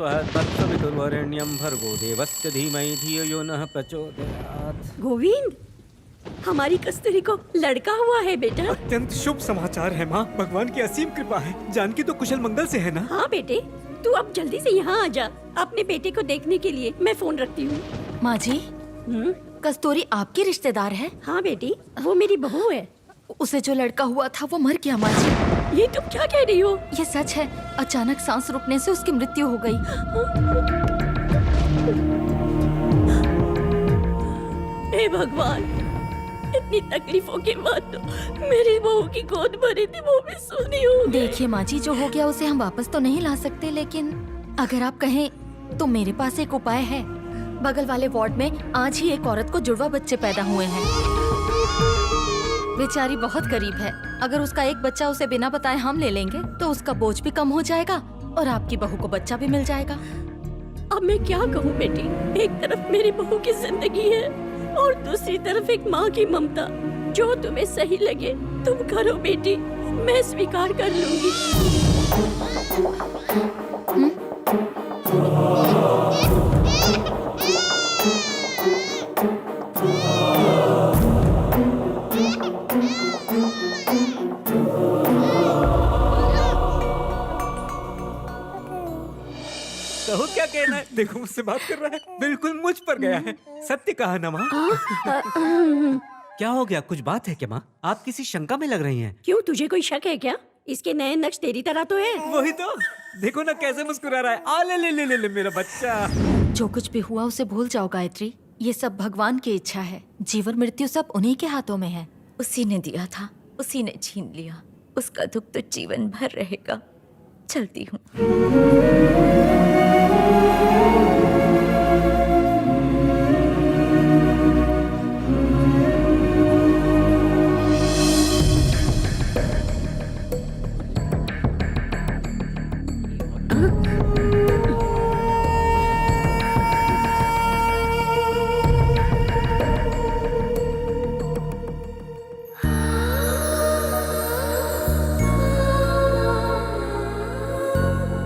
स्वः तत्सवितुर्वरेण्यं भर्गो देवस्य धीमहि धियो यो नः प्रचोदयात्। गोविंद, हमारी कस्तूरी को लड़का हुआ है बेटा। अत्यंत शुभ समाचार है माँ, भगवान की असीम कृपा है। जानकी तो कुशल मंगल से है ना? हाँ बेटे, तू अब जल्दी से यहाँ आ जा अपने बेटे को देखने के लिए। मैं फोन रखती हूँ। माँ जी, कस्तूरी आपकी रिश्तेदार है? हाँ बेटी, वो मेरी बहू है। उसे जो लड़का हुआ था वो मर गया माँ जी। ये तुम क्या कह रही हो? ये सच है, अचानक सांस रुकने से उसकी मृत्यु हो गई। हे भगवान, इतनी तकलीफों के बाद तो मेरी बहू की गोद भरी थी वो भी सोनी हो गई। देखिए माँ जी, जो हो गया उसे हम वापस तो नहीं ला सकते, लेकिन अगर आप कहें तो मेरे पास एक उपाय है। बगल वाले वार्ड में आज ही एक औरत को जुड़वा बच्चे पैदा हुए हैं। बेचारी बहुत गरीब है। अगर उसका एक बच्चा उसे बिना बताए हम ले लेंगे तो उसका बोझ भी कम हो जाएगा और आपकी बहू को बच्चा भी मिल जाएगा। अब मैं क्या कहूँ बेटी, एक तरफ मेरी बहू की जिंदगी है और दूसरी तरफ एक माँ की ममता। जो तुम्हें सही लगे तुम करो बेटी, मैं स्वीकार कर लूंगी। कहो क्या कहना है? देखो मुझसे बात कर रहा है, बिल्कुल मुझ पर गया है। सत्य कहा ना माँ? क्या हो गया, कुछ बात है क्या माँ? आप किसी शंका में लग रही हैं। क्यों, तुझे कोई शक है क्या? इसके नए नक्श तेरी तरह तो है। वही तो, देखो ना कैसे मुस्कुरा रहा है। आ ले ले ले ले ले मेरा बच्चा। जो कुछ भी हुआ उसे भूल जाओ गायत्री। ये सब भगवान की इच्छा है। जीवन मृत्यु सब उन्हीं के हाथों में है। उसी ने दिया था, उसी ने छीन लिया। उसका दुख तो जीवन भर रहेगा। चलती हूँ।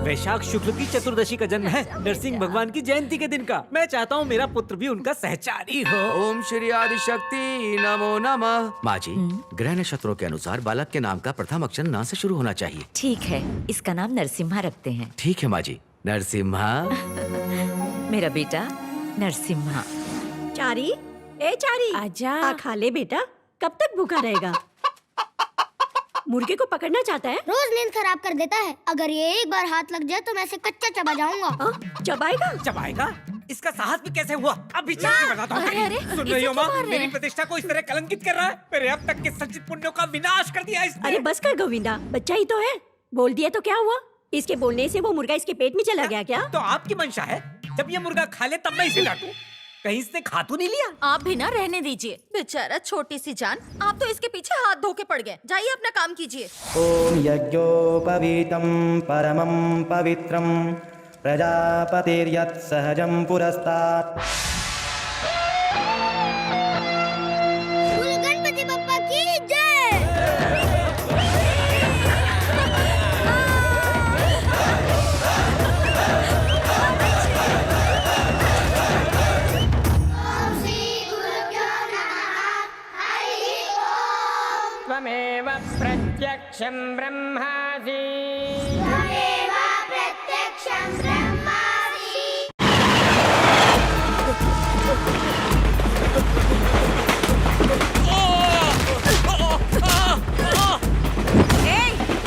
वैशाख शुक्ल की चतुर्दशी का जन्म है, नरसिंह भगवान की जयंती के दिन का। मैं चाहता हूँ मेरा पुत्र भी उनका सहचारी हो। ओम श्री आदि शक्ति नमो नमः। माँ जी, ग्रह नक्षत्रों के अनुसार बालक के नाम का प्रथम अक्षर ना से शुरू होना चाहिए। ठीक है, इसका नाम नरसिम्हा रखते हैं। ठीक है माँ जी। नरसिम्हा। मेरा बेटा नरसिम्हा। चारी, ए चारी, आजा। आ खा ले बेटा। कब तक भूखा रहेगा? मुर्गे को पकड़ना चाहता है? रोज नींद खराब कर देता है। अगर ये एक बार हाथ लग जाए तो मैं इसे कच्चा चबा जाऊंगा। चबाएगा? चबाएगा? इसका साहस भी कैसे हुआ? अभी चल के बताता हूँ। अरे, सुन रही हो माँ, मेरी प्रतिष्ठा को इस तरह कलंकित कर रहा है। मेरे अब तक के संचित पुण्यों का विनाश कर दिया इसने। अरे बस कर गोविंदा, बच्चा ही तो है। बोल दिया तो क्या हुआ? इसके बोलने से वो मुर्गा इसके पेट में चला गया क्या? तो आपकी मंशा है, जब ये मुर्गा खा ले तब मैं इसे डांटूं। कहीं इसने खा तो नहीं लिया? आप भी ना रहने दीजिए। बेचारा छोटी सी जान, आप तो इसके पीछे हाथ धो के पड़ गए। जाइए अपना काम कीजिए। ओम यज्ञोपवीतं परमं पवित्रं प्रजापतिर्यत् सहजं पुरस्तात्। गणपति बप्पा की जय। त्वमेव प्रत्यक्षं ब्रह्मासि। त्वमेव प्रत्यक्षं ब्रह्मासि।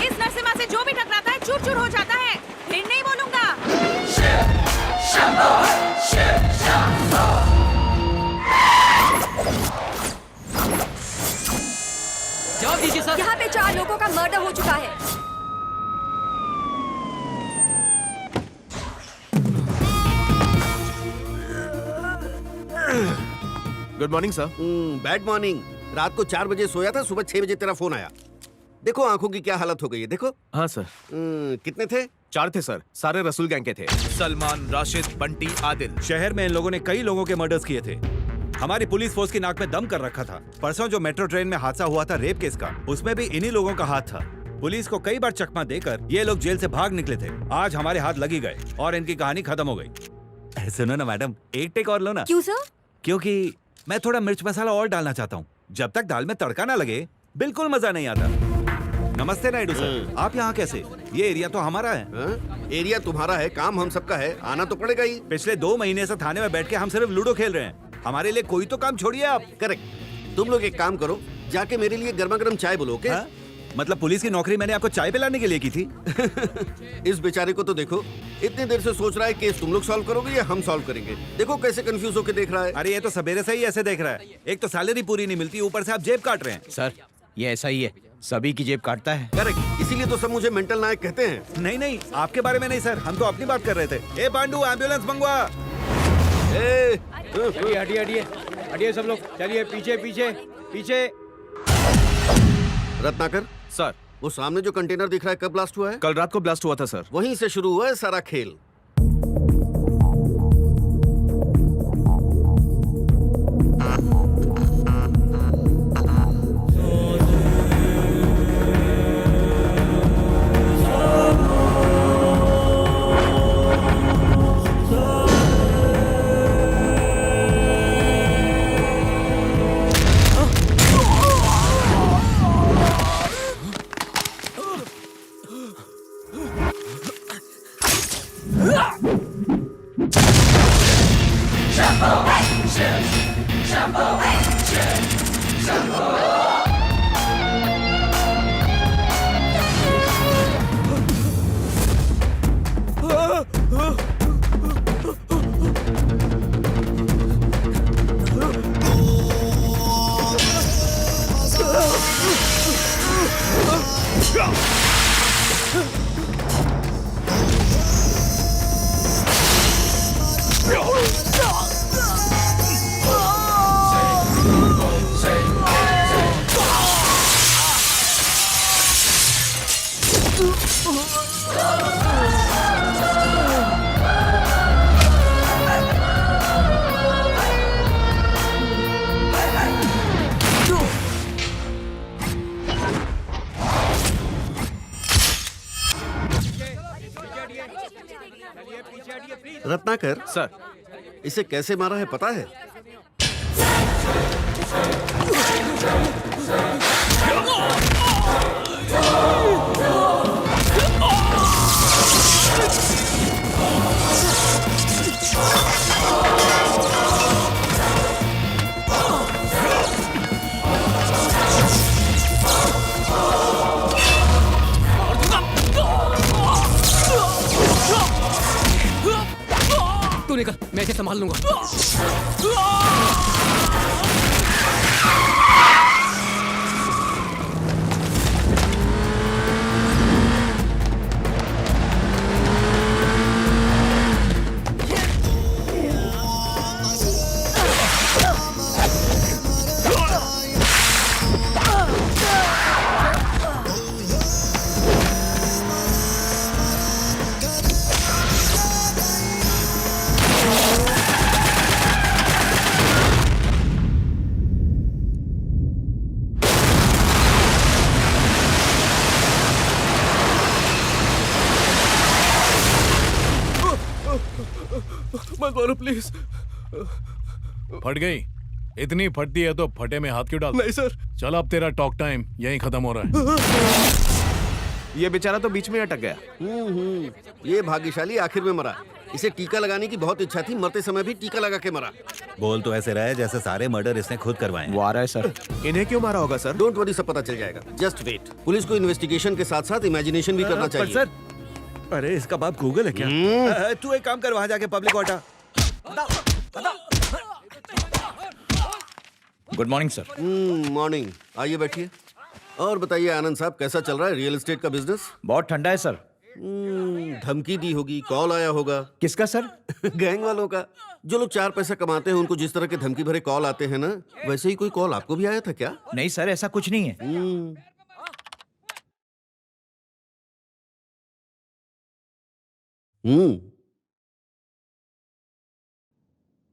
इस नरसिम्हा से जो भी टकराता है चूर चूर हो जाता है। फिर नहीं बोलूंगा। जवाब दीजिए सर। यहाँ पे 4 लोगों का मर्डर हो चुका है। Good morning sir. Bad morning. रात को 4 बजे सोया था, सुबह 6 बजे तेरा फोन आया। देखो आंखों की क्या हालत हो गई है, देखो। हाँ सर। कितने थे? 4 थे सर, सारे रसूल गैंग के थे। सलमान, राशिद, बंटी, आदिल। शहर में इन लोगों ने कई लोगों के मर्डर्स किए थे। हमारी पुलिस फोर्स की नाक में दम कर रखा था। परसों जो मेट्रो ट्रेन में हादसा हुआ था रेप केस का, उसमें भी इन्हीं लोगों का हाथ था। पुलिस को कई बार चकमा देकर ये लोग जेल से भाग निकले थे। आज हमारे हाथ लगी गए और इनकी कहानी खत्म हो गई। सुनो ना मैडम, एक टेक और लो ना। क्यों सर? क्योंकि मैं थोड़ा मिर्च मसाला और डालना चाहता हूँ। जब तक दाल में तड़का ना लगे बिल्कुल मजा नहीं आता। नमस्ते नायडू सर, आप यहाँ कैसे? ये एरिया तो हमारा है। एरिया तुम्हारा है, काम हम सबका है, आना तो पड़ेगा ही। पिछले 2 महीने से थाने में बैठ के हम सिर्फ लूडो खेल रहे हैं। हमारे लिए कोई तो काम छोड़िए आप। करेक्ट। तुम लोग एक काम करो, जाके मेरे लिए गर्मा गर्म चाय बोलो, ओके? मतलब पुलिस की नौकरी मैंने आपको चाय पिलाने के लिए की थी? इस बेचारे को तो देखो, इतनी देर से सोच रहा है केस तुम लोग सॉल्व करोगे या हम सॉल्व करेंगे। देखो कैसे कंफ्यूज होके देख रहा है। अरे ये तो सवेरे से ही ऐसे देख रहा है। एक तो सैलरी पूरी नहीं मिलती, ऊपर से आप जेब काट रहे हैं। सर ये ऐसा ही है, सभी की जेब काटता है। करेक्ट, इसीलिए तो सब मुझे मेंटल नायक कहते हैं। नहीं नहीं, आपके बारे में नहीं सर, हम तो अपनी बात कर रहे थे। ए पांडू, एम्बुलेंस मंगवा। हटिए हटिए हटिए हटिए सब लोग, चलिए पीछे पीछे पीछे। रत्नाकर सर, वो सामने जो कंटेनर दिख रहा है कब ब्लास्ट हुआ है? कल रात को ब्लास्ट हुआ था सर। वहीं से शुरू हुआ है सारा खेल। रत्नाकर सर, इसे कैसे मारा है पता है? तू निकल, मैं इसे संभाल लूंगा। मत मारो प्लीज। फट गई? इतनी फटती है तो फटे में हाथ क्यों डाल? नहीं सर। चल अब तेरा टॉक टाइम यहीं खत्म हो रहा है। ये बेचारा तो बीच में अटक गया। ये भाग्यशाली आखिर में मरा। इसे टीका लगाने की बहुत इच्छा थी, मरते समय भी टीका लगा के मरा। बोल तो ऐसे रहा है जैसे सारे मर्डर इसने खुद करवाए। वो आ रहा है सर। इन्हें क्यों मारा होगा सर? डोंट वरी, सब पता चल जाएगा। Just wait. पुलिस को इन्वेस्टिगेशन के साथ साथ इमेजिनेशन भी करना चाहिए। सर, अरे इसका बाप गूगल है क्या? तू एक काम कर, वहां जाके पब्लिक को हटा। Good morning sir. मॉर्निंग। आइए बैठिए। और बताइए आनंद साहब, कैसा चल रहा है रियल एस्टेट का बिजनेस? बहुत ठंडा है सर। धमकी दी होगी, कॉल आया होगा। किसका सर? गैंग वालों का। जो लोग 4 पैसा कमाते हैं उनको जिस तरह के धमकी भरे कॉल आते हैं ना, वैसे ही कोई कॉल आपको भी आया था क्या? नहीं सर, ऐसा कुछ नहीं है।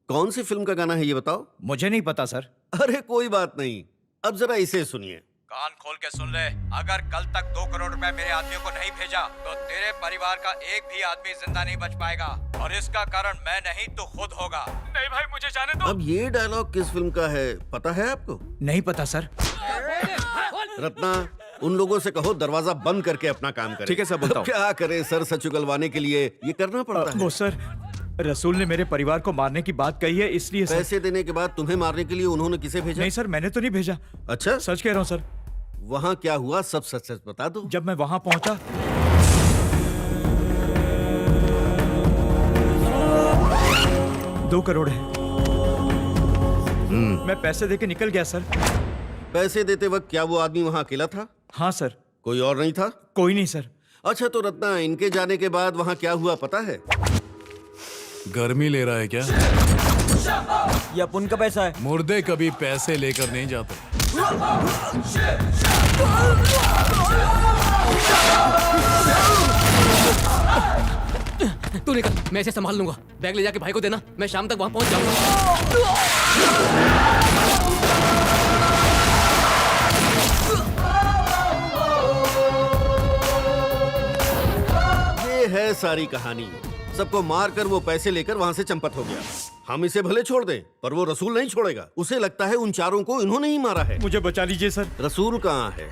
कौन सी फिल्म का गाना है ये बताओ? मुझे नहीं पता सर। अरे कोई बात नहीं, अब जरा इसे सुनिए। कान खोल के सुन ले, अगर कल तक 2 करोड़ रुपए मेरे आदमियों को नहीं भेजा तो तेरे परिवार का एक भी आदमी जिंदा नहीं बच पाएगा, और इसका कारण मैं नहीं तो खुद होगा। नहीं भाई, मुझे जाने दो। अब ये डायलॉग किस फिल्म का है पता है आपको? नहीं पता सर। रत्ना, उन लोगों से कहो दरवाजा बंद करके अपना काम करें। ठीक है सर, बोलता हूं। क्या करे सर, सच उगलवाने के लिए ये करना पड़ता है। वो सर, रसूल ने मेरे परिवार को मारने की बात कही है, इसलिए सर। पैसे देने के बाद तुम्हें मारने के लिए उन्होंने किसे भेजा? नहीं सर, मैंने तो नहीं भेजा। अच्छा, सच कह रहा हूँ सर। वहाँ क्या हुआ सब सच सच बता दो। जब मैं वहाँ पहुँचा 2 करोड़ है। मैं पैसे देके निकल गया सर। पैसे देते वक्त क्या वो आदमी वहाँ अकेला था? हाँ सर। कोई और नहीं था? कोई नहीं सर। अच्छा तो रत्ना, इनके जाने के बाद वहाँ क्या हुआ पता है? गर्मी ले रहा है क्या? ये अपन का पैसा है। मुर्दे कभी पैसे लेकर नहीं जाते। तू निकल, मैं इसे संभाल लूंगा। बैग ले जाके भाई को देना, मैं शाम तक वहां पहुंच जाऊंगा। ये है सारी कहानी। सबको मारकर वो पैसे लेकर वहाँ से चंपत हो गया। हम इसे भले छोड़ दें, पर वो रसूल नहीं छोड़ेगा। उसे लगता है उन चारों को इन्होंने ही मारा है। मुझे बचा लीजिए सर। रसूल कहाँ है?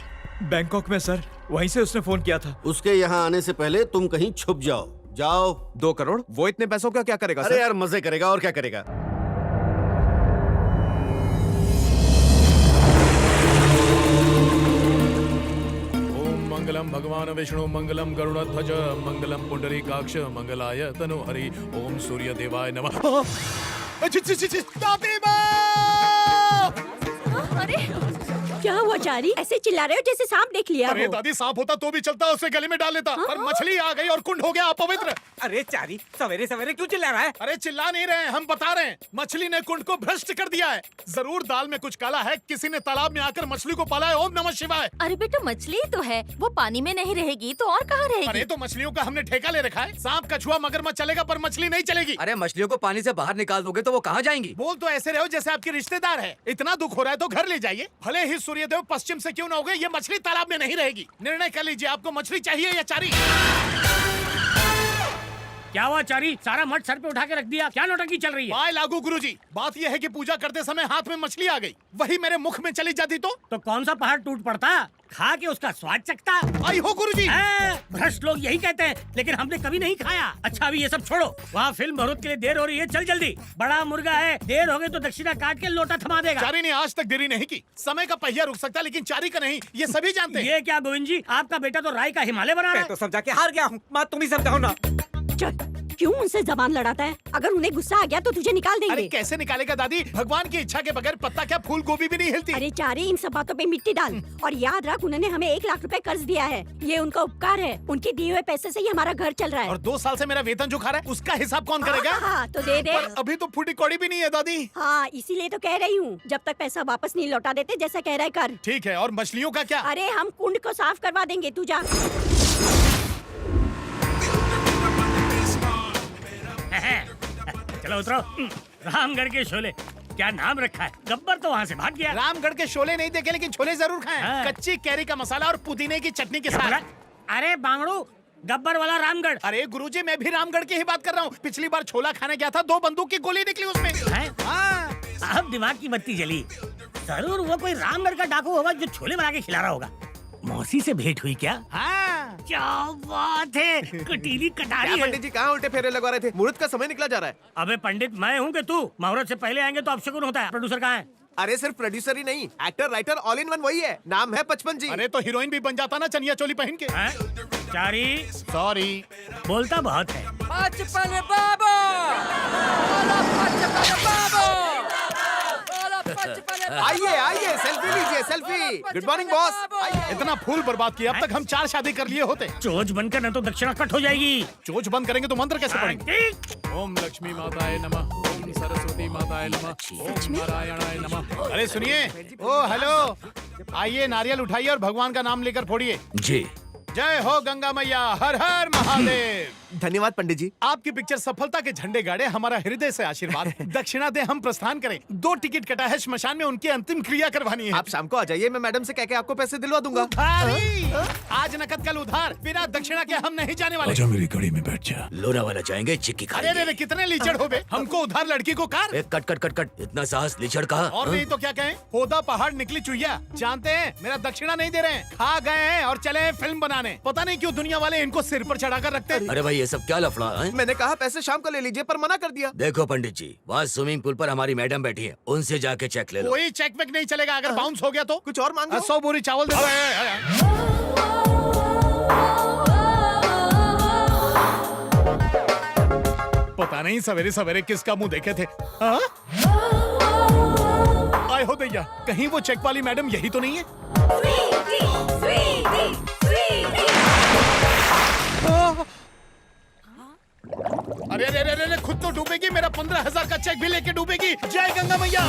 बैंकॉक में सर, वहीं से उसने फोन किया था। उसके यहाँ आने से पहले तुम कहीं छुप जाओ। जाओ। 2 करोड़? वो इतने पैसों का क्या करेगा? अरे यार, मजे करेगा और क्या करेगा। मंगलम भगवान विष्णु, मंगलम गरुड़ध्वज, मंगलम पुंडरीकाक्ष, मंगलाय तनु हरि, ओम सूर्य देवाय नमः। अरे क्या हुआ चारी? ऐसे चिल्ला रहे हो जैसे सांप देख लिया अरे हो। दादी, सांप होता तो भी चलता, उसे गले में डाल लेता, पर मछली आ गई और कुंड हो गया अपवित्र। अरे चारी, सवेरे सवेरे क्यों चिल्ला रहा है? अरे चिल्ला नहीं रहे हैं, हम बता रहे हैं। मछली ने कुंड को भ्रष्ट कर दिया है। जरूर दाल में कुछ काला है, किसी ने तालाब में आकर मछली को पाला है। ओम नमः शिवाय। अरे बेटा, मछली तो है, वो पानी में नहीं रहेगी तो और कहाँ रहेगी? अरे तो मछलियों का हमने ठेका ले रखा है। सांप, कछुआ, मगरमच्छ चलेगा पर मछली नहीं चलेगी। अरे मछलियों को पानी से बाहर निकाल दोगे तो वो कहाँ जाएंगी? बोल तो ऐसे रहो जैसे आपके रिश्तेदार है। इतना दुख हो रहा है तो घर ले जाइए। भले ही सूर्यदेव पश्चिम से क्यों न हो गए, ये मछली तालाब में नहीं रहेगी। निर्णय कर लीजिए, आपको मछली चाहिए या चारी? क्या हुआ चारी? सारा मठ सर पे उठा के रख दिया, क्या नौटंकी चल रही है? वाह लागू गुरुजी, बात यह है कि पूजा करते समय हाथ में मछली आ गई, वही मेरे मुख में चली जाती तो कौन सा पहाड़ टूट पड़ता? खा के उसका स्वाद चखता। आई हो गुरुजी। भ्रष्ट लोग यही कहते हैं, लेकिन हमने कभी नहीं खाया। अच्छा अभी ये सब छोड़ो, वहाँ फिल्म भरोत के लिए देर हो रही है, चल जल्दी। बड़ा मुर्गा है, देर हो गई तो दक्षिणा काट के लोटा थमा देगा। चारी ने आज तक देरी नहीं की। समय का पहिया रुक सकता लेकिन चारी का नहीं, ये सभी जानते हैं। ये क्या गोविंद जी, आपका बेटा तो राय का हिमालय बना रहा है। तो समझा के हार गया हूँ, माँ तुम ही समझाओ ना। चल, क्यों उनसे जबान लड़ाता है? अगर उन्हें गुस्सा आ गया तो तुझे निकाल देंगे। अरे कैसे निकालेगा दादी? भगवान की इच्छा के बगैर पत्ता क्या फूल गोभी भी नहीं हिलती। अरे चारी, इन सब बातों पे मिट्टी डाल और याद रख, उन्होंने हमें 1 लाख रुपए कर्ज दिया है। ये उनका उपकार है। उनके दिए हुए पैसे से ही हमारा घर चल रहा है। और 2 साल से मेरा वेतन जो खा रहा है उसका हिसाब कौन करेगा? हाँ, तो दे दे। पर अभी तो फूटी कौड़ी भी नहीं है दादी। हाँ, इसीलिए तो कह रही हूँ, जब तक पैसा वापस नहीं लौटा देते जैसा कह रहा है कर। ठीक है, और मछलियों का क्या? अरे हम कुंड को साफ करवा देंगे, तू जा। चलो उतरो। रामगढ़ के शोले, क्या नाम रखा है? गब्बर तो वहाँ से भाग गया। रामगढ़ के शोले नहीं देखे लेकिन छोले जरूर खाए। हाँ। कच्ची कैरी का मसाला और पुदीने की चटनी के साथ। अरे बांगड़ू, गब्बर वाला रामगढ़। अरे गुरुजी, मैं भी रामगढ़ की ही बात कर रहा हूँ। पिछली बार छोला खाने गया था, 2 बंदूक की गोली निकली उसमें। हाँ, अब दिमाग की बत्ती जली। जरूर वो कोई रामगढ़ का डाकू होगा जो छोले बना के खिला रहा होगा। मौसी से भेंट हुई क्या? हाँ। क्या बात है, कटीली कटारी है। पंडित जी कहाँ उल्टे फेरे लगवा रहे थे? मुहूर्त का समय निकला जा रहा है। अबे पंडित मैं हूँ कि तू? मुहूर्त से पहले आएंगे तो अपशकुन होता है। प्रोड्यूसर कहाँ है? अरे सिर्फ प्रोड्यूसर ही नहीं, actor writer all in one वही है। नाम है 55 जी। अरे तो हीरोइन भी बन जाता ना चनिया चोली पहन के। चारी सॉरी, बोलता बहुत है। 55 बाबा, 55 बाबा। आइए आइए, सेल्फी लीजिए, सेल्फी। Good morning boss. इतना फूल बर्बाद किया, अब तक हम 4 शादी कर लिए होते। चोच बनकर न तो दक्षिणा कट हो जाएगी। चोच बंद करेंगे तो मंत्र कैसे पढ़ेंगे? ओम लक्ष्मी माताय नमः, ओम सरस्वती माताय नमः, ओम नारायणाय नमः। अरे सुनिए, ओ हेलो, आइए नारियल उठाइए और भगवान का नाम लेकर फोड़िए। जी। जय हो गंगा मैया, हर हर महादेव। धन्यवाद पंडित जी। आपकी पिक्चर सफलता के झंडे गाड़े, हमारा हृदय से आशीर्वाद। दक्षिणा दे, हम प्रस्थान करें। 2 टिकट कटा है श्मशान में, उनकी अंतिम क्रिया करवानी है। आप शाम को आ जाइए, मैं मैडम से कह के आपको पैसे दिलवा दूंगा। आज नकद कल उधार, बिना दक्षिणा के हम नहीं जाने वाले। आजा मेरी गाड़ी में बैठ जा। लोनावाला जाएंगे, चिक्की अरे अरे कितने लीचड़ हो बे, हमको उधार लड़की को car. Cut cut cut cut, इतना साहस लीचड़ का। और नहीं तो क्या कहें, होदा पहाड़ निकली चुईया। जानते हैं मेरा दक्षिणा नहीं दे रहे हैं, खा गए हैं और चले हैं फिल्म बनाने। पता नहीं क्यों दुनिया वाले इनको सिर पर चढ़ाकर रखते हैं। अरे भाई ये सब क्या लफड़ा है? मैंने कहा पैसे शाम को ले लीजिए, पर मना कर दिया। देखो पंडित जी, वहाँ स्विमिंग पूल पर हमारी मैडम बैठी है, उनसे जाके चेक ले लो। कोई चेक वेक नहीं चलेगा, अगर बाउंस हो गया तो कुछ और मांगो। 100 बोरी चावल दे दो। पता नहीं सवेरे सवेरे किसका मुंह देखे थे। हाँ? आए हो दैया, कहीं वो चेक वाली मैडम यही तो नहीं है? अरे अरे अरे अरे, खुद तो डूबेगी, मेरा 15,000 का चेक भी लेके डूबेगी। जय गंगा मैया।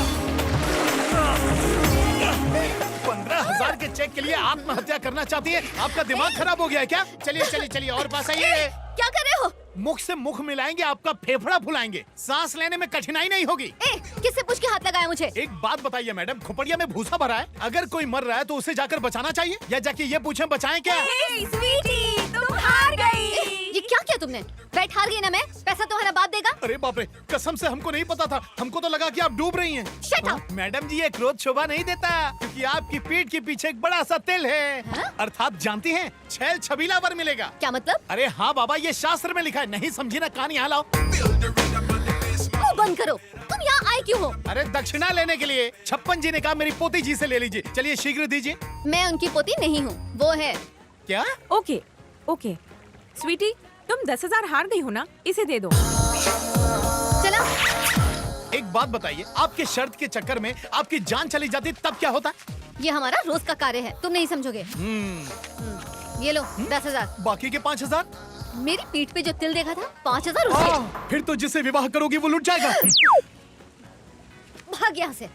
15,000 के चेक के लिए आत्महत्या करना चाहती है? आपका दिमाग खराब हो गया है क्या? चलिए चलिए चलिए और पास आइए। क्या कर रहे हो? मुख से मुख मिलाएंगे, आपका फेफड़ा फुलाएंगे, सांस लेने में कठिनाई नहीं होगी। किससे पूछ के हाथ लगाया मुझे? एक बात बताइए मैडम, खोपड़िया में भूसा भरा है, अगर कोई मर रहा है तो उसे जाकर बचाना चाहिए, या जाके ये पूछें बचाएं क्या? स्वीटी, तुम हार गई। ये क्या किया तुमने? बैठ, हार गई ना मैं। पैसा तुम्हारा बाप देगा। अरे बाप रे, कसम से हमको नहीं पता था, हमको तो लगा कि आप डूब रही हैं। Shut up! मैडम जी, ये क्रोध शोभा नहीं देता, क्योंकि आपकी पीठ के पीछे एक बड़ा सा तिल है। अर्थात जानती हैं, छैल छबीला वर मिलेगा। क्या मतलब? अरे हाँ बाबा, ये शास्त्र में लिखा है, नहीं समझी ना, कहानी यहाँ लाओ। मुंह बंद करो, तुम यहाँ आए क्यों हो? अरे दक्षिणा लेने के लिए। 56 जी ने कहा मेरी पोती जी से ले लीजिए। चलिए शीघ्र दीजिए। मैं उनकी पोती नहीं हूँ, वो है। क्या? ओके ओके स्वीटी, तुम 10,000 हार गई हो ना, इसे दे दो। चला। एक बात बताइए, आपके शर्त के चक्कर में आपकी जान चली जाती तब क्या होता? ये हमारा रोज का कार्य है, तुम नहीं समझोगे। ये लो 10,000। बाकी के 5,000? मेरी पीठ पे जो तिल देखा था, 5,000 उसके। फिर तो जिससे विवाह करोगी वो लुट जाएगा। भाग यहाँ से।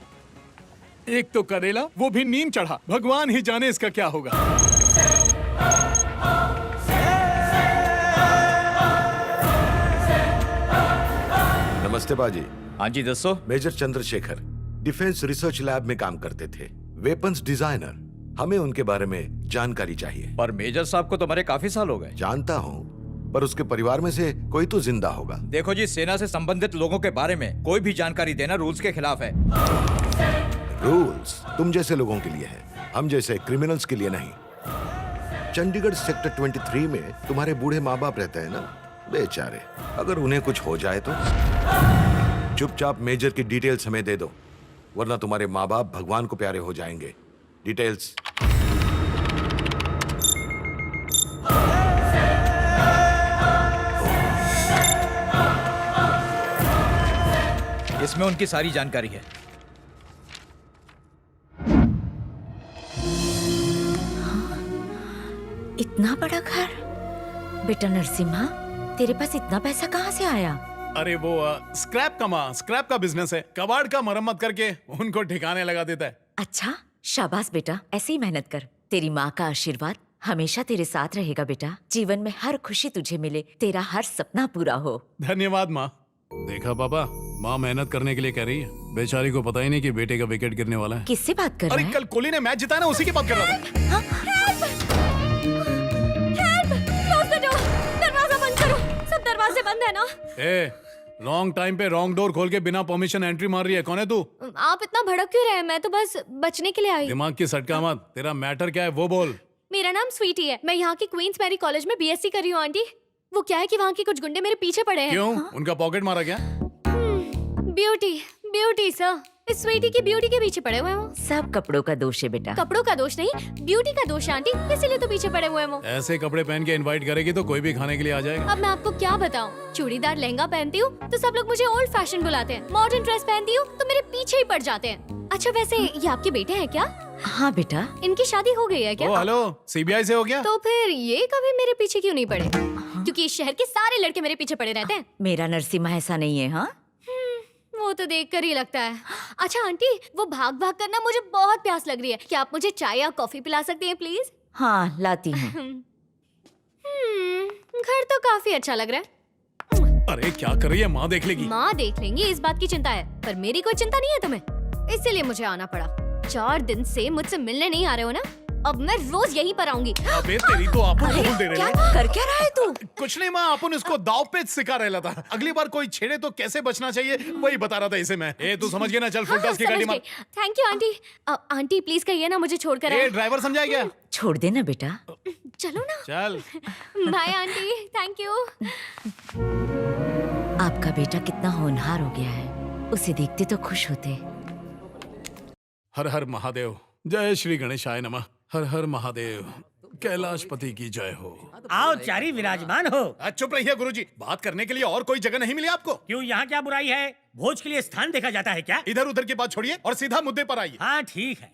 एक तो करेला, वो भी नीम चढ़ा, भगवान ही जाने इसका क्या होगा। नमस्ते बाजी। हाँ जी दसो। Major Chandrashekhar defence research lab में काम करते थे, वेपन्स डिजाइनर। हमें उनके बारे में जानकारी चाहिए। पर मेजर साहब को तो मरे काफी साल हो गए। जानता हूँ, पर उसके परिवार में से कोई तो जिंदा होगा। देखो जी, सेना से संबंधित लोगों के बारे में कोई भी जानकारी देना रूल्स के खिलाफ है। रूल्स तुम जैसे लोगों के लिए है, हम जैसे क्रिमिनल्स के लिए नहीं। चंडीगढ़ सेक्टर 23 में तुम्हारे बूढ़े माँ बाप रहते हैं ना, बेचारे, अगर उन्हें कुछ हो जाए तो चुपचाप मेजर की डिटेल्स हमें दे दो, वरना तुम्हारे माँ बाप भगवान को प्यारे हो जाएंगे। डिटेल्स। इसमें उनकी सारी जानकारी है। इतना बड़ा घर? बेटा नरसिम्हा, तेरे पास इतना पैसा कहाँ से आया? अरे वो स्क्रैप का बिजनेस है, कबाड़ का मरम्मत करके उनको ठिकाने लगा देता है। अच्छा, शाबाश बेटा, ऐसे ही मेहनत कर। तेरी माँ का आशीर्वाद हमेशा तेरे साथ रहेगा बेटा। जीवन में हर खुशी तुझे मिले, तेरा हर सपना पूरा हो। धन्यवाद माँ। देखा पापा, माँ मेहनत करने के लिए कह रही है, बेचारी को पता ही नहीं कि बेटे का विकेट गिरने वाला है। किससे बात कर रहा अरे है? कल कोहली ने मैच जिताया ना, उसी की बात कर रहा था। दरवाजा बंद करो, सब दरवाजे बंद है ना? रॉन्ग टाइम पे रॉन्ग डोर खोल के बिना परमिशन एंट्री मार रही है। कौन है तू? आप इतना भड़क क्यों रहे हैं? मैं तो बस बचने के लिए आई। दिमाग की सटका मत, तेरा मैटर क्या है वो बोल। मेरा नाम स्वीटी है, मैं यहाँ की क्वींस मैरी कॉलेज में बीएससी कर रही हूँ आंटी। वो क्या है कि वहाँ के कुछ गुंडे मेरे पीछे पड़े हैं। क्यों? उनका पॉकेट मारा क्या? ब्यूटी सर, इस स्वीटी की ब्यूटी के पीछे पड़े हुए हैं वो। सब कपड़ों का दोष है बेटा। कपड़ों का दोष नहीं, ब्यूटी का दोष है आंटी, इसीलिए तो पीछे पड़े हुए हैं वो। ऐसे कपड़े पहन के इनवाइट करेगी तो कोई भी खाने के लिए आ जाएगा। अब मैं आपको क्या बताऊं, चूड़ीदार लहंगा पहनती हूँ तो सब लोग मुझे ओल्ड फैशन बुलाते हैं, मॉडर्न ड्रेस पहनती हूँ तो मेरे पीछे ही पड़ जाते हैं। अच्छा वैसे ये आपके बेटे हैं क्या? हाँ बेटा। इनकी शादी हो गई है क्या? हेलो, सीबीआई से हो गया? तो फिर ये कभी मेरे पीछे क्यों नहीं पड़े? क्योंकि इस शहर के सारे लड़के मेरे पीछे पड़े रहते हैं। मेरा नरसिम्हा ऐसा नहीं है। हाँ, वो तो देखकर ही लगता है। अच्छा आंटी, वो भाग भाग करना मुझे बहुत प्यास लग रही है, क्या आप मुझे चाय या कॉफी पिला सकती हैं प्लीज? हाँ लाती हूँ। घर तो काफी अच्छा लग रहा है। अरे क्या कर रही है, माँ देख लेगी। माँ देख लेंगी, इस बात की चिंता है, पर मेरी कोई चिंता नहीं है तुम्हें, इसीलिए मुझे आना पड़ा। 4 दिन से मुझसे मिलने नहीं आ रहे हो ना, अब मैं रोज यहीं पर आऊंगी। अबे तेरी तो आपन को बोल दे रहे हैं। कर क्या रहा है तू? कुछ नहीं माँ, अपन इसको दाव पेच सिखा रहा था। अगली बार कोई छेड़े तो कैसे बचना चाहिए वही बता रहा था इसे मैं। ए तू समझ गया ना, चल फुल टॉस की गाड़ी मार। Thank you aunty. Aunty please कहिए ना मुझे छोड़कर ए आए। ड्राइवर समझाया क्या? छोड़ देना बेटा। चलो ना। चल। Bye aunty, thank you. आपका बेटा कितना होनहार हो गया है, उसे देखते तो खुश होते। हर हर महादेव, जय श्री गणेशाय नमः। हर हर महादेव, कैलाशपति की जय हो। आओ चारी विराजमान हो। चुप रहिए गुरुजी, बात करने के लिए और कोई जगह नहीं मिली आपको? क्यों, यहाँ क्या बुराई है? भोज के लिए स्थान देखा जाता है क्या? इधर उधर की बात छोड़िए और सीधा मुद्दे पर आइए। हाँ ठीक है।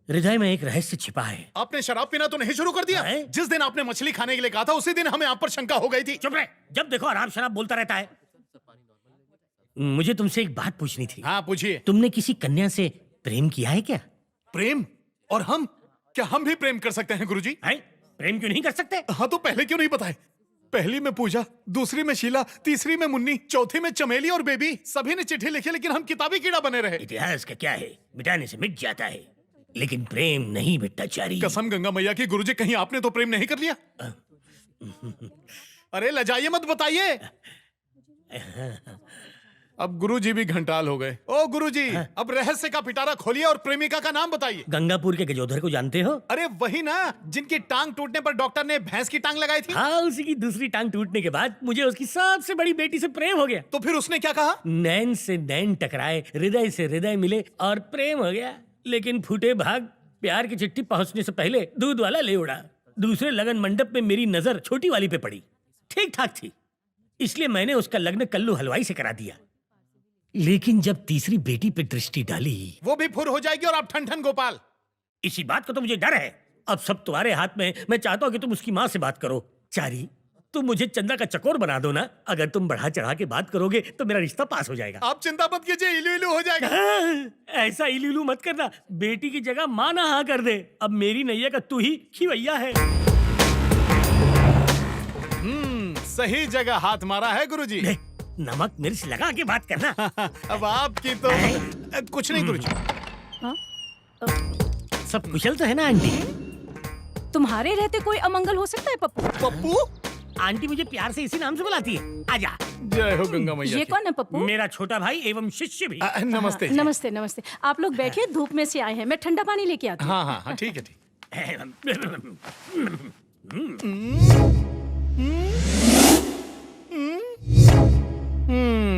हृदय में एक रहस्य छिपा है। आपने शराब पीना तो नहीं शुरू कर दिया? जिस दिन आपने मछली खाने के लिए कहा था उसी दिन हमें आप पर शंका हो गई थी। चुप रहे, जब देखो आराम शराब बोलता रहता है। मुझे तुमसे एक बात पूछनी थी। हाँ पूछिए। तुमने किसी कन्या से प्रेम किया है क्या? प्रेम? और हम? क्या हम भी प्रेम कर सकते हैं गुरुजी? प्रेम क्यों नहीं कर सकते? हाँ तो पहले क्यों नहीं बताए? पहली में पूजा, दूसरी में शीला, तीसरी में मुन्नी, चौथी में चमेली और बेबी। सभी ने चिट्ठी लिखी लेकिन हम किताबी कीड़ा बने रहे। इतिहास का क्या है, मिटाने से मिट जाता है, लेकिन प्रेम नहीं मिटता चारी। कसम गंगा मैया की गुरुजी, कहीं आपने तो प्रेम नहीं कर लिया? अरे लजाइए मत, बताइए। अब गुरुजी भी घंटाल हो गए। ओ गुरुजी, अब रहस्य का पिटारा खोलिए और प्रेमिका का नाम बताइए। गंगापुर के गजोधर को जानते हो? अरे वही ना, जिनकी टांग टूटने पर डॉक्टर ने भैंस की टांग लगाई थी। हाँ, उसी की दूसरी टांग टूटने के बाद मुझे उसकी सबसे बड़ी बेटी से प्रेम हो गया। तो फिर उसने क्या कहा? नैन से नैन टकराए, हृदय से हृदय मिले और प्रेम हो गया। लेकिन फूटे भाग, प्यार की चिट्ठी पहुंचने से पहले दूध वाला ले उड़ा। दूसरे लगन मंडप में मेरी नजर छोटी वाली पे पड़ी, ठीक ठाक थी, इसलिए मैंने उसका लग्न कल्लू हलवाई से करा दिया। लेकिन जब तीसरी बेटी पे दृष्टि डाली, वो भी फुर हो जाएगी और आप ठन ठन गोपाल। इसी बात को तो मुझे डर है। अब सब तुम्हारे हाथ में। मैं चाहता हूँ कि तुम उसकी माँ से बात करो। चारी, तुम मुझे चंदा का चकोर बना दो ना। अगर तुम बढ़ा चढ़ा के बात करोगे तो मेरा रिश्ता पास हो जाएगा। आप चिंता मत कीजिए, इलू इलू हो जाएगा। ऐसा इलू इलू मत करना, बेटी की जगह माँ ना हाँ कर दे। अब मेरी नैया का तू ही खिवैया है। सही जगह हाथ मारा है गुरुजी। नमक मिर्च लगा के बात करना। अब आपकी तो कुछ नहीं गुरुजी। सब कुशल तो है ना आंटी? तुम्हारे रहते कोई अमंगल हो सकता है पप्पू? पप्पू? आंटी मुझे प्यार से इसी नाम से बुलाती है। आजा। जय हो गंगा मैया। ये कौन है पप्पू? मेरा छोटा भाई एवं शिष्य भी। नमस्ते। नमस्ते नमस्ते। आप लोग बैठिए, धूप में से आए हैं, मैं ठंडा पानी लेके आती हूँ। हाँ हाँ ठीक है ठीक।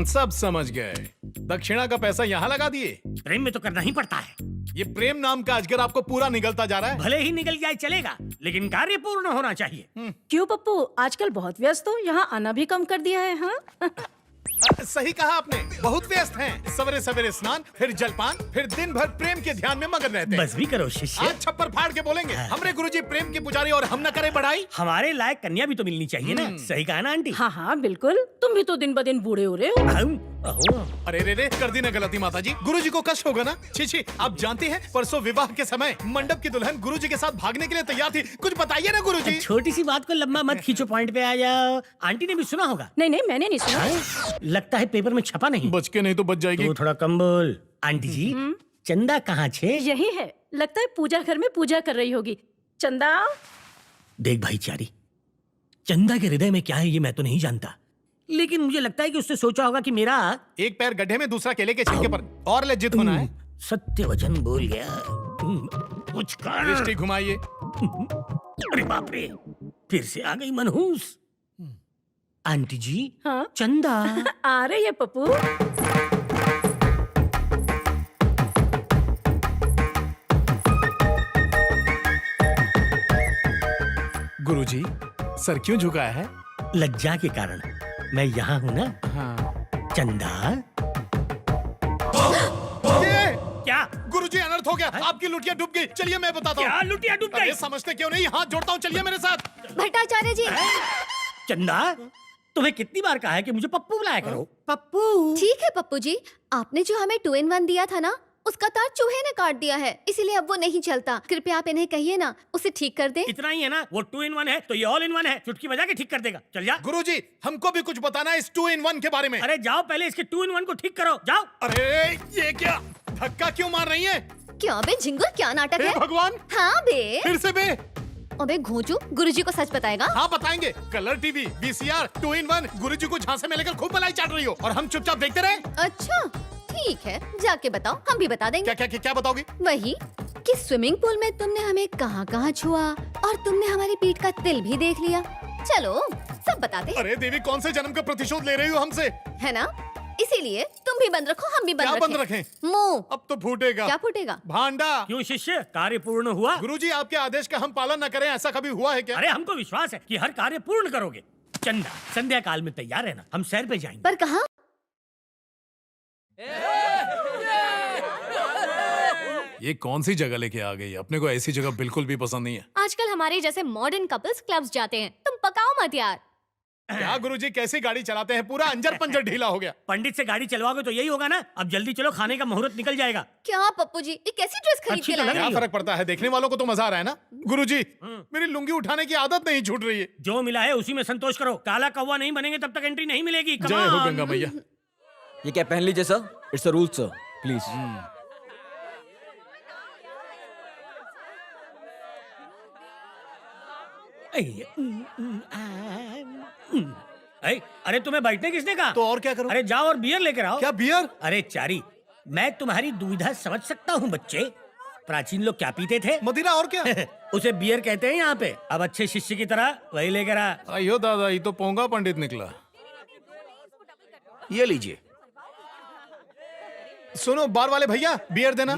सब समझ गए। दक्षिणा का पैसा यहाँ लगा दिए। प्रेम में तो करना ही पड़ता है। ये प्रेम नाम का अजगर आपको पूरा निगलता जा रहा है। भले ही निकल जाए चलेगा, लेकिन कार्य पूर्ण होना चाहिए। क्यों पप्पू, आजकल बहुत व्यस्त हो, यहाँ आना भी कम कर दिया है? हाँ सही कहा आपने, बहुत व्यस्त हैं। सवेरे सवेरे स्नान, फिर जलपान, फिर दिन भर प्रेम के ध्यान में मगन रहते हैं। बस भी करो शिष्य। आज छप्पर फाड़ के बोलेंगे हमरे गुरुजी प्रेम के पुजारी और हम न करें बढ़ाई। हमारे लायक कन्या भी तो मिलनी चाहिए ना। सही कहा ना आंटी? हाँ हाँ बिल्कुल, तुम भी तो दिन ब दिन बूढ़े हो रहे हो। अरे रे रे, कर दी ना गलती माताजी। गुरुजी को कष्ट होगा ना। छी छी, आप जानते हैं परसों विवाह के समय मंडप की दुल्हन गुरुजी के साथ भागने के लिए तैयार थी। कुछ बताइए ना गुरुजी। छोटी सी बात को लंबा मत खींचो, पॉइंट पे आ जाओ। आंटी ने भी सुना होगा। नहीं नहीं, मैंने नहीं सुना। लगता है पेपर में छपा नहीं। बच के नहीं तो बच जाएगी। तो थोड़ा कम बोल। आंटी जी, चंदा कहाँ छे? यही है, लगता है पूजा घर में पूजा कर रही होगी। चंदा। देख भाईचारी, चंदा के हृदय में क्या है ये मैं तो नहीं जानता, लेकिन मुझे लगता है कि उसने सोचा होगा कि मेरा एक पैर गड्ढे में, दूसरा केले के छिलके पर। और लज्जित होना है। सत्य वचन बोल गया। कुछ कर। दृष्टि घुमाइए। अरे बाप रे, फिर से आ गई मनहूस। आंटी जी। हाँ? चंदा आ रही है पप्पू। गुरुजी, सर क्यों झुकाया है? लज्जा के कारण। मैं यहाँ हूँ ना। हाँ। चंदा। क्या गुरुजी, अनर्थ हो गया। आपकी लुटिया डूब गई। चलिए मैं बताता हूँ। क्या लुटिया डूब गई? समझते क्यों नहीं? हाथ जोड़ता हूँ, चलिए मेरे साथ। भट्टाचार्य जी। चंदा, तुम्हें कितनी बार कहा है कि मुझे पप्पू बुलाया करो? पप्पू। ठीक है पप्पू जी, आपने जो हमें 2 in 1 दिया था ना, उसका तार चूहे ने काट दिया है, इसीलिए अब वो नहीं चलता। कृपया आप इन्हें कहिए ना, उसे ठीक कर दे। इतना ही है ना, वो 2 in 1 है तो ये ऑल इन 1 है, चुटकी बजा के ठीक कर देगा। चल जा। गुरुजी, हमको भी कुछ बताना है इस 2 in 1 के बारे में। अरे जाओ, पहले इसके 2 in 1 को ठीक करो, जाओ। अरे ये क्या, धक्का क्यों मार रही है? क्या बे झिंगुर, क्या नाटक है? भगवान, हाँ बे, फिर से बे। अबे घोंचू, गुरुजी को सच बताएगा? हाँ बताएंगे। कलर टीवी, VCR, 2 in 1, गुरुजी को झांसे में लेकर खूब मलाई चाट रही हो और हम चुपचाप देखते रहे। अच्छा ठीक है, जाके बताओ, हम भी बता देंगे। क्या बताओगी? वही कि स्विमिंग पूल में तुमने हमें कहाँ कहाँ छुआ और तुमने हमारी पीठ का तिल भी देख लिया। चलो सब बताते। अरे देवी, कौन से जन्म का प्रतिशोध ले रही हो हमसे? है ना, इसीलिए तुम भी बंद रखो, हम भी बंद क्या रखें। बंद रखें? मुंह। अब तो फूटेगा। क्या फूटेगा? भांडा। क्यों शिष्य, कार्य पूर्ण हुआ? गुरुजी, आपके आदेश का हम पालन न करें, ऐसा कभी हुआ है क्या? अरे हमको विश्वास है कि हर कार्य पूर्ण करोगे। चंदा, संध्या काल में तैयार रहना, हम सैर पे जाएंगे। पर कहाँ? ये कौन सी जगह लेके आ गई? अपने को ऐसी जगह बिल्कुल भी पसंद नहीं है। आजकल हमारे जैसे मॉडर्न कपल्स क्लब्स जाते हैं, तुम पकाओ मत यार। क्या गुरुजी, कैसी गाड़ी चलाते हैं, पूरा अंजर पंजर ढीला हो गया। पंडित से गाड़ी चलवाओगे तो यही होगा ना। अब जल्दी चलो, खाने का मुहूर्त निकल जाएगा। क्या पप्पू जी, ये कैसी ड्रेस खरीद के लाए? क्या फर्क पड़ता है, देखने वालों को तो मजा आ रहा है ना। गुरुजी, मेरी लुंगी उठाने की आदत नहीं छूट रही है। जो मिला है उसी में संतोष करो। काला कौवा नहीं बनेंगे तब तक एंट्री नहीं मिलेगी। जय हो गंगा मैया। ये क्या पहन लीजिए sir, it's a rule sir, please. अरे तुम्हें बैठने किसने कहा? तो और क्या करूं? अरे जाओ और बियर लेकर आओ। क्या बियर? अरे चारी, मैं तुम्हारी दुविधा समझ सकता हूँ बच्चे। प्राचीन लोग क्या पीते थे? मदिरा, और क्या? उसे बियर कहते हैं यहाँ पे। अब अच्छे शिष्य की तरह वही लेकर आ। अयो दादा, ये तो पोंगा पंडित निकला। ये लीजिए। सुनो बार वाले भैया, बियर देना।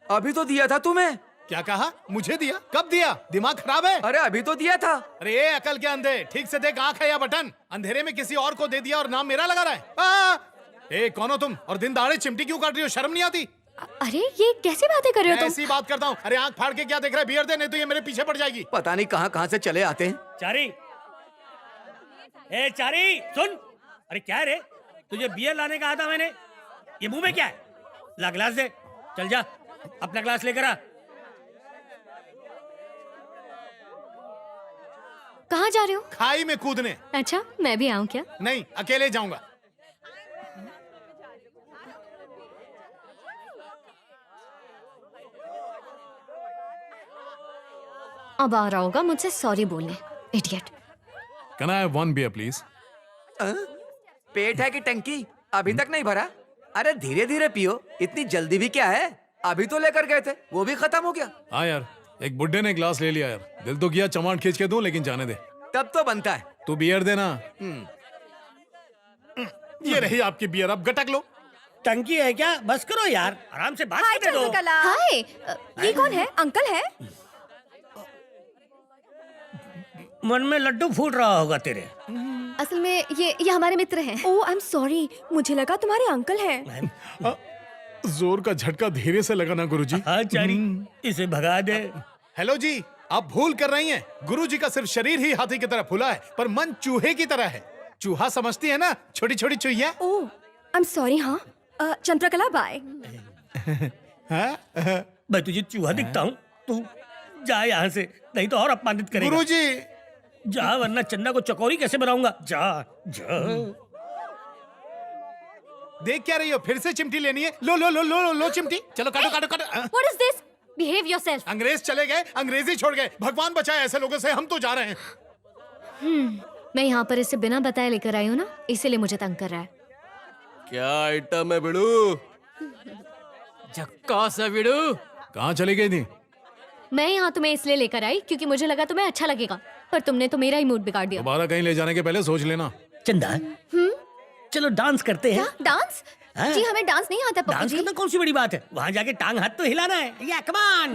अभी तो दिया था तुम्हें। क्या कहा? मुझे दिया? कब दिया? दिमाग खराब है? अरे अभी तो दिया था। अरे ये अकल के अंधे, ठीक से देख, आंख है या बटन? अंधेरे में किसी और को दे दिया और नाम मेरा लगा रहा है। ए कौन हो तुम? और दिन दहाड़े चिमटी क्यों काट रही हो? शर्म नहीं आती? अरे ये कैसी बातें कर रहे हो तुम? ऐसी बात करता हूँ। अरे आंख फाड़ के क्या देख रहा है? बियर दे, नहीं तो ये मेरे पीछे पड़ जाएगी। पता नहीं कहाँ से चले आते हैं। चारी, ए चारी सुन। अरे क्या है रे, तुझे बियर लाने कहा था मैंने। ये मुंह में क्या है? ला ग्लास दे। चल जा, अपना ग्लास लेकर आ। कहाँ जा रहे हो? खाई में कूदने। अच्छा, मैं भी आऊँ क्या? नहीं, अकेले जाऊंगा। अब आ रहा होगा मुझसे सॉरी बोलने, idiot. Can I have 1 beer please? पेट है कि टंकी? अभी तक नहीं भरा? अरे धीरे धीरे पियो, इतनी जल्दी भी क्या है? अभी तो लेकर गए थे, वो भी खत्म हो गया। हाँ यार, एक बुड्ढे ने ग्लास ले लिया यार। दिल तो किया चमाट खींच के दूं, लेकिन जाने दे। तब तो बनता है। तू बियर देना। ये रही आपकी बियर, अब गटक लो। टंकी है क्या? बस करो यार, आराम से बात करने दो। हाय, ये कौन है? अंकल है? मन में लड्डू फूट रहा होगा तेरे। असल में ये हमारे मित्र हैं। ओह आई एम सॉरी, मुझे लगा तुम्हारे अंकल हैं। जोर का झटका धीरे से लगा ना गुरुजी। हाँ चारी, इसे भगा दे। हेलो जी, आप भूल कर रही हैं। गुरुजी का सिर्फ शरीर ही हाथी की तरह फूला है, पर मन चूहे की तरह है। चूहा समझती है ना, छोटी छोटी चूहिया। ओह आई एम सॉरी। हाँ चंद्रकला, बाय। मैं तुझे चूहा दिखता हूँ? तू जा यहाँ से, नहीं तो और अपमानित करेगा। गुरुजी जा, वरना चंदा को चकोरी कैसे बनाऊंगा। जा जा। देख क्या रही हो? फिर से चिमटी लेनी है? लो लो लो लो लो चिमटी। चलो काटो काटो काटो। What is this? Behave yourself. अंग्रेज चले गए, अंग्रेजी छोड़ गए। भगवान बचाए ऐसे लोगों से, हम तो जा रहे हैं। मैं यहाँ पर इसे बिना बताए लेकर आई हूँ ना, इसीलिए मुझे तंग कर रहा है। क्या आइटम है बिड़ू? झक्कास है बिड़ू। कहाँ चली गई थी? मैं यहाँ तुम्हें इसलिए लेकर आई क्योंकि मुझे लगा तुम्हें अच्छा लगेगा, पर तुमने तो मेरा ही मूड बिगाड़ दिया। दोबारा कहीं ले जाने के पहले सोच लेना। चंदा, चलो डांस करते हैं। क्या डांस? हाँ? जी हमें डांस नहीं आता पप्पू डांस जी। करना कौन सी बड़ी बात है? वहाँ जाके टांग हाथ तो हिलाना है। या कम ऑन।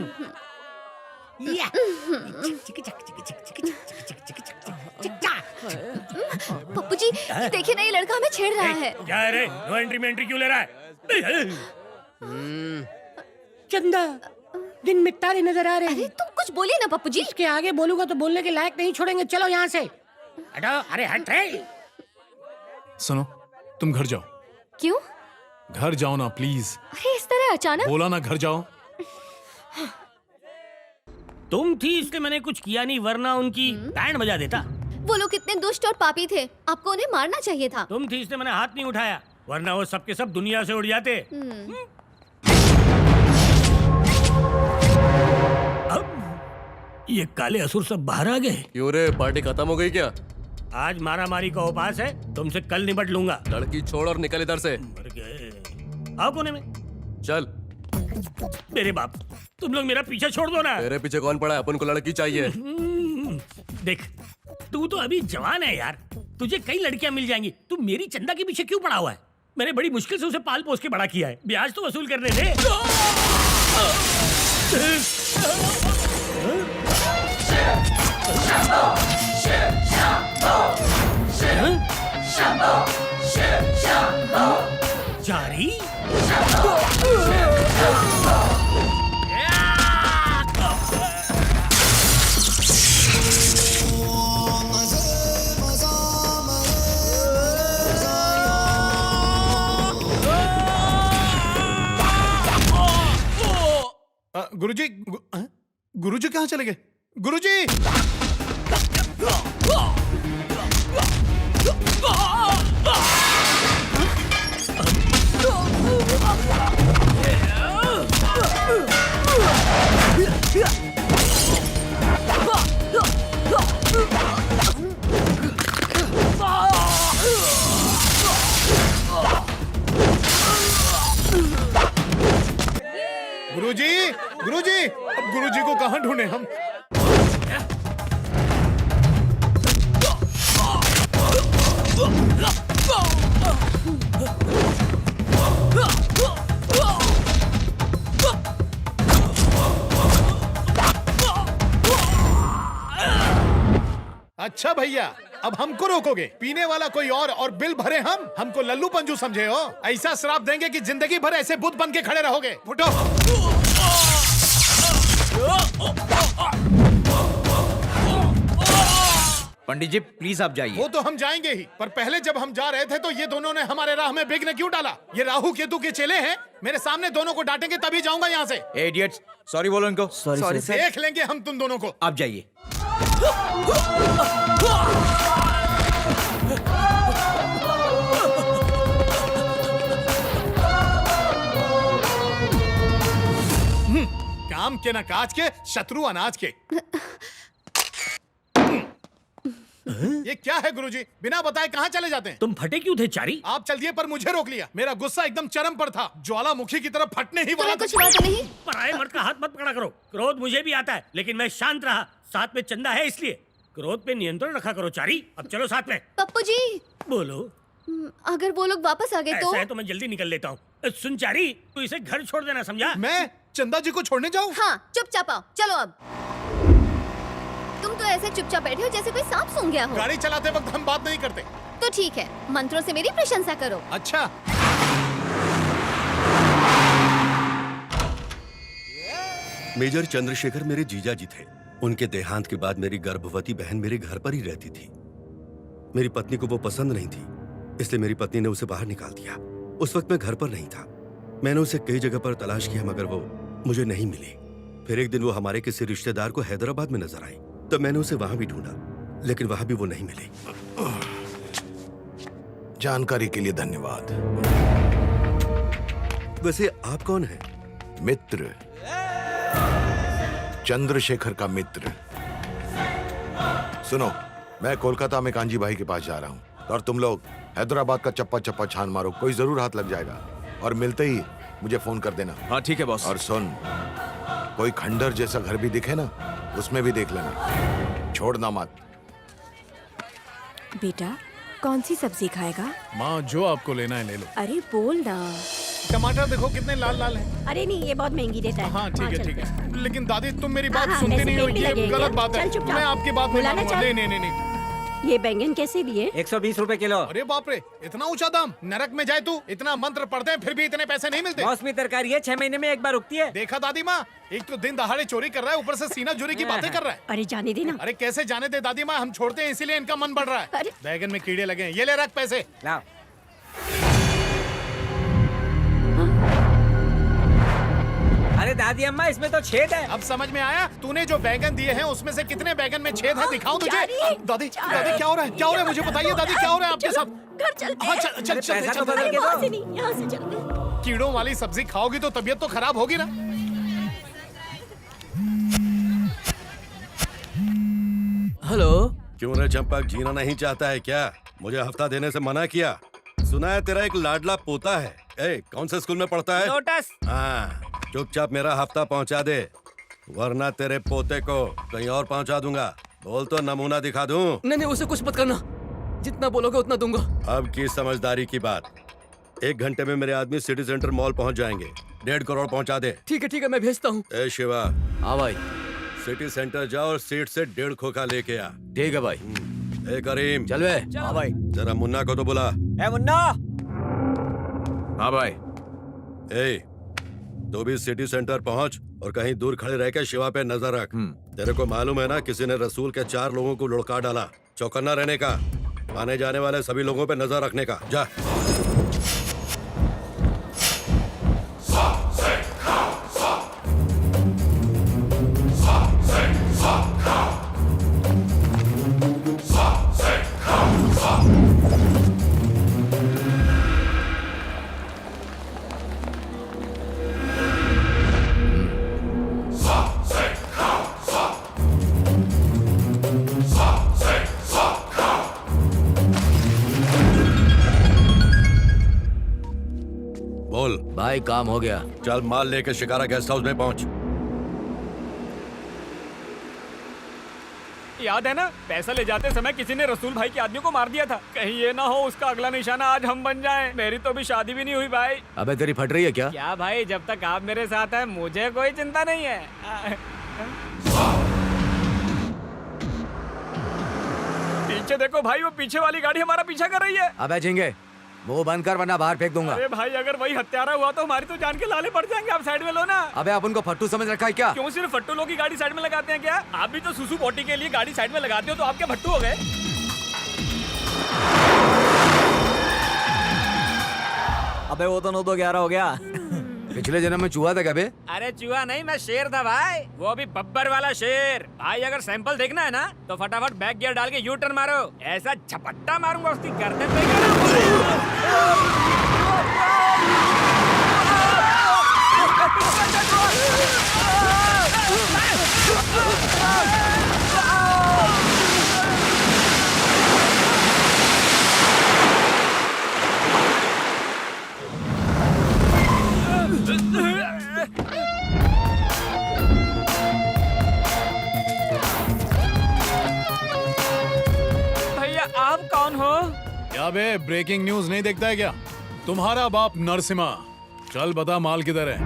या पप्पू जी देखिए ना, ये लड़का हमें छेड़ रहा है। क्या रे, नो एंट्री में एंट्री क्यों ले रहा है? चंदा, दिन में तारे नजर आ रहे हैं। अरे तुम कुछ बोलिए ना पप्पू जी। इसके आगे बोलूंगा तो बोलने के लायक नहीं छोड़ेंगे। चलो यहाँ से हटो। अरे हट रे। सुनो, तुम घर जाओ। क्यों? घर जाओ ना प्लीज। अरे इस तरह अचानक बोला ना घर जाओ। तुम थी इसलिए मैंने कुछ किया नहीं, वरना उनकी बैंड बजा देता। वो लोग कितने दुष्ट और पापी थे, आपको उन्हें मारना चाहिए था। तुम थी इसलिए मैंने हाथ नहीं उठाया, वरना वो सब के सब दुनिया से उड़ जाते। अब ये काले असुर सब बाहर आ गए। क्यों रे, पार्टी खत्म हो गई क्या? आज मारा मारी का उपास है, तुमसे कल निपट लूंगा। लड़की छोड़ और निकल इधर से। मर गए। आओ कोने में। चल। मेरे बाप, तुम लोग मेरा पीछे छोड़ दो ना। तेरे पीछे कौन पड़ा है? अपन को लड़की चाहिए। देख, तू तो अभी जवान है यार, तुझे कई लड़कियां मिल जाएंगी। तू मेरी चंदा के पीछे क्यों पड़ा हुआ है? मैंने बड़ी मुश्किल से उसे पाल पोस के बड़ा किया है, ब्याज तो वसूल करने दे। जारी गुरुजी, गुरुजी कहाँ चले गए? गुरुजी! गुरुजी, गुरुजी, अब गुरुजी को कहाँ ढूंढे हम? अच्छा भैया, अब हमको रोकोगे? पीने वाला कोई और बिल भरे हम? हमको लल्लू पंजू समझे हो? ऐसा श्राप देंगे कि जिंदगी भर ऐसे बुत बन के खड़े रहोगे। फुटो। पंडित जी प्लीज आप जाइए। वो तो हम जाएंगे ही, पर पहले जब हम जा रहे थे तो ये दोनों ने हमारे राह में विघ्न क्यों डाला? ये राहु केतु के चेले हैं, मेरे सामने दोनों को डांटेंगे तभी जाऊंगा यहाँ से। इडियट्स, सॉरी बोलो इनको। Sorry sir. देख लेंगे हम तुम दोनों को। आप जाइए। काम के न काज के, शत्रु अनाज के। ये क्या है गुरुजी? बिना बताए कहाँ चले जाते हैं? तुम फटे क्यों थे चारी? आप चल दिए पर मुझे रोक लिया। मेरा गुस्सा एकदम चरम पर था, ज्वालामुखी की तरफ फटने ही वाला। कुछ हुआ तो नहीं? पराये मर्द का हाथ मत पकड़ा करो। क्रोध मुझे भी आता है, लेकिन मैं शांत रहा। साथ में चंदा है इसलिए। क्रोध पे नियंत्रण रखा करो चारी। अब चलो साथ में। पप्पू जी बोलो। अगर वो लोग वापस आ गए तो? ऐसा है तो मैं जल्दी निकल लेता हूँ। सुन चारी, तू इसे घर छोड़ देना, समझा? मैं चंदा जी को छोड़ने जाऊँ? हाँ, चुपचाप आओ। चलो अब। तुम तो ऐसे चुपचाप बैठे हो जैसे कोई सांप सूंघ गया हो। गाड़ी चलाते वक्त हम बात नहीं करते। तो ठीक है, मंत्रों से मेरी प्रशंसा करो। अच्छा। मेजर चंद्रशेखर मेरे जीजा जी थे। उनके देहांत के बाद मेरी गर्भवती बहन मेरे घर पर ही रहती थी। मेरी पत्नी को वो पसंद नहीं थी, इसलिए मेरी पत्नी ने उसे बाहर निकाल दिया। उस वक्त मैं घर पर नहीं था। मैंने उसे कई जगह पर तलाश किया मगर वो मुझे नहीं मिली। फिर एक दिन वो हमारे किसी रिश्तेदार को हैदराबाद में नजर आई, तब मैंने उसे वहां भी ढूंढा, लेकिन वहां भी वो नहीं मिली। जानकारी के लिए धन्यवाद। वैसे आप कौन हैं? मित्र, चंद्रशेखर का मित्र। सुनो, मैं कोलकाता में कांजी भाई के पास जा रहा हूँ और तुम लोग हैदराबाद का चप्पा चप्पा छान मारो, कोई जरूर हाथ लग जाएगा। और मिलते ही मुझे फोन कर देना। हाँ ठीक है बॉस। और सुन, कोई खंडर जैसा घर भी दिखे ना, उसमें भी देख लेना, छोड़ना मत। बेटा कौन सी सब्जी खाएगा? माँ जो आपको लेना है ले लो। अरे बोल ना। टमाटर देखो कितने लाल लाल हैं। अरे नहीं, ये बहुत महंगी देता है। हाँ ठीक है ठीक है, लेकिन दादी तुम मेरी बात हाँ, सुनती वैसे नहीं हो, पेट भी ये लगेगा। गलत बात है। चल चुपचाप। मैं आपकी बात नहीं बुलाना मानूंगा। चल। नहीं। ये बैंगन कैसे दिए? 120 रुपए किलो। अरे बाप रे, इतना ऊंचा दाम! नरक में जाए तू, इतना मंत्र पढ़ते हैं फिर भी इतने पैसे नहीं मिलते। मौसमी तरकारी है, 6 महीने में एक बार उगती है। देखा दादी माँ, एक तो दिन दहाड़े चोरी कर रहा है, ऊपर से सीना चोरी की बातें कर रहा है। अरे जाने देना। अरे कैसे जाने दे दादी माँ, हम छोड़ते हैं इसीलिए इनका मन बढ़ रहा है। बैगन में कीड़े लगे हैं, ये ले रख पैसे। लाओ। अरे दादी अम्मा इसमें तो छेद है। अब समझ में आया? तूने जो बैगन दिए हैं उसमें से कितने बैगन में छेद है दिखाऊं तुझे? दादी दादी क्या हो रहा है? क्या हो रहा है? मुझे बताइए दादी क्या हो रहा है आपके साथ? घर चलते हाँ चल चल चल पैसा तो बदल के यहाँ दो। से नहीं, यहाँ से चलते। कीड़ों वाली सब्जी खाओगी तो तबीयत तो खराब होगी ना। हेलो। क्यों रे चंपक, जीना नहीं चाहता है क्या? मुझे हफ्ता देने से मना किया। सुना है तेरा एक लाडला पोता है। ए, कौन से स्कूल में पढ़ता है? लोटस। हाँ, चुपचाप मेरा हफ्ता पहुंचा दे, वरना तेरे पोते को कहीं और पहुंचा दूंगा। बोल तो नमूना दिखा दूं। नहीं नहीं, उसे कुछ मत करना, जितना बोलोगे उतना दूंगा। अब की समझदारी की बात। 1 घंटे में मेरे आदमी सिटी सेंटर मॉल पहुंच जाएंगे। 1.5 करोड़ पहुंचा दे। ठीक है मैं भेजता हूँ। ए शिवा। हाँ भाई। सिटी सेंटर जाओ और सीट से 1.5 खोखा लेके आ। ठीक है भाई। ए करीम, चल बे। हाँ भाई। जरा मुन्ना को तो बुला। ए मुन्ना। हाँ भाई। ए, तू भी सिटी सेंटर पहुंच और कहीं दूर खड़े रह के शिवा पे नजर रख। तेरे को मालूम है ना, किसी ने रसूल के 4 लोगों को लुढ़का डाला। चौकन्ना रहने का, आने जाने वाले सभी लोगों पे नजर रखने का। जा। बोल भाई, काम हो गया। चल माल लेके शिकारा गेस्ट हाउस में पहुंच। याद है ना, पैसा ले जाते समय किसी ने रसूल भाई के आदमी को मार दिया था। कहीं ये ना हो उसका अगला निशाना आज हम बन जाएं। मेरी तो अभी शादी भी नहीं हुई भाई। अबे तेरी फट रही है क्या? क्या भाई, जब तक आप मेरे साथ हैं मुझे कोई चिंता नहीं है। पीछे देखो भाई, वो पीछे वाली गाड़ी हमारा पीछा कर रही है। अबे झिंगे, मुंह बंद कर वरना बाहर फेंक दूंगा। अरे भाई, अगर वही हत्यारा हुआ तो हमारी तो जान के लाले पड़ जाएंगे। आप साइड में लो ना। अबे आप उनको फट्टू समझ रखा है क्या? क्यों सिर्फ फट्टू लोग की गाड़ी साइड में लगाते हैं क्या? आप भी तो सुसु पोटी के लिए गाड़ी साइड में लगाते हो, तो आप क्या भट्टू हो गए? अबे वो तो 9 2 11 हो गया। पिछले जन्म में चूहा था क्या बे? अरे चूहा नहीं, मैं शेर था भाई। वो भी बब्बर वाला शेर। भाई अगर सैंपल देखना है ना तो फटाफट बैक गियर डाल के यू टर्न मारो। ऐसा झपट्टा मारूंगा उसकी गर्दन पे। भैया आप कौन हो? क्या बे, ब्रेकिंग न्यूज नहीं देखता है क्या? तुम्हारा बाप नरसिम्हा। चल बता, माल किधर है?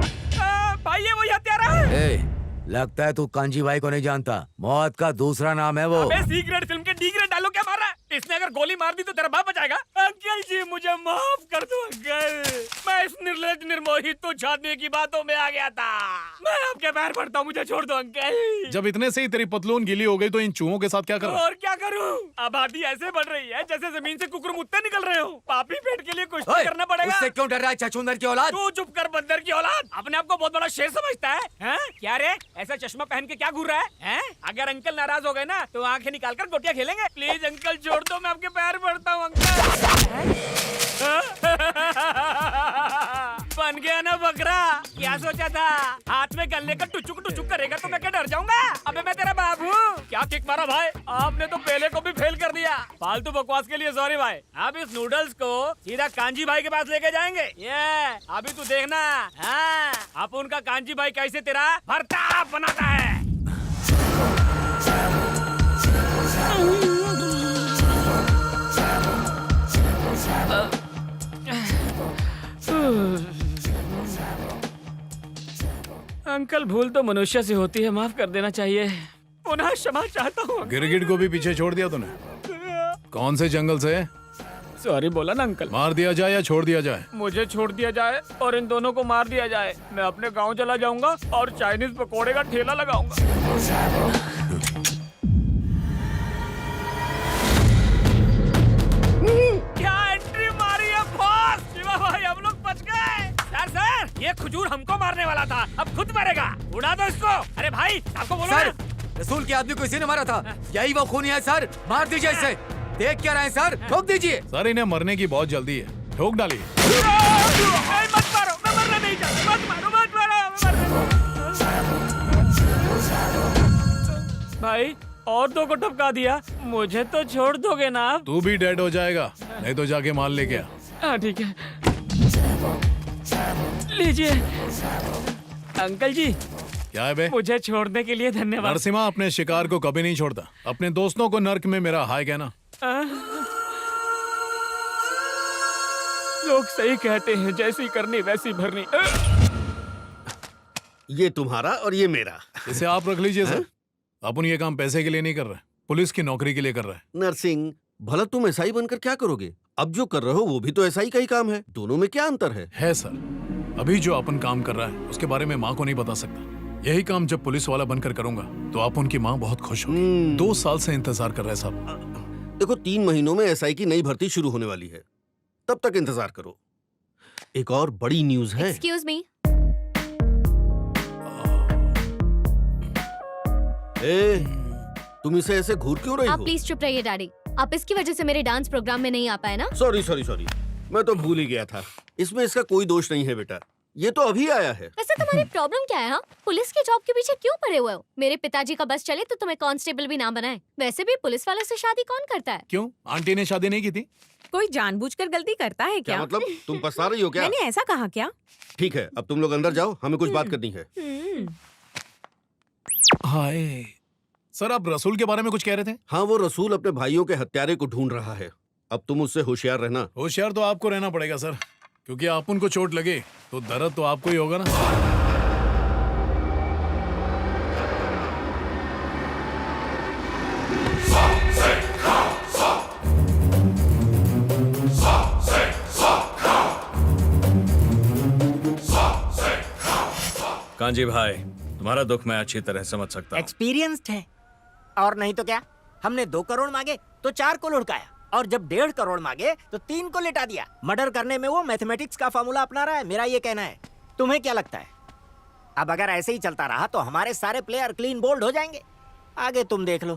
भाई ये वही हत्यारा है। लगता है तू कांजी भाई को नहीं जानता। मौत का दूसरा नाम है वो। अबे सीक्रेट फिल्म के डी ग्रेड डायलॉग क्या मार रहा है? इसने अगर गोली मार दी तो तेरा बाप बचाएगा? अंकल जी मुझे माफ कर दो अंकल, मैं इस निर्लज निर्मोही तुच्छ आदमी की बातों में आ गया था। मैं आपके पैर पड़ता हूँ, मुझे छोड़ दो अंकल। जब इतने से ही तेरी पतलून गीली हो गई तो इन चूहों के साथ क्या कर रहा है? और क्या करूँ? आबादी ऐसे बढ़ रही है जैसे जमीन से कुकुर मुत्ते निकल रहे हो। पापी पेट के लिए कुछ तो करना पड़ेगा। उससे क्यों डर रहा है छछूंदर की औलाद? तू चुप कर बंदर की औलाद। अपने आप को बहुत बड़ा शेर समझता है, हैं? क्या रे, ऐसा चश्मा पहन के क्या घूर रहा है, हैं? अगर अंकल नाराज हो गए ना तो आंखें निकाल कर गोटियां खेलेंगे। प्लीज अंकल छोड़ दो, मैं आपके पैर पड़ता हूँ अंकल। बन गया ना बकरा। क्या सोचा था, हाथ में गले का टुचुक टुचुक करेगा तो मैं क्या डर जाऊंगा? अबे मैं तेरा बाप हूँ। क्या किक मारा भाई, आपने तो पहले को भी फेल कर दिया। फालतू बकवास के लिए सॉरी भाई। अब इस नूडल्स को सीधा कांजी भाई के पास लेके जाएंगे। ये अभी तू देखना, हाँ अब उनका कांजी भाई कैसे तेरा भरता बनाता है। अंकल भूल तो मनुष्य से होती है, माफ कर देना चाहिए। पुनः क्षमा चाहता हूँ। गिरगिट को भी पीछे छोड़ दिया तूने? कौन से जंगल से? सॉरी बोला ना अंकल। मार दिया जाए या छोड़ दिया जाए? मुझे छोड़ दिया जाए और इन दोनों को मार दिया जाए। मैं अपने गांव चला जाऊंगा और चाइनीज पकोड़े का ठेला लगाऊंगा। क्या एंट्री मारी है बॉस। शिवा भाई हम लोग बच गए। सर ये खजूर हमको मारने वाला था, अब खुद मरे। करेगा? उड़ा दो इसको। अरे भाई आपको बोलो सर, ना। रसूल के आदमी को इसी ने मारा था। यही वो खूनी है सर, मार दीजिए इसे। देख क्या रहे हैं सर, ठोक दीजिए। सर इन्हें मरने की बहुत जल्दी है, ठोक डालिए। मत मारो, मैं मरना नहीं चाहता। मत मारो, मत मारो। भाई और दो को टपका दिया, मुझे तो छोड़ दोगे ना आप? तू भी डेड हो जाएगा, नहीं तो जाके माल लेके आ। हाँ ठीक है, लीजिए। अंकल जी क्या है बे? मुझे छोड़ने के लिए धन्यवाद। नरसिम्हा अपने शिकार को कभी नहीं छोड़ता। अपने दोस्तों को नर्क में मेरा हाय कहना। लोग सही कहते हैं, जैसी करनी वैसी भरनी। ये तुम्हारा और ये मेरा। इसे आप रख लीजिए सर। अपन ये काम पैसे के लिए नहीं कर रहे, पुलिस की नौकरी के लिए कर रहे हैं। नरसिंह, भला तुम एसआई बनकर क्या करोगे? अब जो कर रहे हो वो भी तो एसआई का ही काम है। दोनों में क्या अंतर है सर, अभी जो अपन काम कर रहा है उसके बारे में माँ को नहीं बता सकता। यही काम जब पुलिस वाला बनकर करूंगा तो आप उनकी माँ बहुत खुश होगी। 2 साल से इंतजार कर रहे हैं साहब। देखो, 3 महीनों में एसआई की नई भर्ती शुरू होने वाली है, तब तक इंतजार करो। एक और बड़ी न्यूज है। Excuse me. तुम इसे ऐसे घूर क्यों रही आप हो? प्लीज चुप रहिए डैडी। आप इसकी वजह से मेरे डांस प्रोग्राम में नहीं आ पाए ना? सॉरी, मैं तो भूल ही गया था। इसमें इसका कोई दोष नहीं है बेटा, ये तो अभी आया है। वैसे तुम्हारी प्रॉब्लम क्या है? हाँ, पुलिस की जॉब के पीछे क्यों पड़े हुए हो? मेरे पिताजी का बस चले तो तुम्हें कांस्टेबल भी ना बनाए। वैसे भी पुलिस वाले से शादी कौन करता है? क्यों, आंटी ने शादी नहीं की थी? कोई जानबूझकर गलती करता है क्या? मतलब तुम पछता रही हो क्या? मैंने ऐसा कहा क्या? ठीक है, अब तुम लोग अंदर जाओ, हमें कुछ बात करनी है। हाय सर, आप रसूल के बारे में कुछ कह रहे थे? हाँ, वो रसूल अपने भाइयों के हत्यारे को ढूंढ रहा है। अब तुम उससे होशियार रहना। होशियार तो आपको रहना पड़ेगा सर, क्योंकि आप उनको चोट लगे तो दर्द तो आपको ही होगा ना। कांजी भाई, तुम्हारा दुख मैं अच्छी तरह समझ सकता हूँ। एक्सपीरियंस्ड है, और नहीं तो क्या। हमने 2 करोड़ मांगे तो 4 को लुढ़काया, और जब 1.5 करोड़ मांगे तो 3 को लिटा दिया। मर्डर करने में वो मैथमेटिक्स का फार्मूला अपना रहा है, मेरा ये कहना है। तुम्हें क्या लगता है, अब अगर ऐसे ही चलता रहा तो हमारे सारे प्लेयर क्लीन बोल्ड हो जाएंगे? आगे तुम देख लो।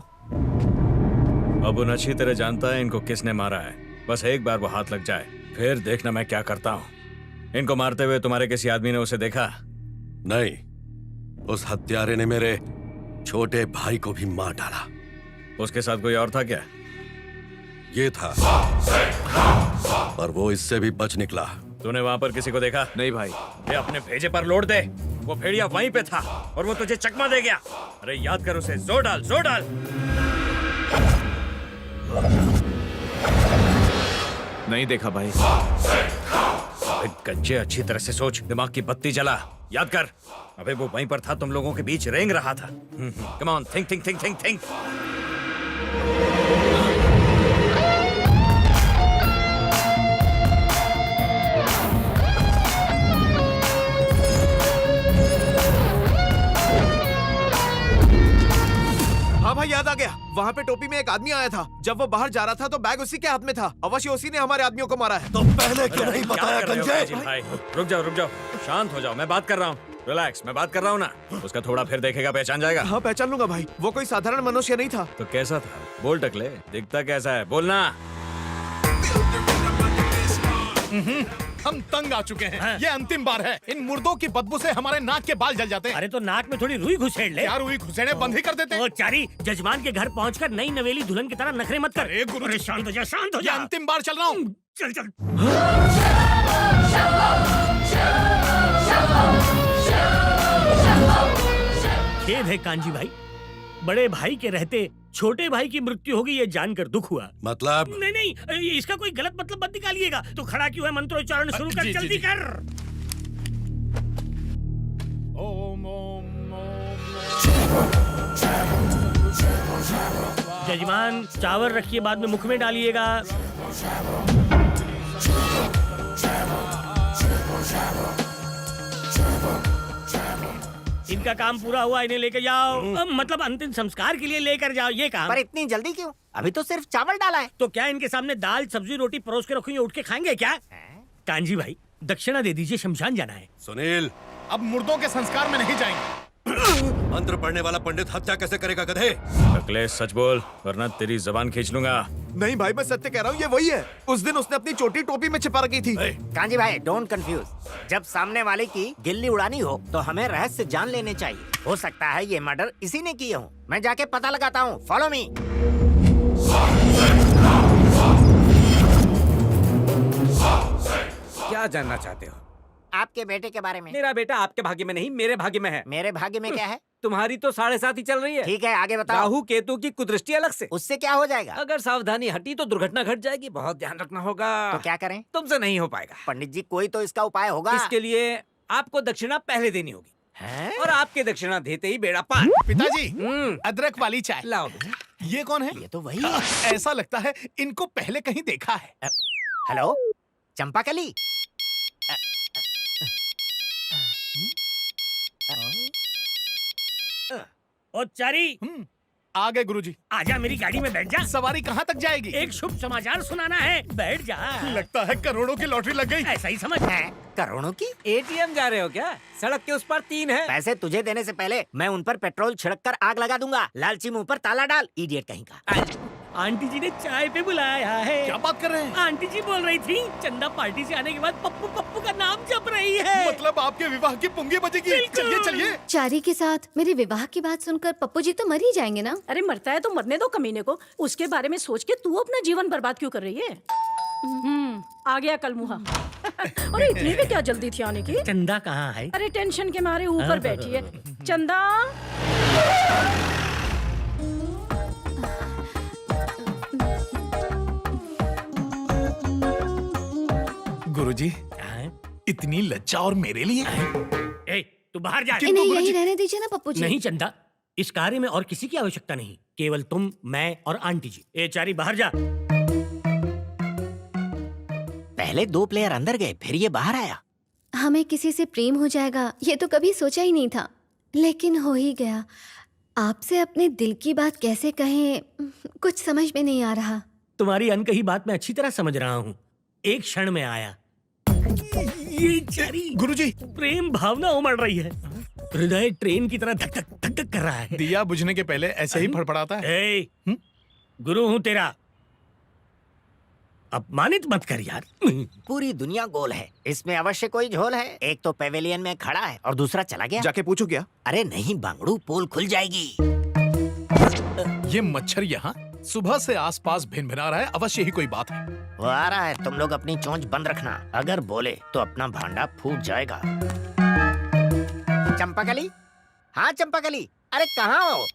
अब उन अच्छी तरह जानता है इनको किसने मारा है। बस एक बार वो हाथ लग जाए, फिर देखना मैं क्या करता हूँ। इनको मारते हुए तुम्हारे किसी आदमी ने उसे देखा? नहीं, उस हत्यारे ने मेरे छोटे भाई को भी मार डाला। उसके साथ कोई और था क्या? ये था, पर वो इससे भी बच निकला। तूने वहाँ पर किसी को देखा? नहीं भाई। ये अपने भेजे पर लोड दे। वो भेड़िया वहीं पे था और वो तुझे चकमा दे गया। अरे याद कर उसे, जोर डाल, जोर डाल। नहीं देखा भाई। कच्चे, अच्छी तरह से सोच, दिमाग की बत्ती जला, याद कर। अबे वो वहीं पर था, तुम लोगों के बीच रेंग रहा था। Come on, think think think think think. हाँ भाई, याद आ गया। वहाँ पे टोपी में एक आदमी आया था। जब वो बाहर जा रहा था तो बैग उसी के हाथ में था। अवश्य उसी ने हमारे आदमियों को मारा है। तो पहले क्यों नहीं बताया गंजे? भाई रुक जाओ, शांत हो जाओ, मैं बात कर रहा हूँ। रिलैक्स, मैं बात कर रहा हूँ ना। उसका थोड़ा फिर देखेगा, पहचान जाएगा। हाँ, पहचान लूंगा भाई। वो कोई साधारण मनुष्य नहीं था। तो कैसा था? बोल टकले, दिखता कैसा है, बोलना। हम तंग आ चुके हैं। ये अंतिम बार है। इन मुर्दों की बदबू से हमारे नाक के बाल जल जाते हैं। अरे तो नाक में थोड़ी रुई घुसेड़ ले। यार, रुई घुसेड़े बंद ही कर देते। ओ चारी, जजमान के घर पहुंचकर नई नवेली दुल्हन की तरह नखरे मत कर। अरे गुरु, शांत हो जा, शांत हो जा। अंतिम बार चल रहा हूँ। चल चल। खेद है कांजी भाई, बड़े भाई के रहते छोटे भाई की मृत्यु होगी ये जानकर दुख हुआ। मतलब? नहीं, इसका कोई गलत मतलब मत निकालिएगा। तो खड़ा क्यों है? मंत्रोच्चारण शुरू कर, जल्दी कर। ओम ओम जजमान, चावल रखिए, बाद में मुख में डालिएगा। इनका काम पूरा हुआ, इन्हें लेकर जाओ। मतलब अंतिम संस्कार के लिए लेकर जाओ, ये काम। पर इतनी जल्दी क्यों? अभी तो सिर्फ चावल डाला है। तो क्या इनके सामने दाल सब्जी रोटी परोस के रखूंगे, उठ के खाएंगे क्या? कांजी भाई, दक्षिणा दे दीजिए, शमशान जाना है। सुनील, अब मुर्दों के संस्कार में नहीं जाएंगे। मंत्र पढ़ने वाला पंडित हत्या कैसे करेगा गधे? अखिलेश सच बोल, वरना तेरी जबान खींच लूंगा। नहीं भाई, मैं सत्य कह रहा हूँ, ये वही है। उस दिन उसने अपनी चोटी टोपी में छिपा रखी थी। कांजी भाई, डोंट कंफ्यूज। जब सामने वाले की गिल्ली उड़ानी हो तो हमें रहस्य जान लेने चाहिए। हो सकता है ये मर्डर इसी ने किए हो। मैं जाके पता लगाता हूँ, फॉलो मी। क्या जानना चाहते हो? आपके बेटे के बारे में। मेरा बेटा आपके भाग्य में नहीं, मेरे भाग्य में है। मेरे भाग्य में क्या है? तुम्हारी तो 7.5 ही चल रही है। ठीक है, आगे बताओ। राहु केतु की कुदृष्टि अलग से। उससे क्या हो जाएगा? अगर सावधानी हटी तो दुर्घटना घट जाएगी। बहुत ध्यान रखना होगा। तो क्या करें? तुमसे नहीं हो पाएगा। पंडित जी, कोई तो इसका उपाय होगा। इसके लिए आपको दक्षिणा पहले देनी होगी है? और आपके दक्षिणा देते ही बेड़ा पार। पिताजी, अदरक वाली चाय लाओ। ये कौन है? ये तो वही है। ऐसा लगता है इनको पहले कहीं देखा है। हेलो, चंपाकली। ओ चारी, आ गए गुरुजी। आजा, मेरी गाड़ी में बैठ जा। सवारी कहाँ तक जाएगी? एक शुभ समाचार सुनाना है, बैठ जा। लगता है करोड़ों की लॉटरी लग गई। ऐसा ही समझ। करोड़ों की? एटीएम जा रहे हो क्या? सड़क के उस पार 3 है। पैसे तुझे देने से पहले मैं उन पर पेट्रोल छिड़क कर आग लगा दूंगा। लालची मुंह पर ताला डाल, इडियट कहीं का। आंटी जी ने चाय पे बुलाया है। क्या बात कर रहे हैं? आंटी जी बोल रही थी चंदा पार्टी से आने के बाद पप्पू पप्पू का नाम जप रही है। मतलब आपके विवाह की पुंगी बजेगी। चलिए चलिए। चारी के साथ मेरे विवाह की बात सुनकर पप्पू जी तो मर ही जाएंगे ना। अरे मरता है तो मरने दो कमीने को। उसके बारे में सोच के तू अपना जीवन बर्बाद क्यों कर रही है? आ गया कल मुहा। अरे इतनी भी क्या जल्दी थी आने की? चंदा कहाँ है? अरे टेंशन के मारे ऊपर बैठी है। चंदा, गुरुजी, इतनी लज्जा और मेरे लिए? ए, तू बाहर जा। इन्हें यही रहने दीजिए ना पप्पू जी। नहीं चंदा, इस कार्य में और किसी की आवश्यकता नहीं, केवल तुम, मैं और आंटी जी। ए चारी, बाहर जा। पहले 2 प्लेयर अंदर गए, फिर ये बाहर आया। हमें किसी से प्रेम हो जाएगा ये तो कभी सोचा ही नहीं था, लेकिन हो ही गया। आपसे अपने दिल की बात कैसे कहें, कुछ समझ में नहीं आ रहा। तुम्हारी अनकही बात मैं अच्छी तरह समझ रहा हूँ। एक क्षण में आया। ये चारी, गुरुजी, प्रेम भावना उमड़ रही है। हृदय ट्रेन की तरह धक धक धक धक कर रहा है। दिया बुझने के पहले ऐसे ही फड़फड़ाता है। ए, गुरु हूँ तेरा, अपमानित मत कर यार। पूरी दुनिया गोल है, इसमें अवश्य कोई झोल है। एक तो पेवेलियन में खड़ा है और दूसरा चला गया। जाके पूछो क्या? अरे नहीं बांगड़ू, पोल खुल जाएगी। ये मच्छर यहाँ सुबह से आसपास भिनभिना रहा है, अवश्य ही कोई बात है। वो आ रहा है, तुम लोग अपनी चोंच बंद रखना। अगर बोले तो अपना भांडा फूट जाएगा। चंपाकली, हाँ चंपाकली, अरे कहाँ हो?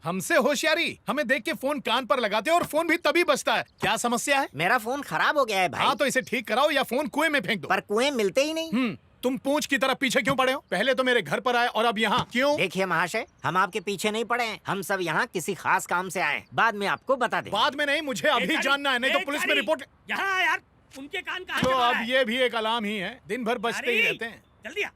हमसे होशियारी, हमें देख के फोन कान पर लगाते हो और फोन भी तभी बजता है। क्या समस्या है? मेरा फोन खराब हो गया है भाई। हाँ तो इसे ठीक कराओ या फोन कुएं में फेंक दो। पर कुएं मिलते ही नहीं। तुम पूंछ की तरफ पीछे क्यों पड़े हो? पहले तो मेरे घर पर आए और अब यहाँ क्यों? देखिए महाशय, हम आपके पीछे नहीं पड़े हैं। हम सब यहाँ किसी खास काम से आए। बाद में आपको बता दें। बाद में नहीं, मुझे अभी जानना है, नहीं तो पुलिस में रिपोर्ट। यहाँ यार, उनके कान कहाँ तो चला अब है? ये भी एक अलार्म ही है, दिन भर बजते ही रहते हैं। जल्दी आ।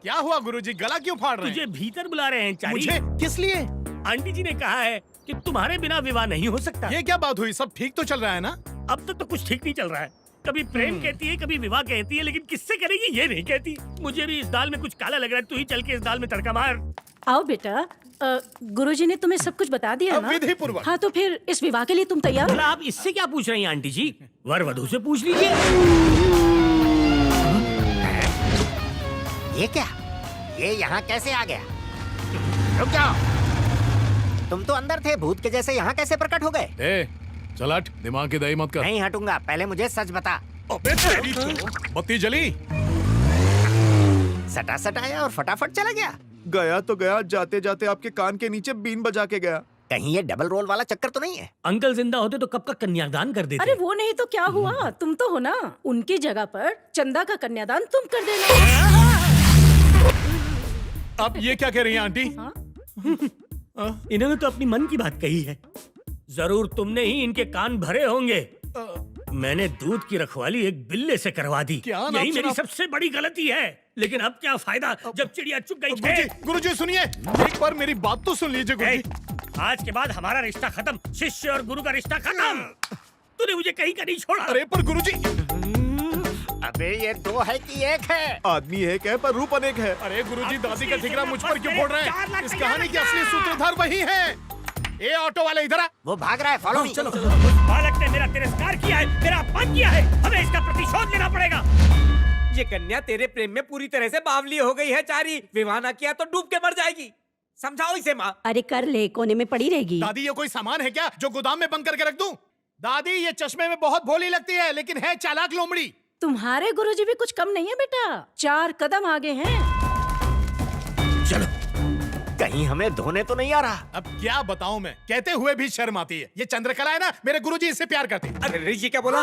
क्या हुआ गुरुजी, गला क्यों फाड़ रहे हैं? तुझे भीतर बुला रहे हैं चारी। मुझे? किस लिए? आंटी जी ने कहा है कि तुम्हारे बिना विवाह नहीं हो सकता। ये क्या बात हुई? सब ठीक तो चल रहा है ना? अब तक तो कुछ ठीक नहीं चल रहा है। कभी प्रेम कहती है, कभी विवाह कहती है, लेकिन किससे करेगी ये नहीं कहती। मुझे भी इस दाल में कुछ काला लग रहा है, तू ही चल के इस दाल में तड़का मार। आओ बेटा, गुरुजी ने तुम्हें सब कुछ बता दिया ना? विधिपूर्वक। हाँ तो फिर इस विवाह के लिए तुम तैयार हो? आप इससे क्या पूछ रही हैं आंटी जी? वर वधू से पूछ लीजिए। ये क्या? ये यहाँ कैसे आ गया? रुक जाओ, तुम तो अंदर थे, भूत के जैसे यहाँ कैसे प्रकट हो गए? ए, चल हट, दिमाग की दही मत कर। नहीं हटूंगा, पहले मुझे सच बता। अबे तेरी तो बत्ती जली। सटा सटाया और फटाफट चला गया। गया तो गया, जाते जाते आपके कान के नीचे बीन बजा के गया। कहीं ये डबल रोल वाला चक्कर तो नहीं है? अंकल जिंदा होते तो कब का कन्यादान कर देते। अरे वो नहीं तो क्या हुआ, तुम तो हो ना। उनकी जगह पर चंदा का कन्यादान तुम कर देना। अब ये क्या कह रही हैं आंटी? इन्होंने तो अपनी मन की बात कही है। जरूर तुमने ही इनके कान भरे होंगे। मैंने दूध की रखवाली एक बिल्ले से करवा दी। यही मेरी सबसे बड़ी गलती है। लेकिन अब क्या फायदा जब चिड़िया चुग गई। गुरुजी सुनिए, एक बार मेरी बात तो सुन लीजिए गुरुजी। आज के बाद हमारा रिश्ता खत्म, शिष्य और गुरु का रिश्ता खत्म। तूने मुझे कहीं का नहीं छोड़ा। अरे पर गुरुजी, अबे ये दो है कि एक है? आदमी एक है पर रूप अनेक है। अरे गुरुजी, दादी का ठिकरा मुझ पर क्यों फोड़ रहे हैं? इस कहानी के असली सूत्रधार वही है। ए ऑटो वाले इधर आ। वो भाग रहा है, फॉलो मी। चलो। बालक ने मेरा तिरस्कार किया है, मेरा अपमान किया है, हमें इसका प्रतिशोध लेना पड़ेगा। ये कन्या तेरे प्रेम में पूरी तरह से बावली हो गई है चारी। विवाह ना किया तो डूब के मर जाएगी। समझाओ इसे माँ। अरे कर ले, कोने में पड़ी रहेगी। दादी, ये कोई सामान है क्या जो गोदाम में बंद करके रख दूं? दादी, ये चश्मे में बहुत भोली लगती है, लेकिन है चालाक लोमड़ी। तुम्हारे गुरुजी भी कुछ कम नहीं है बेटा, 4 कदम आगे हैं। चलो, कहीं हमें धोने तो नहीं आ रहा। अब क्या बताऊं मैं, कहते हुए भी शर्म आती है। ये चंद्रकला है ना, मेरे गुरुजी इससे प्यार करते हैं। अरे ये क्या बोला?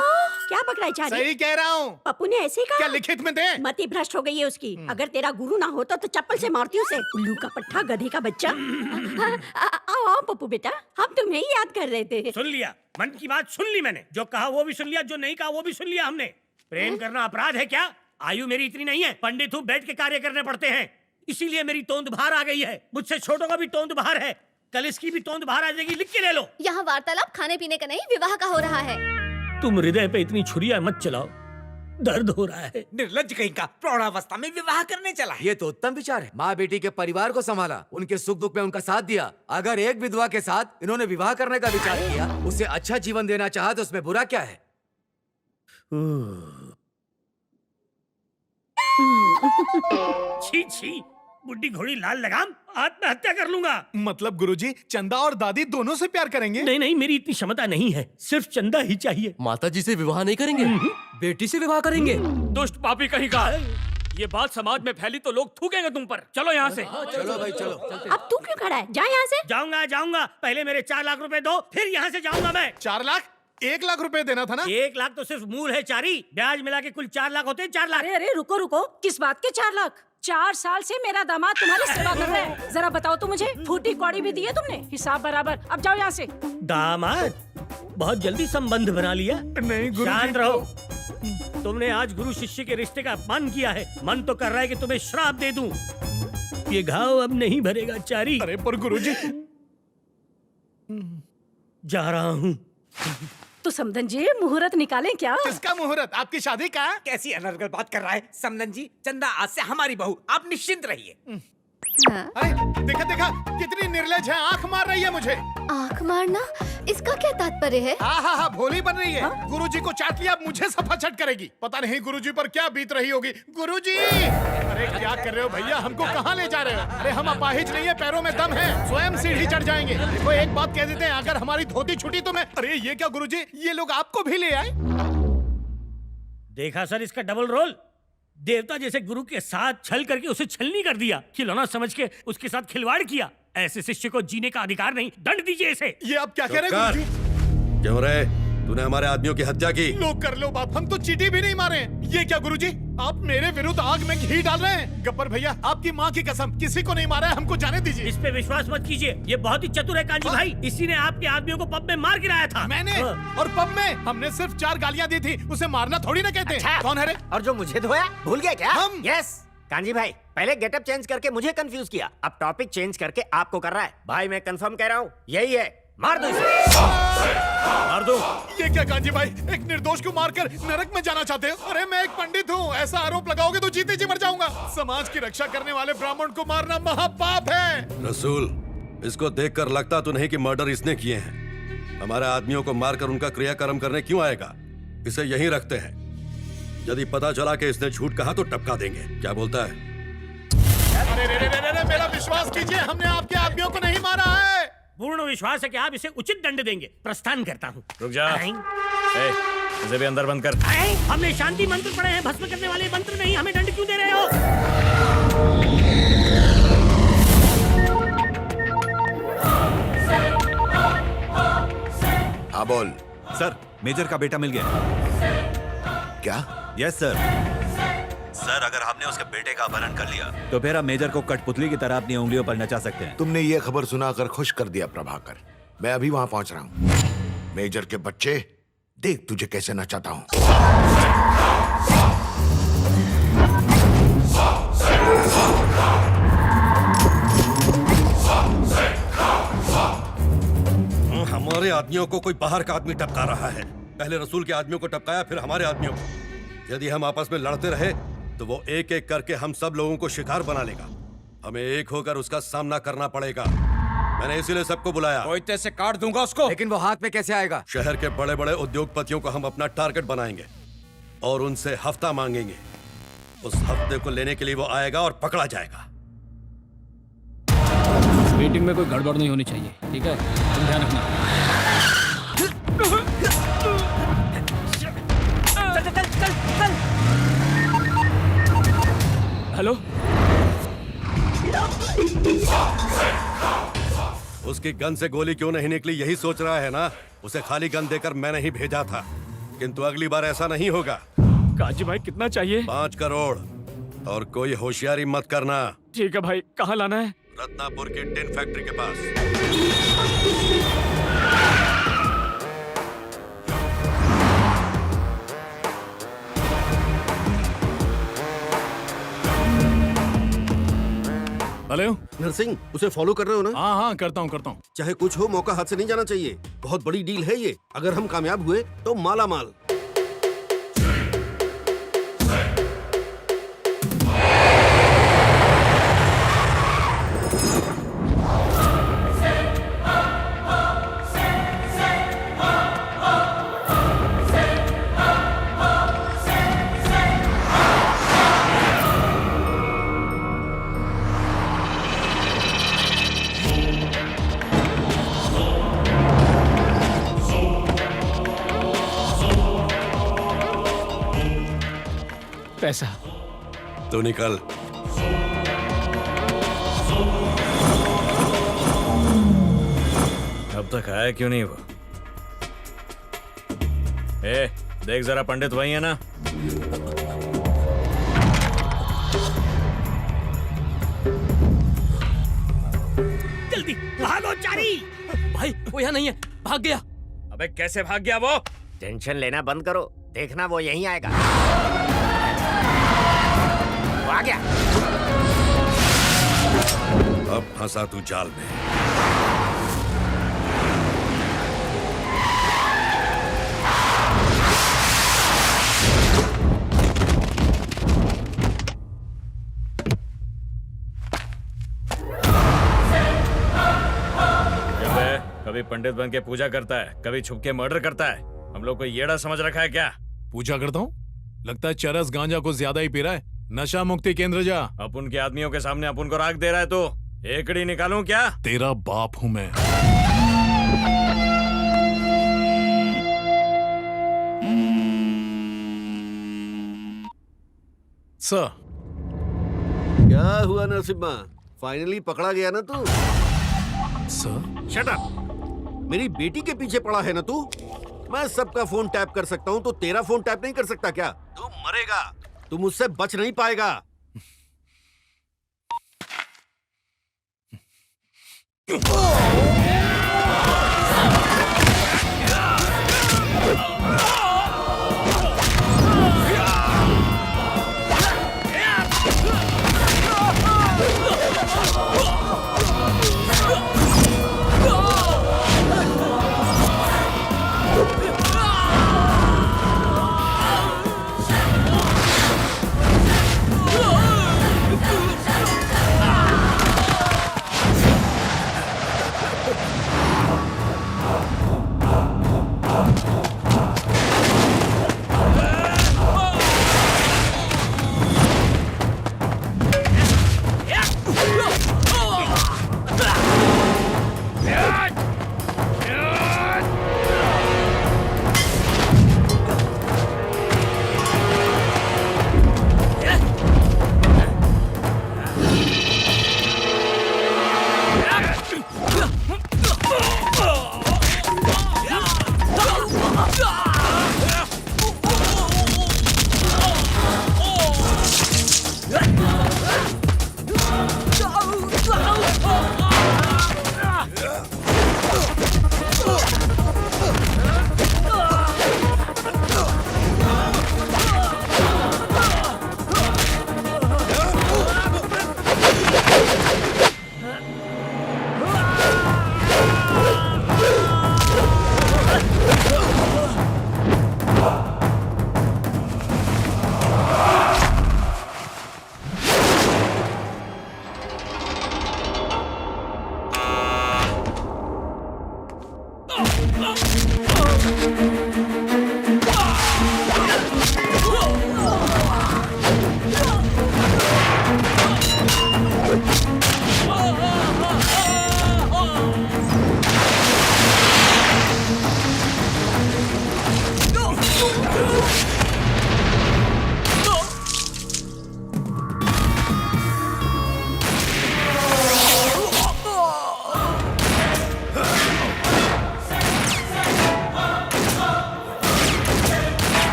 क्या पकड़ा है चारी? सही कह रहा हूँ। पप्पू ने ऐसे कहा? क्या लिखित में दे? मति भ्रष्ट हो गई है उसकी। अगर तेरा गुरु ना होता तो चप्पल से मारती उसे। उल्लू का पट्टा, गधे का बच्चा। आओ आओ पप्पू बेटा, हम तुम्हें ही याद कर रहे थे। सुन लिया, मन की बात सुन ली मैंने। जो कहा वो भी सुन लिया, जो नहीं कहा वो भी सुन लिया हमने। प्रेम करना अपराध है क्या? आयु मेरी इतनी नहीं है, पंडित हूँ, बैठ के कार्य करने पड़ते हैं। इसीलिए मेरी तोंद बाहर आ गई है। मुझसे छोटों का भी तोंद बाहर है, कल इसकी भी तोंद बाहर आ जाएगी। लिख के ले लो। यहाँ वार्तालाप खाने पीने का नहीं, विवाह का हो रहा है। तुम हृदय पे इतनी छुरियां मत चलाओ, दर्द हो रहा है। निर्लज्ज कहीं का, प्रौढ़ावस्था में विवाह करने चला है। ये तो उत्तम विचार है। माँ बेटी के परिवार को संभाला, उनके सुख दुख में उनका साथ दिया। अगर एक विधवा के साथ इन्होंने विवाह करने का विचार किया, उसे अच्छा जीवन देना चाहा, तो उसमें बुरा क्या है? छी छी, बुड्ढी घोड़ी लाल लगाम, आत्महत्या कर लूंगा। मतलब गुरुजी, चंदा और दादी दोनों से प्यार करेंगे? नहीं नहीं, मेरी इतनी क्षमता नहीं है, सिर्फ चंदा ही चाहिए। माता जी से विवाह नहीं करेंगे, बेटी से विवाह करेंगे। दुष्ट पापी कहीं का। ये बात समाज में फैली तो लोग थूकेंगे तुम पर। चलो यहाँ से। चलो भाई चलो। अब तू क्यों खड़ा है? जा यहाँ से। जाऊंगा, पहले मेरे 4 लाख रुपए दो, फिर यहाँ से जाऊंगा मैं। 4 लाख? 1 लाख रुपए देना था ना? 1 लाख तो सिर्फ मूल है चारी, ब्याज मिला के कुल 4 लाख होते हैं। 4 लाख। अरे रुको, किस बात के 4 लाख? 4 साल से मेरा दामाद तुम्हारी सेवा कर रहा है। जरा बताओ तो मुझे, फूटी कौड़ी भी दी है तुमने, हिसाब बराबर। अब जाओ यहाँ से। दामाद? बहुत जल्दी संबंध बना लिया। नहीं गुरु, शांत रहो। तुमने आज गुरु शिष्य के रिश्ते का अपमान किया है। मन तो कर रहा है कि तुम्हें श्राप दे दूं। ये घाव अब नहीं भरेगा चारी। अरे पर गुरुजी, जा रहा हूँ। तो समधन जी, मुहूर्त निकालें क्या? किसका मुहूर्त? आपकी शादी का? कैसी अनर्गल बात कर रहा है समधन जी। चंदा आज से हमारी बहू, आप निश्चिंत रहिए। अरे देखा कितनी निर्लज है, आंख मार रही है मुझे। आंख मारना, इसका क्या तात्पर्य है? हाँ, भोली बन रही है। गुरुजी को चाट लिया, अब मुझे सफाचट करेगी। पता नहीं गुरुजी पर क्या बीत रही होगी। गुरुजी, अरे क्या कर रहे हो भैया? हमको कहाँ ले जा रहे हो? अरे हम अपाहिज नहीं है, पैरों में दम है, स्वयं सीढ़ी चढ़ जाएंगे। देखो एक बात कह देते हैं, अगर हमारी धोती छूटी तो मैं। अरे ये क्या गुरुजी, ये लोग आपको भी ले आए? देखा सर इसका डबल रोल। देवता जैसे गुरु के साथ छल करके उसे छलनी कर दिया, खिलौना समझ के उसके साथ खिलवाड़ किया। ऐसे शिष्य को जीने का अधिकार नहीं, दंड दीजिए इसे। ये आप क्या कह रहे हैं गुरुजी? क्यों रे? तूने हमारे आदमियों की हत्या की। लोग कर लो बाप, हम तो चीटी भी नहीं मारे। ये क्या गुरुजी, आप मेरे विरुद्ध आग में घी डाल रहे हैं? गब्बर भैया, आपकी माँ की कसम, किसी को नहीं मारा है, हमको जाने दीजिए। इस पे विश्वास मत कीजिए, ये बहुत ही चतुर है कांजी भाई। इसी ने आपके आदमियों को पब में मार गिराया था। मैंने? और पब में हमने सिर्फ 4 गालियाँ दी थी, उसे मारना थोड़ी ना कहते। अच्छा, कौन है रे? और जो मुझे धोया, भूल गया क्या? हम। यस कांजी भाई, पहले गेटअप चेंज करके मुझे कंफ्यूज किया, अब टॉपिक चेंज करके आपको कर रहा है। भाई मैं कंफर्म कह रहा हूँ, यही है। मार दो इसे। मार दो। ये क्या कांजी भाई, एक निर्दोष को मारकर नरक में जाना चाहते हो? अरे मैं एक पंडित हूँ, ऐसा आरोप लगाओगे तो जीते जी मर जाऊंगा। समाज की रक्षा करने वाले ब्राह्मण को मारना महापाप है। रसूल, इसको देखकर लगता तो नहीं कि मर्डर इसने किए हैं। हमारे आदमियों को मारकर उनका क्रियाकर्म करने क्यों आएगा? इसे यहीं रखते हैं। यदि पता चला कि इसने झूठ कहा तो टपका देंगे। क्या बोलता है? अरे मेरा विश्वास कीजिए, हमने आपके आदमियों को नहीं मारा है। पूर्ण विश्वास है कि आप इसे उचित दंड देंगे। प्रस्थान करता हूँ। रुक जा। इसे भी अंदर बंद कर। हमने शांति मंत्र पढ़े हैं, भस्म करने वाले मंत्र नहीं। हमें दंड क्यों दे रहे हो? हाँ बोल। सर, मेजर का बेटा मिल गया। क्या? Yes sir. सर, अगर हमने उसके बेटे का अपहरण कर लिया तो फिर हम मेजर को कठपुतली की तरह अपनी उंगलियों पर नचा सकते हैं। तुमने ये खबर सुनाकर खुश कर दिया प्रभाकर। मैं अभी वहां पहुंच रहा हूँ। मेजर के बच्चे, देख तुझे कैसे नचाता हूँ। हमारे आदमियों को कोई बाहर का आदमी टपका रहा है। पहले रसूल के आदमियों को टपकाया, फिर हमारे आदमियों को। यदि हम आपस में लड़ते रहे तो वो एक एक करके हम सब लोगों को शिकार बना लेगा। हमें एक होकर उसका सामना करना पड़ेगा। मैंने इसीलिए सबको बुलाया। कोयते से काट दूंगा उसको। लेकिन वो हाथ में कैसे आएगा? शहर के बड़े बड़े उद्योगपतियों को हम अपना टारगेट बनाएंगे और उनसे हफ्ता मांगेंगे। उस हफ्ते को लेने के लिए वो आएगा और पकड़ा जाएगा। मीटिंग में कोई गड़बड़ नहीं होनी चाहिए, ठीक है? तुम ध्यान रखना। चल चल चल चल। हेलो, उसकी गन से गोली क्यों नहीं निकली यही सोच रहा है ना? उसे खाली गन देकर मैंने ही भेजा था, किंतु अगली बार ऐसा नहीं होगा। काजी भाई कितना चाहिए? 5 करोड़। और कोई होशियारी मत करना। ठीक है भाई, कहाँ लाना है? रत्नापुर की टिन फैक्ट्री के पास। हेलो नरसिंह, उसे फॉलो कर रहे हो ना? हाँ हाँ करता हूँ। चाहे कुछ हो, मौका हाथ से नहीं जाना चाहिए। बहुत बड़ी डील है ये। अगर हम कामयाब हुए तो माला माल। पैसा तो निकल। अब तक आया क्यों नहीं वो? देख जरा, पंडित वही है ना? जल्दी भागो चारी। भाई वो यहाँ नहीं है, भाग गया। अबे कैसे भाग गया वो? टेंशन लेना बंद करो, देखना वो यहीं आएगा। वो आ गया। अब फंसा तू जाल में। कभी पंडित बन के पूजा करता है, कभी छुप के मर्डर करता है। हम लोग को येड़ा समझ रखा है क्या? पूजा करता हूँ? लगता है चरस गांजा को ज्यादा ही पी रहा है। नशा मुक्ति केंद्र जा। अपन के आदमियों के सामने अपन को राख दे रहा है तो एकड़ी निकालूं क्या? तेरा बाप हूँ मैं। सर क्या हुआ नरसिम्हा? फाइनली पकड़ा गया ना तू? Sir shut up! मेरी बेटी के पीछे पड़ा है ना तू? मैं सबका फोन टैप कर सकता हूँ तो तेरा फोन टैप नहीं कर सकता क्या? तू मरेगा, तू मुझसे बच नहीं पाएगा।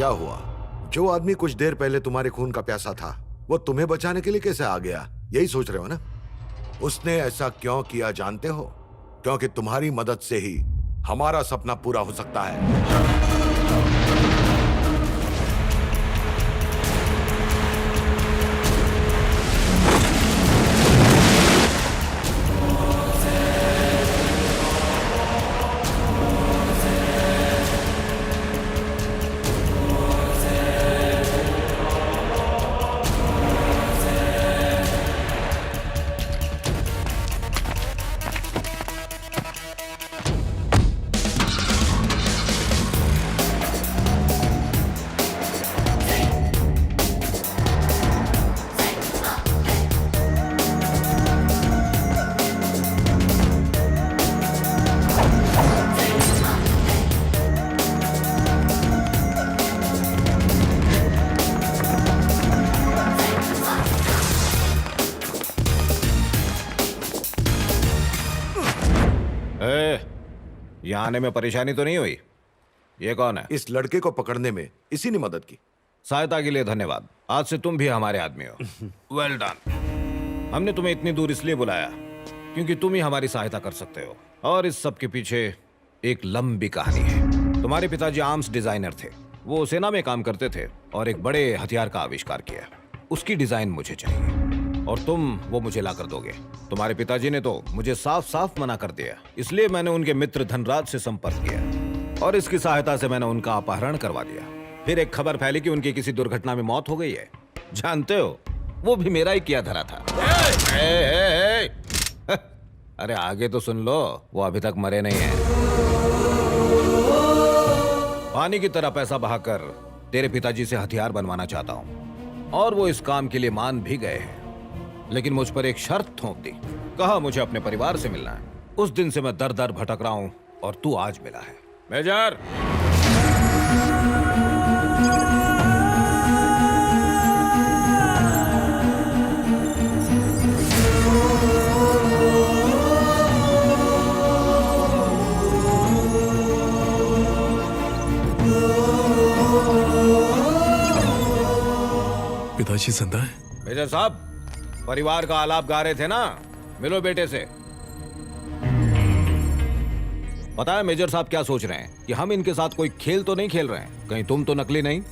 क्या हुआ? जो आदमी कुछ देर पहले तुम्हारे खून का प्यासा था, वो तुम्हें बचाने के लिए कैसे आ गया? यही सोच रहे हो ना? उसने ऐसा क्यों किया जानते हो? क्योंकि तुम्हारी मदद से ही हमारा सपना पूरा हो सकता है। यहाँ आने में परेशानी तो नहीं हुई? ये कौन है? इस लड़के को पकड़ने में इसी ने मदद की। सहायता के लिए धन्यवाद। आज से तुम भी हमारे आदमी हो। Well done. हमने तुम्हें इतनी दूर इसलिए बुलाया क्योंकि तुम ही हमारी सहायता कर सकते हो। और इस सब के पीछे एक लंबी कहानी है। तुम्हारे पिताजी आर्म्स डिजाइनर थे। वो सेना में काम करते थे और एक बड़े हथियार का आविष्कार किया। उसकी डिजाइन मुझे चाहिए और तुम वो मुझे ला कर दोगे। तुम्हारे पिताजी ने तो मुझे साफ साफ मना कर दिया, इसलिए मैंने उनके मित्र धनराज से संपर्क किया और इसकी सहायता से मैंने उनका अपहरण करवा दिया। फिर एक खबर फैली कि उनकी किसी दुर्घटना में मौत हो गई है। जानते हो, वो भी मेरा ही किया धरा था। अरे आगे तो सुन लो, वो अभी तक मरे नहीं हैं। पानी की तरह पैसा बहाकर तेरे पिताजी से हथियार बनवाना चाहता हूँ और वो इस काम के लिए मान भी गए हैं, लेकिन मुझ पर एक शर्त थोप दी। कहा मुझे अपने परिवार से मिलना है। उस दिन से मैं दर दर भटक रहा हूं और तू आज मिला है। मेजर, पिताजी जिंदा है? मेजर साहब, परिवार का आलाप गा रहे थे ना, मिलो बेटे से। पता है मेजर साहब क्या सोच रहे हैं कि हम इनके साथ कोई खेल तो नहीं खेल रहे हैं? कहीं तुम तो नकली नहीं?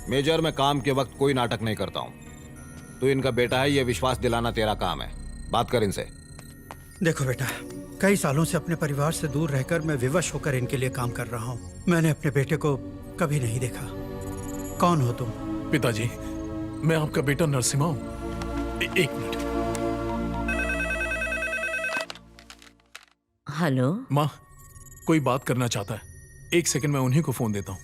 मेजर, मैं काम के वक्त कोई नाटक नहीं करता हूं। तू इनका बेटा है, ये विश्वास दिलाना तेरा काम है। बात कर इनसे। देखो बेटा, कई सालों से अपने परिवार से दूर रहकर मैं विवश होकर इनके लिए काम कर रहा हूँ। मैंने अपने बेटे को कभी नहीं देखा। कौन हो तुम? पिताजी, मैं आपका बेटा नरसिम्हा हूँ। एक मिनट। हेलो माँ, कोई बात करना चाहता है। एक सेकंड, मैं उन्हीं को फोन देता हूँ।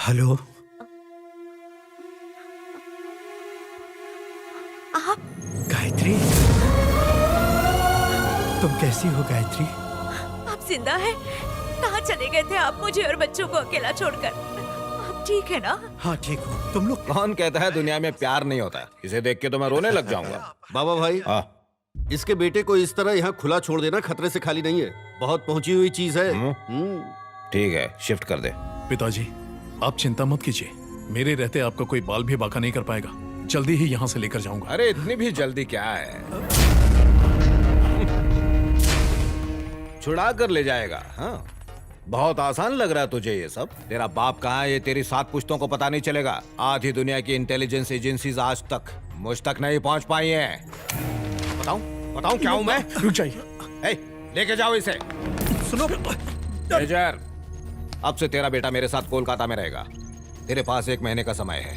हेलो, आप? गायत्री, तुम कैसी हो गायत्री? आप जिंदा हैं? कहाँ चले गए थे आप मुझे और बच्चों को अकेला छोड़कर? आप ठीक है ना? हाँ ठीक हो। तुम लोग? कौन कहता है दुनिया में प्यार नहीं होता? इसे देख के तो मैं रोने लग जाऊंगा। बाबा भाई, इसके बेटे को इस तरह यहाँ खुला छोड़ देना खतरे से खाली नहीं है। बहुत पहुंची हुई चीज है। ठीक है, शिफ्ट कर दे। पिताजी, आप चिंता मत कीजिए। मेरे रहते आपका कोई बाल भी बाका नहीं कर पाएगा। जल्दी ही यहाँ से लेकर जाऊंगा। अरे इतनी भी जल्दी क्या है? छुड़ा कर ले जाएगा? हाँ, बहुत आसान लग रहा है तुझे ये सब। तेरा बाप कहाँ है ये तेरी 7 पुश्तों को पता नहीं चलेगा। आधी दुनिया की इंटेलिजेंस एजेंसीज आज तक मुझ तक नहीं पहुंच पाई हैं। बताऊं क्या हूं मैं? रुक जाइए। लेके जाओ इसे। सुनो मेजर, अब से तेरा बेटा मेरे साथ कोलकाता में रहेगा। तेरे पास 1 महीने का समय है।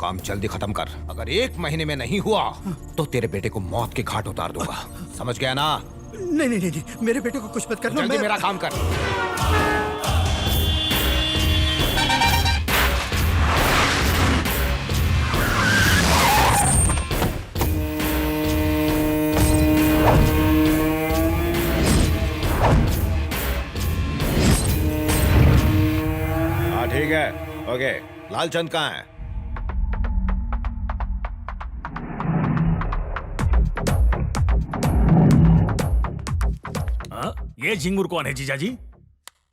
काम जल्दी खत्म कर। अगर 1 महीने में नहीं हुआ तो तेरे बेटे को मौत के घाट उतार दूंगा। समझ गया ना? नहीं नहीं नहीं, मेरे बेटे को कुछ मत करना। जल्दी मेरा काम कर। हाँ ठीक है, ओके। लालचंद कहाँ है? ये झिंगुर कौन है जीजाजी?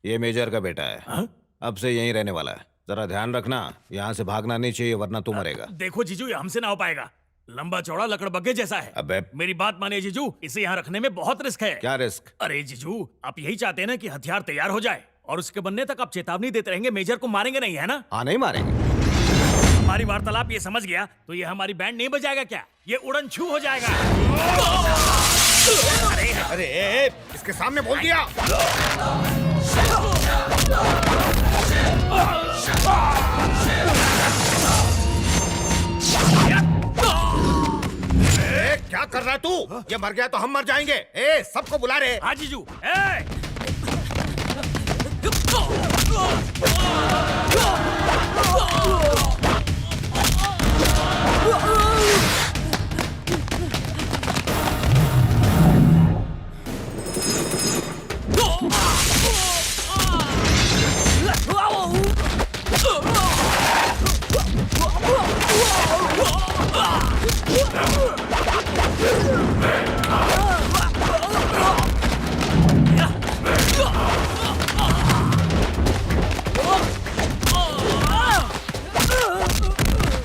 ये मेजर का बेटा है। अब से यहीं रहने वाला है। जरा ध्यान रखना, यहाँ से भागना नहीं चाहिए वरना तू मरेगा। देखो जीजू, ये हमसे ना हो पाएगा। लंबा चौड़ा लकड़बग्गे जैसा है। अबे मेरी बात मानिए जीजू, इसे यहाँ रखने में बहुत रिस्क है। क्या रिस्क? अरे जीजू, आप यही चाहते हैं ना कि हथियार तैयार हो जाए और उसके बनने तक आप चेतावनी देते रहेंगे, मेजर को मारेंगे नहीं, है ना? हाँ, नहीं मारेंगे। हमारी वार्तालाप ये समझ गया तो ये हमारी बैंड नहीं बजाएगा क्या? ये उड़न छू हो जाएगा। अरे इसके सामने बोल दिया। क्या कर रहा है तू? ये मर गया तो हम मर जाएंगे। ए, सबको बुला रहे। हाँ जीजू।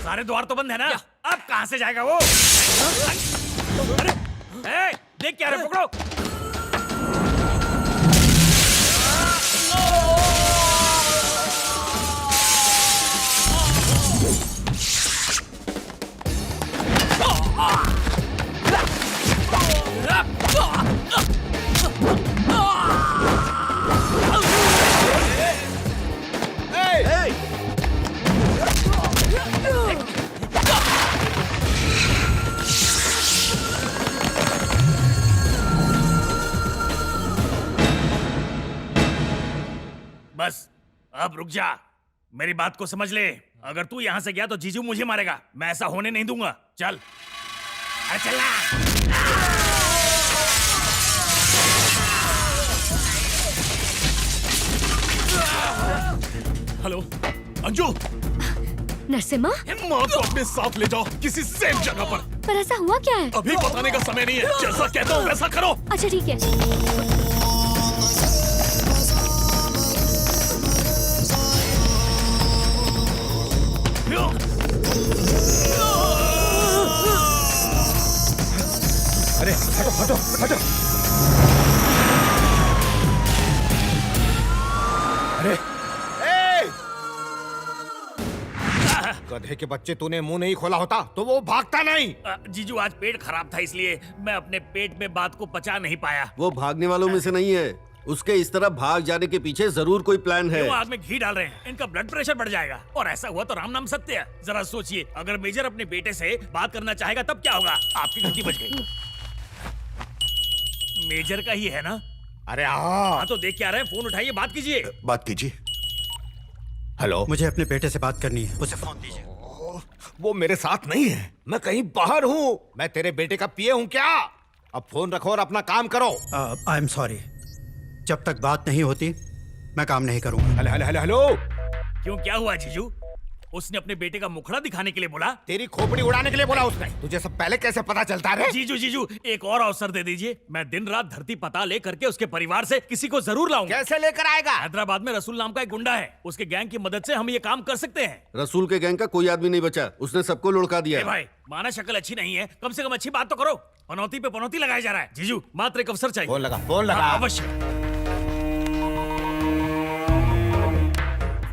सारे द्वार तो बंद है ना? अब कहां से जाएगा वो? अरे, देख क्या रे, पकड़ो। बस अब रुक जा, मेरी बात को समझ ले। अगर तू यहाँ से गया तो जीजू मुझे मारेगा। मैं ऐसा होने नहीं दूंगा। चल, अरे चलना। हेलो अंजू। नरसिम्हा, माँ को अपने साथ ले जाओ किसी सेफ जगह पर ऐसा हुआ क्या है? अभी बताने का समय नहीं है। जैसा कहता हूँ वैसा करो। अच्छा ठीक है। अरे हटो हटो हटो। अरे गधे के बच्चे, तूने मुंह नहीं खोला होता तो वो भागता नहीं। जीजू आज पेट खराब था इसलिए मैं अपने पेट में बात को पचा नहीं पाया। वो भागने वालों में से नहीं है। उसके इस तरह भाग जाने के पीछे जरूर कोई प्लान है। वो आग में घी डाल रहे हैं, इनका ब्लड प्रेशर बढ़ जाएगा और ऐसा हुआ तो राम नाम सत्य है। जरा सोचिए, अगर मेजर अपने बेटे से बात करना चाहेगा तब क्या होगा? आपकी गलती बच गई। मेजर का ही है ना? अरे हाँ तो देख क्या रहे हैं, फोन उठाइए, बात कीजिए। बात कीजिए। हेलो, मुझे अपने बेटे से बात करनी है, उसे फोन दीजिए। वो मेरे साथ नहीं है, मैं कहीं बाहर हूँ। मैं तेरे बेटे का पिए हूँ क्या? अब फोन रखो और अपना काम करो। आई एम सॉरी, जब तक बात नहीं होती मैं काम नहीं करूंगा। Hello hello hello hello. क्यों, क्या हुआ जीजू? उसने अपने बेटे का मुखड़ा दिखाने के लिए बोला? तेरी खोपड़ी उड़ाने के लिए बोला उसने। तुझे सब पहले कैसे पता चलता है? जीजू जीजू, एक और अवसर दे दीजिए। मैं दिन रात धरती पता ले करके उसके परिवार से किसी को जरूर लाऊंगा। कैसे लेकर आएगा? हैदराबाद में रसूल नाम का एक गुंडा है, उसके गैंग की मदद से हम ये काम कर सकते हैं। रसूल के गैंग का कोई आदमी नहीं बचा, उसने सबको लुढ़का दिया। भाई माना शक्ल अच्छी नहीं है, कम से कम अच्छी बात तो करो। पनौती पे पनौती लगाया जा रहा है। जीजू मात्र एक अवसर चाहिए। फोन लगा, फोन लगा। अवश्य।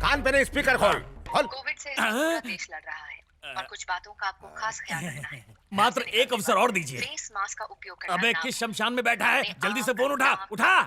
कान पे स्पीकर खोल। कोविड से पूरा देश लड़ रहा है और कुछ बातों का आपको खास ख्याल रखना है। मात्र एक अवसर और दीजिए। फेस मास्क का उपयोग करना। अबे किस शमशान में बैठा है? जल्दी से फोन उठा, उठा।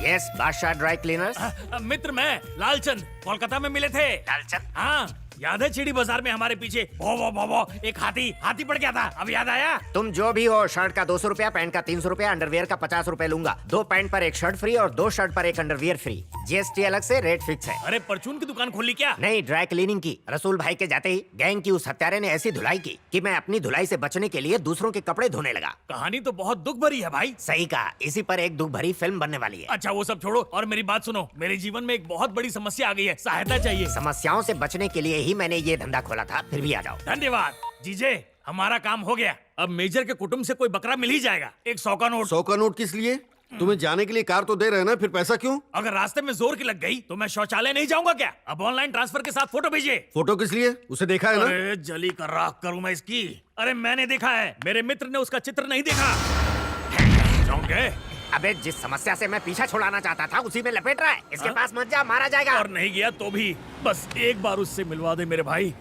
यस, बादशाह ड्राई क्लीनर्स। मित्र मैं लालचंद, कोलकाता में मिले थे। लालचंद? हाँ, याद है चिड़ी बाजार में हमारे पीछे वो एक हाथी पड़ गया था? अब याद आया? तुम जो भी हो, शर्ट का 200 रुपया, पैंट का 300 रुपया, अंडरवियर का 50 रुपया लूंगा। 2 पैंट पर एक शर्ट फ्री और 2 शर्ट पर एक अंडरवियर फ्री। जीएसटी अलग से, रेट फिक्स है। अरे परचून की दुकान खोली क्या? नहीं, ड्राई क्लीनिंग की। रसूल भाई के जाते ही गैंग की उस हत्यारे ने ऐसी धुलाई की कि मैं अपनी धुलाई से बचने के लिए दूसरों के कपड़े धोने लगा। कहानी तो बहुत दुख भरी है भाई। सही कहा, इसी पर एक दुख भरी फिल्म बनने वाली है। अच्छा वो सब छोड़ो और मेरी बात सुनो। मेरे जीवन में एक बहुत बड़ी समस्या आ गई है, सहायता चाहिए। समस्याओं से बचने के लिए ही मैंने ये धंधा खोला था, फिर भी आ जाओ। धन्यवाद जीजे, हमारा काम हो गया। अब मेजर के कुटुंब से कोई बकरा मिल ही जाएगा। एक 100 का नोट। 100 का नोट किस लिए? तुम्हें जाने के लिए कार तो दे रहे हैं ना, फिर पैसा क्यों? अगर रास्ते में जोर की लग गई तो मैं शौचालय नहीं जाऊंगा क्या? अब ऑनलाइन ट्रांसफर के साथ फोटो भेजिए। फोटो किस लिए? उसे देखा है ना? अरे जली कर राख करूं मैं इसकी। अरे मैंने देखा है, मेरे मित्र ने उसका चित्र नहीं देखा। जाओगे? अबे जिस समस्या से मैं पीछा छुड़ाना चाहता था उसी में लपेट रहा है। इसके पास मत जा, मारा जाएगा। और नहीं गया तो भी बस एक बार उससे मिलवा दे मेरे भाई।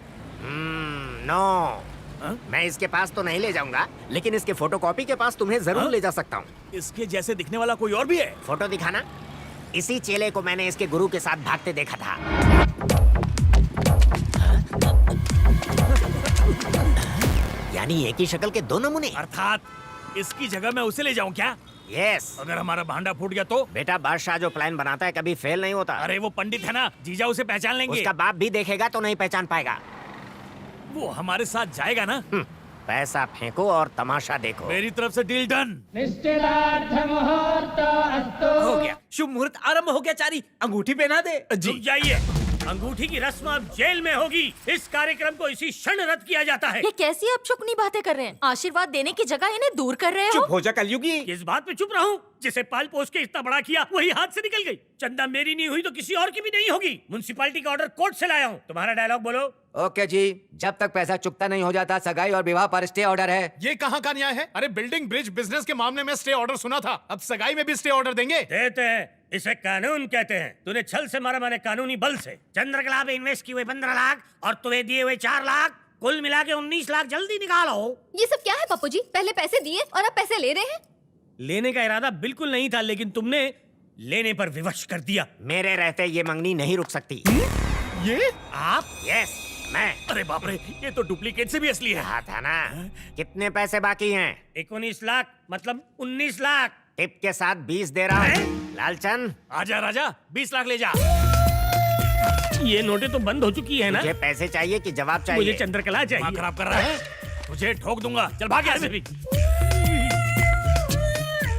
नो, मैं इसके पास तो नहीं ले जाऊंगा, लेकिन इसके फोटोकॉपी के पास तुम्हें जरूर ले जा सकता हूँ। इसके जैसे दिखने वाला कोई और भी है? फोटो दिखाना। इसी चेले को मैंने इसके गुरु के साथ भागते देखा था। यानी एक ही शक्ल के दो नमूने। अर्थात इसकी जगह मैं उसे ले जाऊं क्या? यस। अगर हमारा भांडा फूट गया तो? बेटा बादशाह जो प्लान बनाता है कभी फेल नहीं होता। अरे वो पंडित है ना, जीजा उसे पहचान लेंगे। उसका बाप भी देखेगा तो नहीं पहचान पाएगा। वो हमारे साथ जाएगा ना? पैसा फेंको और तमाशा देखो। मेरी तरफ से डील डन। हो गया, शुभ मुहूर्त आरंभ हो गया। चारी अंगूठी पहना दे। जी जाइए। अंगूठी की रस्म अब जेल में होगी। इस कार्यक्रम को इसी क्षण रद्द किया जाता है। ये कैसी आप चुपनी बातें कर रहे हैं? आशीर्वाद देने की जगह इन्हें दूर कर रहे हो। चुप हो जा कलयुगी। इस बात पे चुप रहूं? जिसे पाल पोस के इतना बड़ा किया वही हाथ से निकल गई। चंदा मेरी नहीं हुई तो किसी और की भी नहीं होगी। म्युनिसिपैलिटी का ऑर्डर कोर्ट से लाया हूँ। तुम्हारा डायलॉग बोलो। ओके जी, जब तक पैसा चुकता नहीं हो जाता सगाई और विवाह पर स्टे ऑर्डर है। ये कहाँ का न्याय है? अरे बिल्डिंग ब्रिज बिजनेस के मामले में स्टे ऑर्डर सुना था, अब सगाई में भी स्टे ऑर्डर देंगे? देते हैं, इसे कानून कहते हैं। तूने छल से मारा, मैंने कानूनी बल से। चंद्रकला पे इन्वेस्ट किए हुए 15 लाख और तुम्हें दिए हुए 4 लाख, कुल मिला के 19 लाख। जल्दी निकालो। ये सब क्या है पप्पू जी? पहले पैसे दिए और अब पैसे ले रहे हैं। लेने का इरादा बिल्कुल नहीं था, लेकिन तुमने लेने पर विवश कर दिया। मेरे रहते ये मंगनी नहीं रुक सकती। ये आप? यस मैं। अरे बाप रे, ये तो डुप्लीकेट से भी असली है। हाँ था ना। कितने पैसे बाकी हैं? 19 लाख मतलब 19 लाख। टिप के साथ 20 दे रहा हूँ। लालचंद आजा राजा, 20 लाख ले जा। ये नोटें तो बंद हो चुकी है ना? मुझे पैसे चाहिए कि जवाब चाहिए? मुझे चंद्रकला चाहिए। दिमाग खराब कर रहा है? तुझे ठोक दूंगा। चल भाग यहाँ से।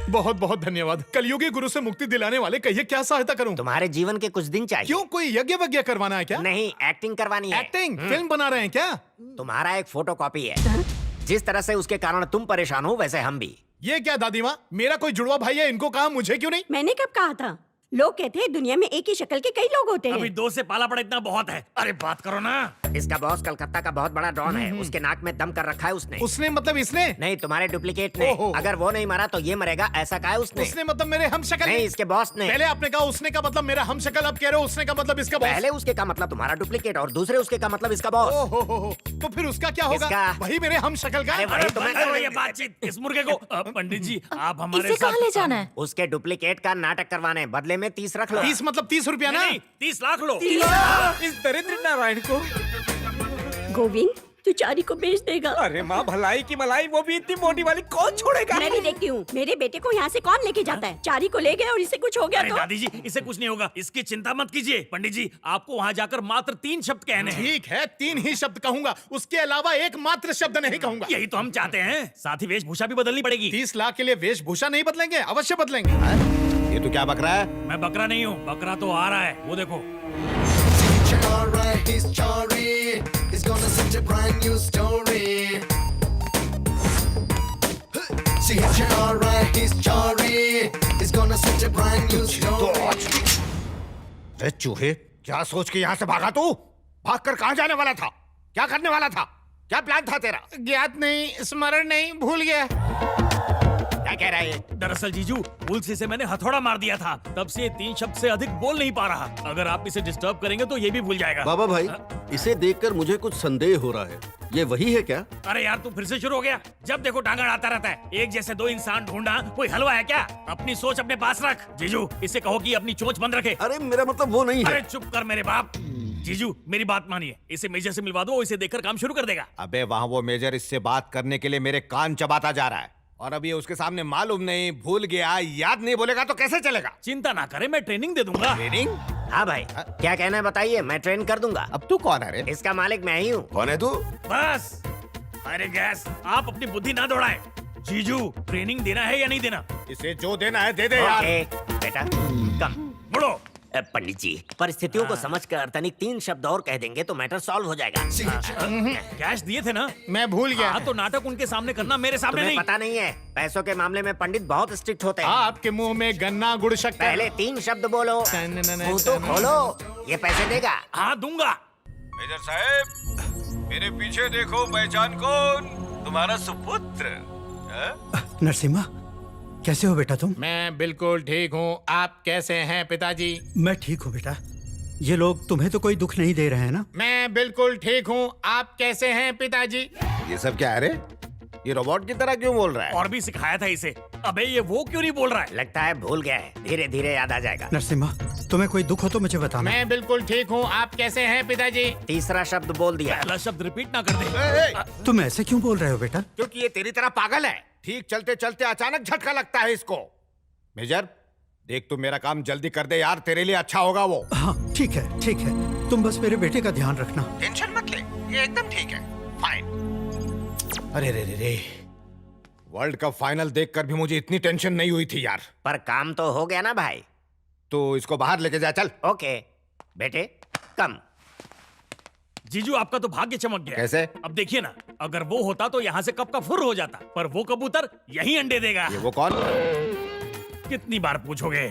बहुत बहुत धन्यवाद। कलयुगी गुरु से मुक्ति दिलाने वाले, कहिए क्या सहायता करूं? तुम्हारे जीवन के कुछ दिन चाहिए। क्यों, कोई यज्ञ वज्ञ करवाना है क्या? नहीं, एक्टिंग करवानी है। एक्टिंग? फिल्म बना रहे हैं क्या? तुम्हारा एक फोटोकॉपी है। जिस तरह से उसके कारण तुम परेशान हो वैसे हम भी। ये क्या दादी माँ, मेरा कोई जुड़वा भाई है, इनको कहा, मुझे क्यों नहीं? मैंने कब कहा था? लोग कहते हैं दुनिया में एक ही शक्ल के कई लोग होते हैं। अभी 2 से पाला पड़ा इतना बहुत है। अरे बात करो ना। इसका बॉस कलकत्ता का बहुत बड़ा डॉन है। उसके नाक में दम कर रखा है उसने। उसने मतलब इसने? नहीं, तुम्हारे डुप्लीकेट ने। अगर वो नहीं मारा तो ये मरेगा, ऐसा कहा है उसने। उसने मतलब मेरे हम शक्ल? नहीं, इसके बॉस ने। पहले आपने कहा उसने का मतलब मेरा हम शक्ल, अब कह रहे हो उसने का मतलब इसका बॉस। पहले उसके का मतलब तुम्हारा डुप्लीकेट और दूसरे उसके का मतलब इसका बॉस। तो फिर उसका क्या होगा? वही मेरे हम शक्ल का। ये बातचीत इस मुर्गे को। पंडित जी आप हमारे इसे कहाँ ले जाना है? उसके डुप्लीकेट का नाटक करवाने, बदले में 30 रख लो। 30 मतलब 30 रुपया ना? 30 लाख लो। इस दरिद्र नारायण को। गोविंद, तू चारी को बेच देगा। अरे माँ, भलाई की मलाई, वो भी इतनी मोटी वाली कौन छोड़ेगा? मैं भी देखती हूँ। मेरे बेटे को यहाँ से कौन लेके जाता है? चारी को ले गए और इसे कुछ हो गया अरे तो? दादी जी, इसे कुछ नहीं होगा, इसकी चिंता मत कीजिए। पंडित जी आपको वहाँ जाकर मात्र 3 शब्द कहने हैं। ठीक है, 3 ही शब्द कहूंगा, उसके अलावा एक मात्र शब्द नहीं कहूंगा। यही तो हम चाहते हैं। साथ ही वेशभूषा भी बदलनी पड़ेगी। 30 लाख के लिए वेशभूषा नहीं बदलेंगे? अवश्य बदलेंगे। ये तो क्या बकरा है? मैं बकरा नहीं हूँ, बकरा तो आ रहा है, वो देखो। चूहे, क्या सोच के यहाँ से भागा तू? भागकर कहाँ जाने वाला था? क्या करने वाला था? क्या प्लान था तेरा? ज्ञात नहीं, स्मरण नहीं, भूल गया। क्या कह रहा है? दरअसल जीजू, भूल से मैंने हथौड़ा मार दिया था, तब से 3 शब्द से अधिक बोल नहीं पा रहा। अगर आप इसे डिस्टर्ब करेंगे तो ये भी भूल जाएगा। बाबा भाई, इसे देखकर मुझे कुछ संदेह हो रहा है। ये वही है क्या? अरे यार, तू फिर से शुरू हो गया। जब देखो टांगा आता रहता है। एक जैसे 2 इंसान ढूंढना कोई हलवा है क्या? अपनी सोच अपने पास रख। जीजू, इसे कहो कि अपनी चोंच बंद रखे। अरे मेरा मतलब वो नहीं है। अरे चुप कर मेरे बाप। जीजू मेरी बात मानिए, इसे मेजर से मिलवा दो, इसे देखकर काम शुरू कर देगा। अबे वहाँ वो मेजर इससे बात करने के लिए मेरे कान चबाता जा रहा है, और अब ये उसके सामने मालूम नहीं, भूल गया, याद नहीं बोलेगा तो कैसे चलेगा? चिंता ना करे, मैं ट्रेनिंग दे दूंगा। ट्रेनिंग? हाँ भाई, क्या कहना है बताइए, मैं ट्रेन कर दूंगा। अब तू कौन है रे? इसका मालिक मैं ही हूँ। कौन है तू? बस अरे गैस, आप अपनी बुद्धि ना दौड़ाएं। जीजू, ट्रेनिंग देना है या नहीं देना? इसे जो देना है दे दे यार। बेटा कम मुड़ो। पंडित जी, परिस्थितियों को समझकर तनिक 3 शब्द और कह देंगे तो मैटर सॉल्व हो जाएगा। कैश दिए थे ना? मैं भूल गया। हाँ, तो नाटक उनके सामने करना, मेरे सामने तुम्हें नहीं। पता नहीं है, पैसों के मामले में पंडित बहुत स्ट्रिक्ट होते हैं। आपके मुंह में गन्ना गुड़ शक्कर। पहले 3 शब्द बोलो, मुंह तो खोलो। ये पैसे देगा? हाँ दूंगा। मेजर साहब, मेरे पीछे देखो, पहचान कौन? तुम्हारा सुपुत्र। नरसिम्हा, कैसे हो बेटा तुम? मैं बिल्कुल ठीक हूँ। आप कैसे हैं पिताजी? मैं ठीक हूँ बेटा। ये लोग तुम्हें तो कोई दुख नहीं दे रहे हैं ना? मैं बिल्कुल ठीक हूँ। आप कैसे हैं पिताजी? ये सब क्या है रे? ये रोबोट की तरह क्यों बोल रहा है? और भी सिखाया था इसे। अबे ये वो क्यों नहीं बोल रहा है? लगता है भूल गया है, धीरे धीरे याद आ जाएगा। नरसिम्हा, तुम्हें कोई दुख हो तो मुझे बताना। मैं बिल्कुल ठीक हूँ। आप कैसे हैं पिताजी? तीसरा शब्द बोल दिया। पहला शब्द रिपीट ना कर दे। तुम ऐसे क्यों बोल रहे हो बेटा? क्योंकि ये तेरी तरह पागल है। ठीक चलते चलते अचानक झटका लगता है इसको। मेजर, देख तू मेरा काम जल्दी कर दे यार, तेरे लिए अच्छा होगा वो। हाँ ठीक है, ठीक है। तुम बस मेरे बेटे का ध्यान रखना। टेंशन मत ले, ये एकदम ठीक है। फाइन। अरे रे रे रे, वर्ल्ड कप फाइनल देखकर भी मुझे इतनी टेंशन नहीं हुई थी यार। पर काम तो हो गया ना भाई? तो इसको बाहर लेके जा, चल। ओके बेटे, कम। जीजू, आपका तो भाग्य चमक गया। कैसे? अब देखिए ना, अगर वो होता तो यहाँ से कब का फुर हो जाता, पर वो कबूतर यही अंडे देगा। ये वो कौन? कितनी बार पूछोगे?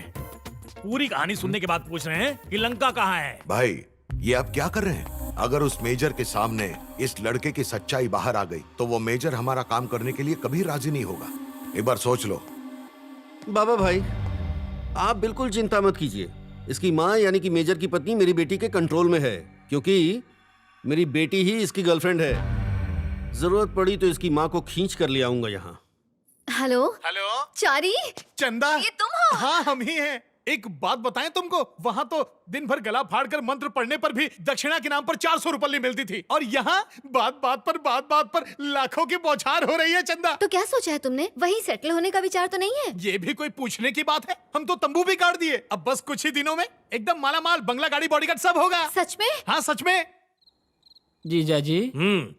पूरी कहानी सुनने के बाद पूछ रहे हैं कि लंका कहाँ है। भाई, ये आप क्या कर रहे हैं? अगर उस मेजर के सामने इस लड़के की सच्चाई बाहर आ गई तो वो मेजर हमारा काम करने के लिए कभी राजी नहीं होगा। एक बार सोच लो। बाबा भाई, आप बिल्कुल चिंता मत कीजिए। इसकी माँ यानी कि मेजर की पत्नी मेरी बेटी के कंट्रोल में है, क्योंकि मेरी बेटी ही इसकी गर्लफ्रेंड है। जरूरत पड़ी तो इसकी माँ को खींच कर ले आऊंगा यहाँ। हेलो हेलो चारी, चंदा, ये तुम हो? हाँ हम ही हैं। एक बात बताएं तुमको, वहाँ तो दिन भर गला फाड़कर मंत्र पढ़ने पर भी दक्षिणा के नाम पर 400 रुपये मिलती थी, और यहाँ बात बात पर लाखों की बौछार हो रही है। चंदा, तो क्या सोचा है तुमने? वहीं सेटल होने का विचार तो नहीं है? ये भी कोई पूछने की बात है? हम तो तंबू भी गाड़ दिए। अब बस कुछ ही दिनों में एकदम मालामाल, बंगला, गाड़ी, बॉडीगार्ड सब होगा। सच में? हाँ सच में। जीजा जी,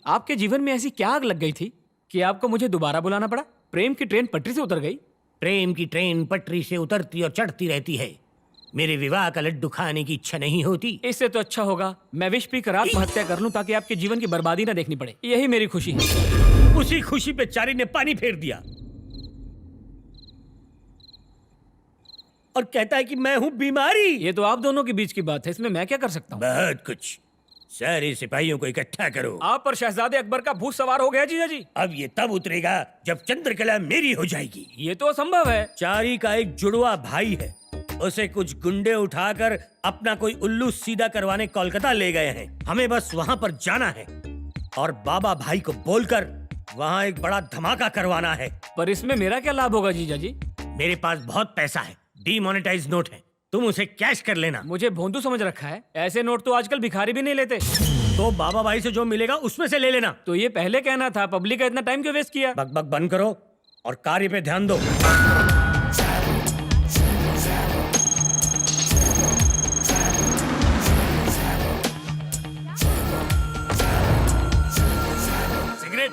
आपके जीवन में ऐसी क्या आग लग गई थी कि आपको मुझे दोबारा बुलाना पड़ा? प्रेम की ट्रेन पटरी से उतर गई? प्रेम की ट्रेन पटरी से उतरती और चढ़ती रहती है। मेरे विवाह का लड्डू खाने की इच्छा नहीं होती। इससे तो अच्छा होगा मैं विष पीकर आत्महत्या कर लूं, ताकि आपके जीवन की बर्बादी ना देखनी पड़े। यही मेरी खुशी है। उसी खुशी पे चारी ने पानी फेर दिया और कहता है कि मैं हूं बीमारी। ये तो आप दोनों के बीच की बात है, इसमें मैं क्या कर सकता हूँ? बहुत कुछ। सारे सिपाहियों को इकट्ठा करो। आप पर शहजादे अकबर का भूत सवार हो गया जीजा जी। अब ये तब उतरेगा जब चंद्रकला मेरी हो जाएगी। ये तो असंभव है। चारी का एक जुड़वा भाई है, उसे कुछ गुंडे उठाकर अपना कोई उल्लू सीधा करवाने कोलकाता ले गए हैं। हमें बस वहाँ पर जाना है और बाबा भाई को बोलकर वहाँ एक बड़ा धमाका करवाना है। पर इसमें मेरा क्या लाभ होगा जीजा जी? मेरे पास बहुत पैसा है, डीमोनेटाइज नोट है, तुम उसे कैश कर लेना। मुझे भोंदू समझ रखा है? ऐसे नोट तो आजकल भिखारी भी नहीं लेते। तो बाबा भाई से जो मिलेगा उसमें से ले लेना। तो ये पहले कहना था, पब्लिक का इतना टाइम क्यों वेस्ट किया? बकबक बंद करो और कार्य पे ध्यान दो। सिगरेट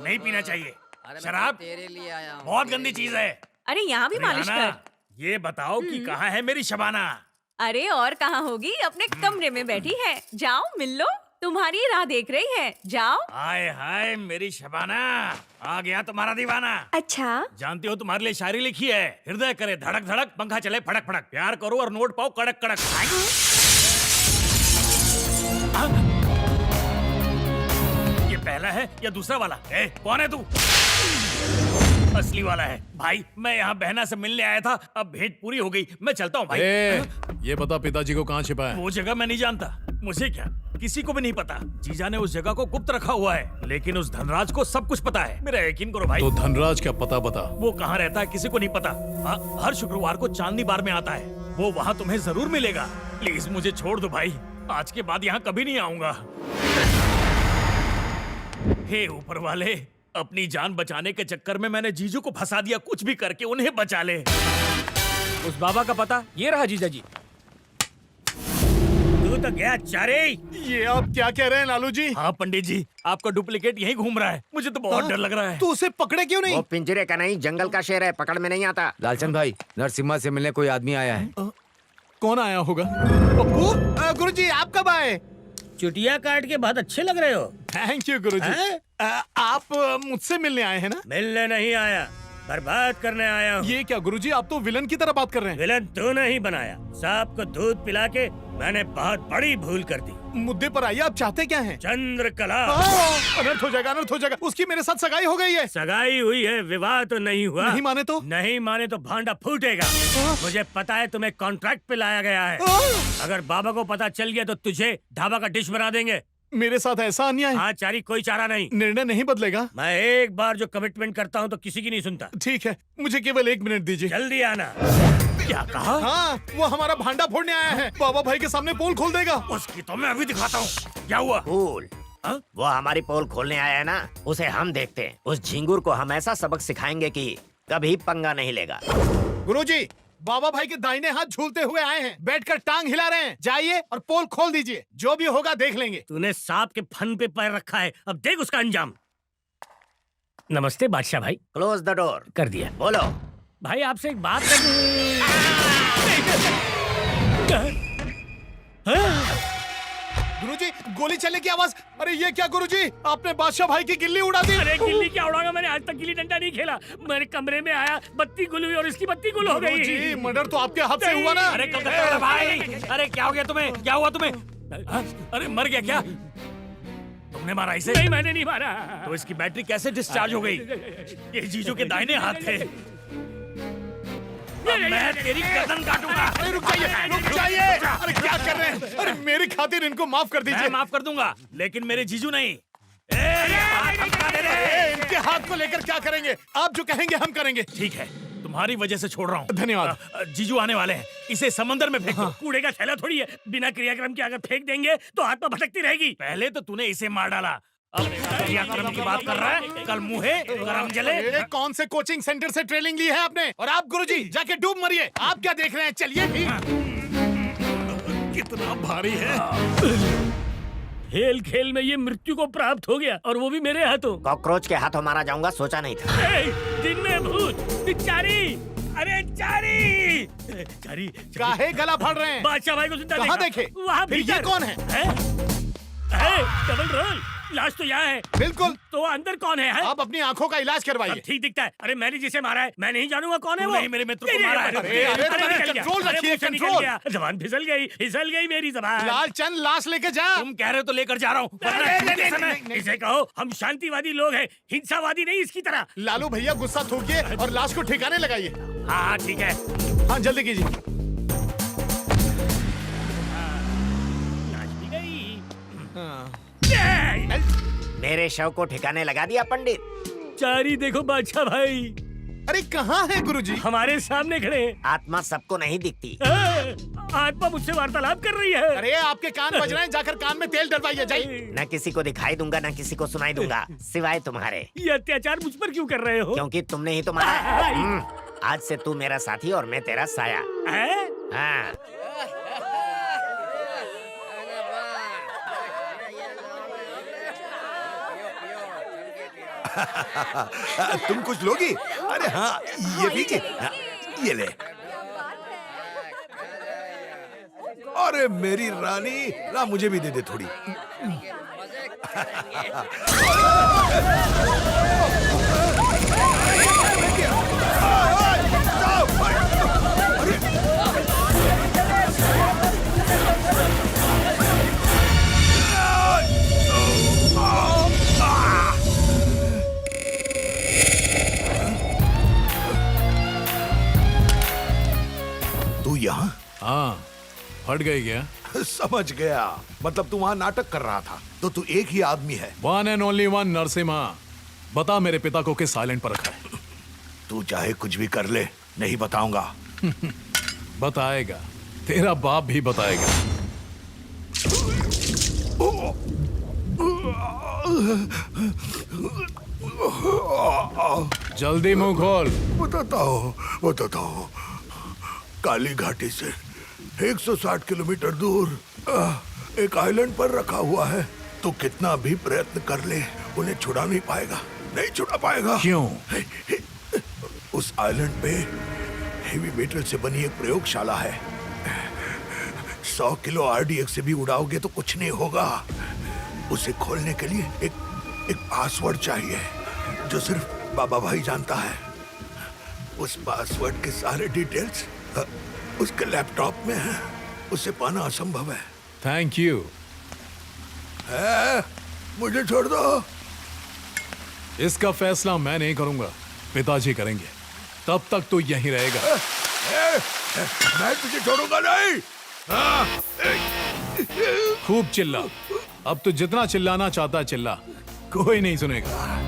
नहीं पीना चाहिए। शराब तेरे लिए आया हूं। बहुत गंदी चीज है। अरे यहाँ भी मालिश रिहाना, कर। ये बताओ कि कहाँ है मेरी शबाना? अरे और कहाँ होगी, अपने कमरे में बैठी है। जाओ मिल लो, तुम्हारी राह देख रही है। जाओ। हाय हाय मेरी शबाना, आ गया तुम्हारा दीवाना। अच्छा, जानती हो तुम्हारे लिए शायरी लिखी है। हृदय करे धड़क धड़क, पंखा चले फड़क फड़क, प्यार करो और नोट पाओ कड़क कड़क। ये पहला है या दूसरा वाला? कौन है तू? असली वाला है भाई। मैं यहाँ बहना से मिलने आया था, अब भेंट पूरी हो गई, मैं चलता हूँ भाई। ये बता पिताजी को कहाँ छिपा है? वो जगह मैं नहीं जानता। मुझे क्या, किसी को भी नहीं पता। जीजा ने उस जगह को गुप्त रखा हुआ है, लेकिन उस धनराज को सब कुछ पता है। मेरा यकीन करो भाई। तो धनराज क्या पता बता? वो कहाँ रहता है किसी को नहीं पता। हर शुक्रवार को चांदनी बार में आता है। वो वहाँ तुम्हें जरूर मिलेगा। प्लीज मुझे छोड़ दो भाई, आज के बाद यहाँ कभी नहीं आऊंगा। हे ऊपर वाले, अपनी जान बचाने के चक्कर में मैंने जीजू को फंसा दिया। कुछ भी करके उन्हें बचा ले। उस बाबा का पता ये रहा जीजा जी। तू तो गया चारे। ये आप क्या कह रहे हैं लालू जी? हाँ पंडित जी, आपका डुप्लीकेट यहीं घूम रहा है। मुझे तो बहुत डर लग रहा है। तो उसे पकड़े क्यों नहीं? वो पिंजरे का नहीं, जंगल का शेर है, पकड़ में नहीं आता। लालचंद भाई, नरसिम्हा से मिलने कोई आदमी आया है। कौन आया होगा? पप्पू, गुरुजी आप कब आए? चुटिया काट के बहुत अच्छे लग रहे हो। थैंक यू गुरुजी। आप मुझसे मिलने आए हैं ना? मिलने नहीं आया, बर्बाद करने आया हूँ। ये क्या गुरुजी, आप तो विलन की तरह बात कर रहे हैं। विलन तूने ही बनाया। सांप को दूध पिला के मैंने बहुत बड़ी भूल कर दी। मुद्दे पर आइए, आप चाहते क्या हैं? चंद्रकला। अनर्थ हो जाएगा, अनर्थ हो जाएगा। उसकी मेरे साथ सगाई हो गई है। सगाई हुई है, विवाह तो नहीं हुआ। नहीं माने तो? नहीं माने तो भांडा फूटेगा। मुझे पता है तुम्हें कॉन्ट्रैक्ट पे लाया गया है। अगर बाबा को पता चल गया तो तुझे ढाबा का डिश बना देंगे। मेरे साथ ऐसा अन्याय? हाँ चारी, कोई चारा नहीं। निर्णय नहीं बदलेगा? मैं एक बार जो कमिटमेंट करता हूँ तो किसी की नहीं सुनता। ठीक है, मुझे केवल 1 मिनट दीजिए। जल्दी आना। क्या कहा? हाँ, वो हमारा भांडा फोड़ने आया है। बाबा भाई के सामने पोल खोल देगा। उसकी तो मैं अभी दिखाता हूँ। क्या हुआ? पोल? वो हमारी पोल खोलने आया है ना, उसे हम देखते हैं। उस झिंगुर को हम ऐसा सबक सिखाएंगे कि कभी पंगा नहीं लेगा। गुरुजी, बाबा भाई के दाहिने हाथ झूलते हुए आए हैं, बैठकर टांग हिला रहे हैं। जाइए और पोल खोल दीजिए, जो भी होगा देख लेंगे। तूने सांप के फन पे पैर रखा है, अब देख उसका अंजाम। नमस्ते बादशाह भाई। Close the door. कर दिया। बोलो भाई, आपसे एक बात करनी। गुरुजी, गोली चलने की आवाज। अरे ये क्या गुरुजी, आपने बादशाह भाई की गिल्ली उड़ा दी। अरे गिल्ली क्या उड़ाऊंगा, मैंने आज तक गिल्ली डंडा नहीं खेला। मेरे कमरे में आया, बत्ती गुल हुई और इसकी बत्ती गुल हो गई। गुरुजी, मर्डर तो आपके हाथ से हुआ ना। अरे कब तक भाई? अरे क्या हो गया तुम्हें? क्या हुआ तुम्हें? अरे मर गया क्या? तुमने मारा इसे? नहीं, मैंने नहीं मारा। तो इसकी बैटरी कैसे डिस्चार्ज हो गई? ये जीजू के दाहिने हाथ थे। मैं तेरी गर्दन काटूंगा। अरे रुक जाइए, रुक जाइए। अरे क्या कर रहे हैं? अरे मेरी खातिर इनको माफ कर दीजिए। मैं माफ कर दूंगा, लेकिन मेरे जीजू नहीं। इनके हाथ को लेकर क्या करेंगे? आप जो कहेंगे हम करेंगे। ठीक है, तुम्हारी वजह से छोड़ रहा हूँ। धन्यवाद। जीजू आने वाले हैं, इसे समंदर में फेंक दो। कूड़े का थैला थोड़ी है, बिना क्रियाक्रम के अगर फेंक देंगे तो आत्मा भटकती रहेगी। पहले तो तूने इसे मार डाला, अब क्रियाक्रम की बात कर रहा है। कल मुँहे गरम जले। कौन से कोचिंग सेंटर से ट्रेनिंग ली है आपने? और आप गुरुजी जाके डूब मरिए। आप क्या देख रहे हैं? चलिए भी। कितना भारी है। खेल खेल में ये मृत्यु को प्राप्त हो गया, और वो भी मेरे हाथों। कॉकरोच के हाथों मारा जाऊंगा सोचा नहीं था। दिन में भूत चारी। अरे चारी, चारी काहे गला फाड़ रहे हैं? बादशाह भाई को जिंदा कहाँ देखे? वहाँ फिर ये कौन है? Double role. लाश तो यहाँ है। बिल्कुल। तो अंदर कौन है? आप अपनी आंखों का इलाज करवाइए। ठीक दिखता है। अरे मैंने जिसे मारा है, मैं नहीं जानूंगा कौन है वो। नहीं, मेरे मित्र को मारा है। कंट्रोल रखिए, कंट्रोल। जबान फिसल गई मेरी जबान। लालचंद, लाश लेके जा। तुम कह रहे हो तो लेकर जा रहा हूँ। इसे कहो हम शांतिवादी लोग हैं, हिंसावादी नहीं इसकी तरह। लालू भैया गुस्सा थूकिए और लाश को ठिकाने लगाइए। हाँ ठीक है। हाँ जल्दी कीजिए। लाश भी गई। मेरे शव को ठिकाने लगा दिया पंडित। चारी देखो बादशाह भाई। अरे कहाँ है गुरुजी? हमारे सामने खड़े हैं। आत्मा सबको नहीं दिखती। आत्मा मुझसे वार्तालाप कर रही है। अरे आपके कान बज रहे हैं, जाकर कान में तेल डलवाइए। जाइए। न किसी को दिखाई दूंगा, न किसी को सुनाई दूंगा, सिवाय तुम्हारे। ये अत्याचार मुझ पर क्यों कर रहे हो? क्योंकि तुमने ही तो मारा। आज से तू मेरा साथी और मैं तेरा साया। हाँ। तुम कुछ लोगी? अरे हाँ, ये पीछे। ये ले। अरे मेरी रानी, ला मुझे भी दे दे थोड़ी। तू यहाँ? हाँ, फट गई क्या? समझ गया, मतलब तू वहाँ नाटक कर रहा था। तो तू एक ही आदमी है। One and only one Narasimha. बता मेरे पिता को किस साइलेंट पर रखा है? तू चाहे कुछ भी कर ले, नहीं बताऊंगा। बताएगा, तेरा बाप भी बताएगा। जल्दी मुंह खोल। बताता हूँ। काली घाटी से 160 किलोमीटर दूर एक आइलैंड पर रखा हुआ है। तो कितना भी प्रयत्न कर ले, उन्हें छुड़ा नहीं पाएगा, नहीं छुड़ा पाएगा। क्यों? उस आइलैंड पे हेवी मेटल से बनी एक प्रयोगशाला है। 100 किलो आरडीएक्स से भी उड़ाओगे तो कुछ नहीं होगा। उसे खोलने के लिए एक पासवर्ड चाहिए जो सिर्फ बाबा भाई जानता है। उस पासवर्ड के सारे डिटेल्स उसके लैपटॉप में है। उसे पाना असंभव है। Thank you. मुझे छोड़ दो। इसका फैसला मैं नहीं करूंगा, पिताजी करेंगे। तब तक तो यहीं रहेगा। मैं तुझे छोड़ूंगा नहीं। खूब चिल्ला। अब तो जितना चिल्लाना चाहता है चिल्ला, कोई नहीं सुनेगा।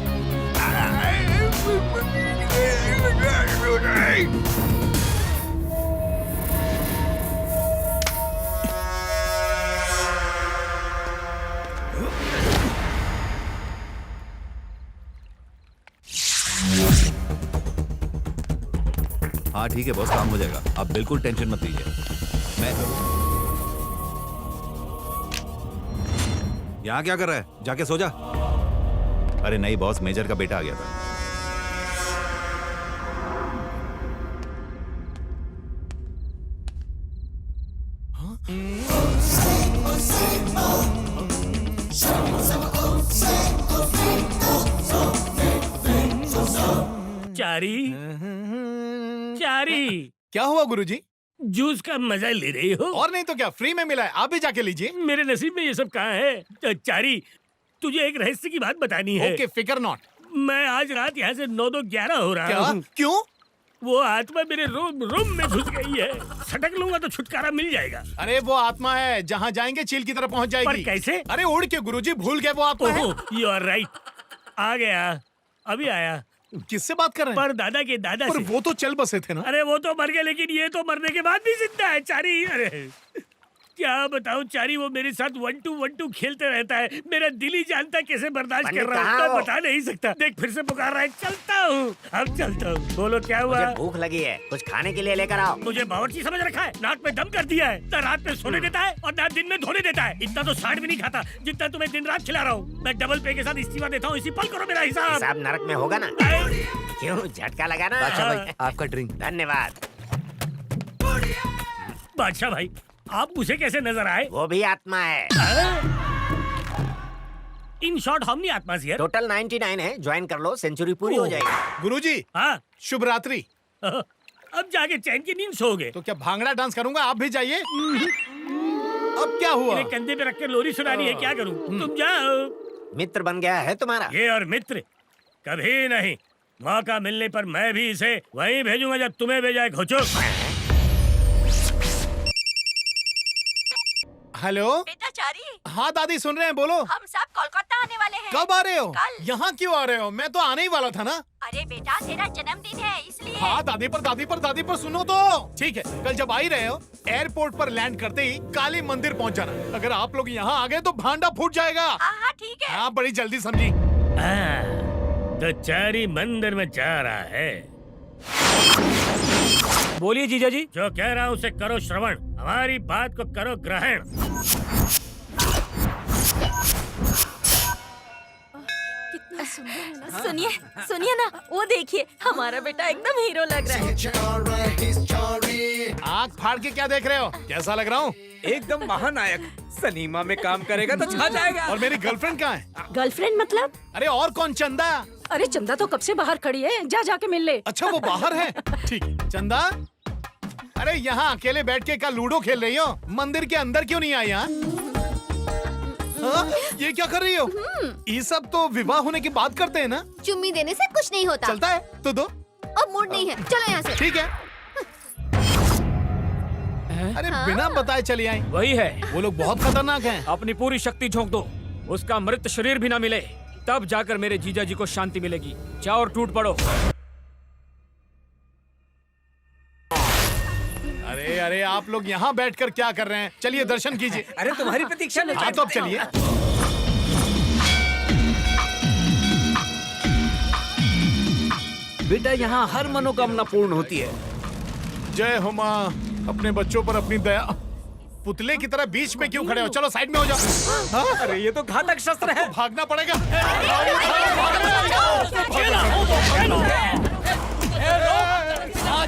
हाँ ठीक है बॉस, काम हो जाएगा। आप बिल्कुल टेंशन मत लीजिए। मैं यहाँ क्या कर रहा है? जाके सो जा। अरे नहीं बॉस, मेजर का बेटा आ गया था। चारी चारी, क्या हुआ गुरुजी? जूस का मजा ले रही हो? और नहीं तो क्या, फ्री में मिला है, आप भी जाके लीजिए। मेरे नसीब में ये सब कहाँ है? चारी, तुझे एक रहस्य की बात बतानी है। ओके, फिकर नॉट। मैं आज रात यहाँ से 9-11 हो रहा हूँ। क्यों? वो आत्मा मेरे रूम में घुस गई है। सटक लूंगा तो छुटकारा मिल जाएगा। अरे वो आत्मा है, जहाँ जाएंगे चील की तरह पहुँच जाएगी। पर कैसे? अरे उड़ के गुरुजी, भूल गए वो आत्मा है। You are right. आ गया, अभी आया। किससे बात कर रहे हैं? पर दादा के दादा पर से। वो तो चल बसे थे ना। अरे वो तो मर गए, लेकिन ये तो मरने के बाद भी जिंदा है चारी। अरे क्या बताऊं चारी, वो मेरे साथ 1-2 खेलते रहता है। मेरा दिल ही जानता कैसे बर्दाश्त कर रहा हूँ, मैं बता नहीं सकता। देख फिर से पुकार रहा है। चलता हूँ, अब चलता हूँ। बोलो क्या हुआ? मुझे भूख लगी है, कुछ खाने के लिए लेकर आओ। मुझे बावर्ची समझ रखा है? नाक में दम कर दिया है। ना रात में सोने देता है और ना दिन में धोने देता है। इतना तो साठ भी नहीं खाता जितना तुम्हें दिन रात खिला रहा हूँ। मैं डबल पे के साथ इस्तीफा देता हूँ। इसी पल करो मेरा हिसाब। हिसाब नरक में होगा ना? क्यों, झटका लगा ना? बादशाह भाई, आपका ड्रिंक। धन्यवाद। बादशाह भाई, आप मुझे कैसे नजर आए? वो भी आत्मा है। इन शॉर्ट हमनी आत्मा सी है। टोटल 99 है, ज्वाइन कर लो, सेंचुरी पूरी हो जाएगी। गुरुजी, हाँ शुभ रात्रि। अब जाके चैन की नींद सोओगे। तो क्या भांगड़ा डांस करूंगा? आप भी जाइए। अब क्या हुआ? मेरे कंधे पे रख के लोरी सुनानी है, क्या करूं? तुम जाओ। मित्र बन गया है तुम्हारा? ये और मित्र कभी नहीं। मौका मिलने पर मैं भी इसे वहीं भेजूंगा जब तुम्हें भेजा है। घोचो। हेलो बेटा चारी। हाँ दादी, सुन रहे हैं, बोलो। हम सब कोलकाता आने वाले हैं। कब आ रहे हो? कल। यहाँ क्यों आ रहे हो? मैं तो आने ही वाला था ना। अरे बेटा, तेरा जन्मदिन है इसलिए। हाँ दादी पर सुनो तो। ठीक है, कल जब आ ही रहे हो, एयरपोर्ट पर लैंड करते ही काली मंदिर पहुँच जाना। अगर आप लोग यहाँ आ गए तो भांडा फूट जाएगा। हाँ ठीक है। हाँ, बड़ी जल्दी समझी। तो चारी मंदिर में जा रहा है। बोलिए जीजा जी। जो कह रहा हूँ उसे करो श्रवण, हमारी बात को करो ग्रहण। कितना सुंदर है ना? सुनिए सुनिए ना, वो देखिए, हमारा बेटा एकदम हीरो लग रहा है। आँख फाड़ के क्या देख रहे हो? कैसा लग रहा हूँ? एकदम महानायक। सनीमा में काम करेगा तो छा जाएगा। और मेरी गर्लफ्रेंड कहाँ है? गर्लफ्रेंड मतलब? अरे और कौन? चंदा। अरे चंदा तो कब से बाहर खड़ी है, जा जाके मिल ले। अच्छा, वो बाहर है। ठीक है। चंदा, अरे यहाँ अकेले बैठ के क्या लूडो खेल रही हो? मंदिर के अंदर क्यों नहीं आई? यहाँ ये क्या कर रही हो? ये सब तो विवाह होने की बात करते हैं ना? चुम्मी देने से कुछ नहीं होता। चलता है तो दो। अब मूड नहीं है, चलो यहाँ से। ठीक है। अरे बिना बताए चली आई। वही है, वो लोग बहुत खतरनाक हैं। अपनी पूरी शक्ति झोंक दो, उसका मृत शरीर भी ना मिले, तब जाकर मेरे जीजा जी को शांति मिलेगी। जाओ और टूट पड़ो। अरे अरे, आप लोग यहाँ बैठकर क्या कर रहे हैं? चलिए दर्शन कीजिए। अरे तुम्हारी प्रतीक्षा में। हाँ तो अब चलिए। बेटा, यहाँ हर मनोकामना पूर्ण होती है। जय हो माँ, अपने बच्चों पर अपनी दया। पुतले की तरह बीच में क्यों खड़े हो? चलो साइड में हो जाओ। हाँ? अरे ये तो घातक शस्त्र है। भागना पड़ेगा।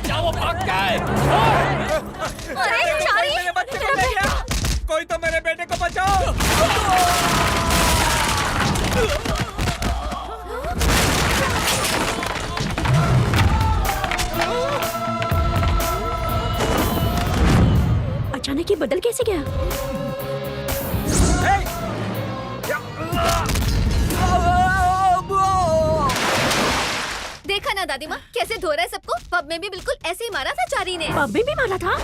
जाओ, भाग क्या है? अरे चारी, अचानक ये बदल कैसे गया? देखा ना दादी माँ कैसे धो रहा है सबको। पब में भी बिल्कुल ऐसे ही मारा था चारी ने। पब में भी मारा था?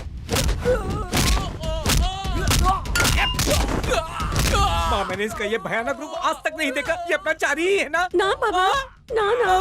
माँ, मैंने इसका ये भयानक रूप आज तक नहीं देखा। ये अपना चारी ही है ना? ना बाबा, ना ना।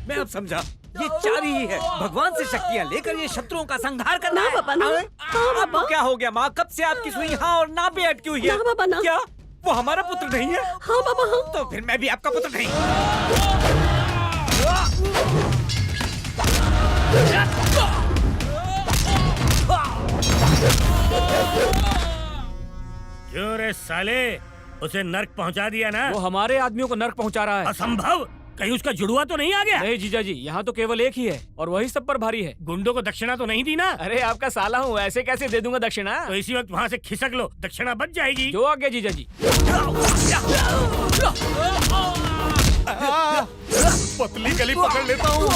मैं अब समझा, ये चारी ही है। भगवान से शक्तियाँ लेकर ये शत्रुओं का संहार करना ना है। बाबा, ना। हाँ बाबा। आपको क्या हो गया माँ? कब से आपकी सुई हाँ और ना पे अटकी हुई है? ना बाबा, ना। क्या वो हमारा पुत्र नहीं है? हाँ बाबा, हाँ। तो फिर मैं भी आपका पुत्र नहीं। क्यों रे साले, उसे नर्क पहुंचा दिया ना? वो हमारे आदमियों को नर्क पहुंचा रहा है। असंभव, कहीं उसका जुड़वा तो नहीं आ गया? नहीं जीजा जी, यहाँ तो केवल एक ही है और वही सब पर भारी है। गुंडों को दक्षिणा तो नहीं दी ना? अरे आपका साला हूँ, ऐसे कैसे दे दूंगा दक्षिणा? तो इसी वक्त वहाँ से खिसक लो, दक्षिणा बच जाएगी। जो आ गया जीजा जी। पतली गली पकड़ लेता हूँ।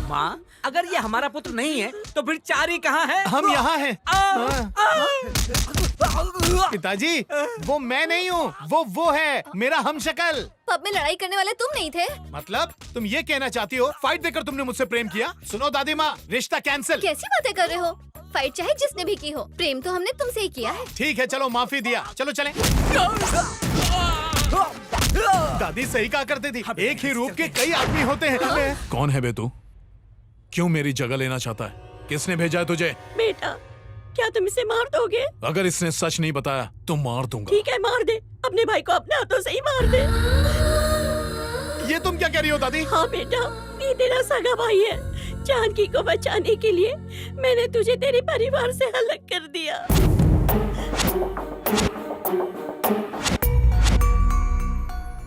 माँ, अगर ये हमारा पुत्र नहीं है तो फिर चारी कहाँ है? हम यहाँ हैं। पिताजी, वो मैं नहीं हूँ, वो है मेरा हमशक्ल। पब में लड़ाई करने वाले तुम नहीं थे? मतलब तुम ये कहना चाहती हो फाइट देकर तुमने मुझसे प्रेम किया? सुनो दादी माँ, रिश्ता कैंसिल। कैसी बातें कर रहे हो? फाइट चाहे जिसने भी की हो, प्रेम तो हमने तुमसे ही किया है। ठीक है, चलो माफी दिया, चलो चलें। दादी सही कहा करती थी, एक ही रूप के कई आदमी होते हैं। कौन है बे तू? क्यों मेरी जगह लेना चाहता है? किसने भेजा है तुझे? बेटा, क्या तुम इसे मार दोगे? अगर इसने सच नहीं बताया तो मार दूंगा। ठीक है, मार दे। अपने भाई को अपने हाथों से ही मार दे। ये तुम क्या कह रही हो दादी? हाँ बेटा, ये तेरा सगा भाई है। जानकी को बचाने के लिए मैंने तुझे तेरे परिवार से अलग कर दिया।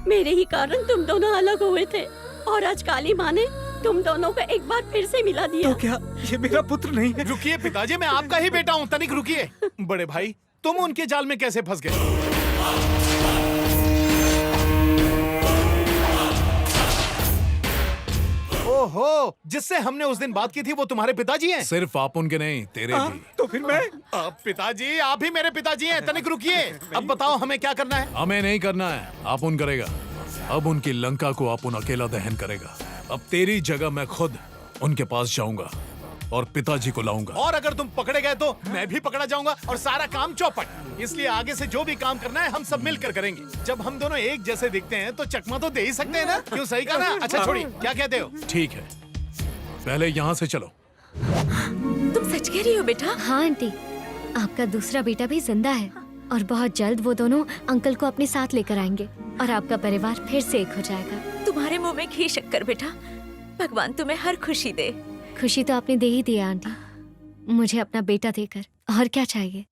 मेरे ही कारण तुम दोनों अलग हुए थे और आज काली माँ ने तुम दोनों को एक बार फिर से मिला दिया। तो क्या ये मेरा पुत्र नहीं है? रुकिए पिताजी, मैं आपका ही बेटा हूँ, तनिक रुकिए। बड़े भाई, तुम उनके जाल में कैसे फंस गए? ओहो, जिससे हमने उस दिन बात की थी वो तुम्हारे पिताजी हैं? सिर्फ आप उनके नहीं, तेरे भी। तो फिर मैं? पिताजी, आप ही मेरे पिताजी हैं। तनिक रुकिए, अब बताओ हमें क्या करना है? हमें नहीं करना है, आपुन करेगा। अब उनकी लंका को आपुन अकेला दहन करेगा। अब तेरी जगह मैं खुद उनके पास जाऊंगा और पिताजी को लाऊंगा। और अगर तुम पकड़े गए तो मैं भी पकड़ा जाऊंगा और सारा काम चौपट। इसलिए आगे से जो भी काम करना है हम सब मिलकर करेंगे। जब हम दोनों एक जैसे दिखते हैं तो चकमा तो दे ही सकते हैं ना? क्यों, सही कहा ना? अच्छा छोड़िए, क्या कहते हो? ठीक है, पहले यहाँ से चलो। तुम सच कह रही हो बेटा? हाँ आंटी, आपका दूसरा बेटा भी जिंदा है और बहुत जल्द वो दोनों अंकल को अपने साथ लेकर आएंगे और आपका परिवार फिर से एक हो जाएगा। तुम्हारे मुंह में घी शक्कर बेटा। भगवान तुम्हें हर खुशी दे। खुशी तो आपने दे ही दी आंटी, मुझे अपना बेटा देकर। और क्या चाहिए?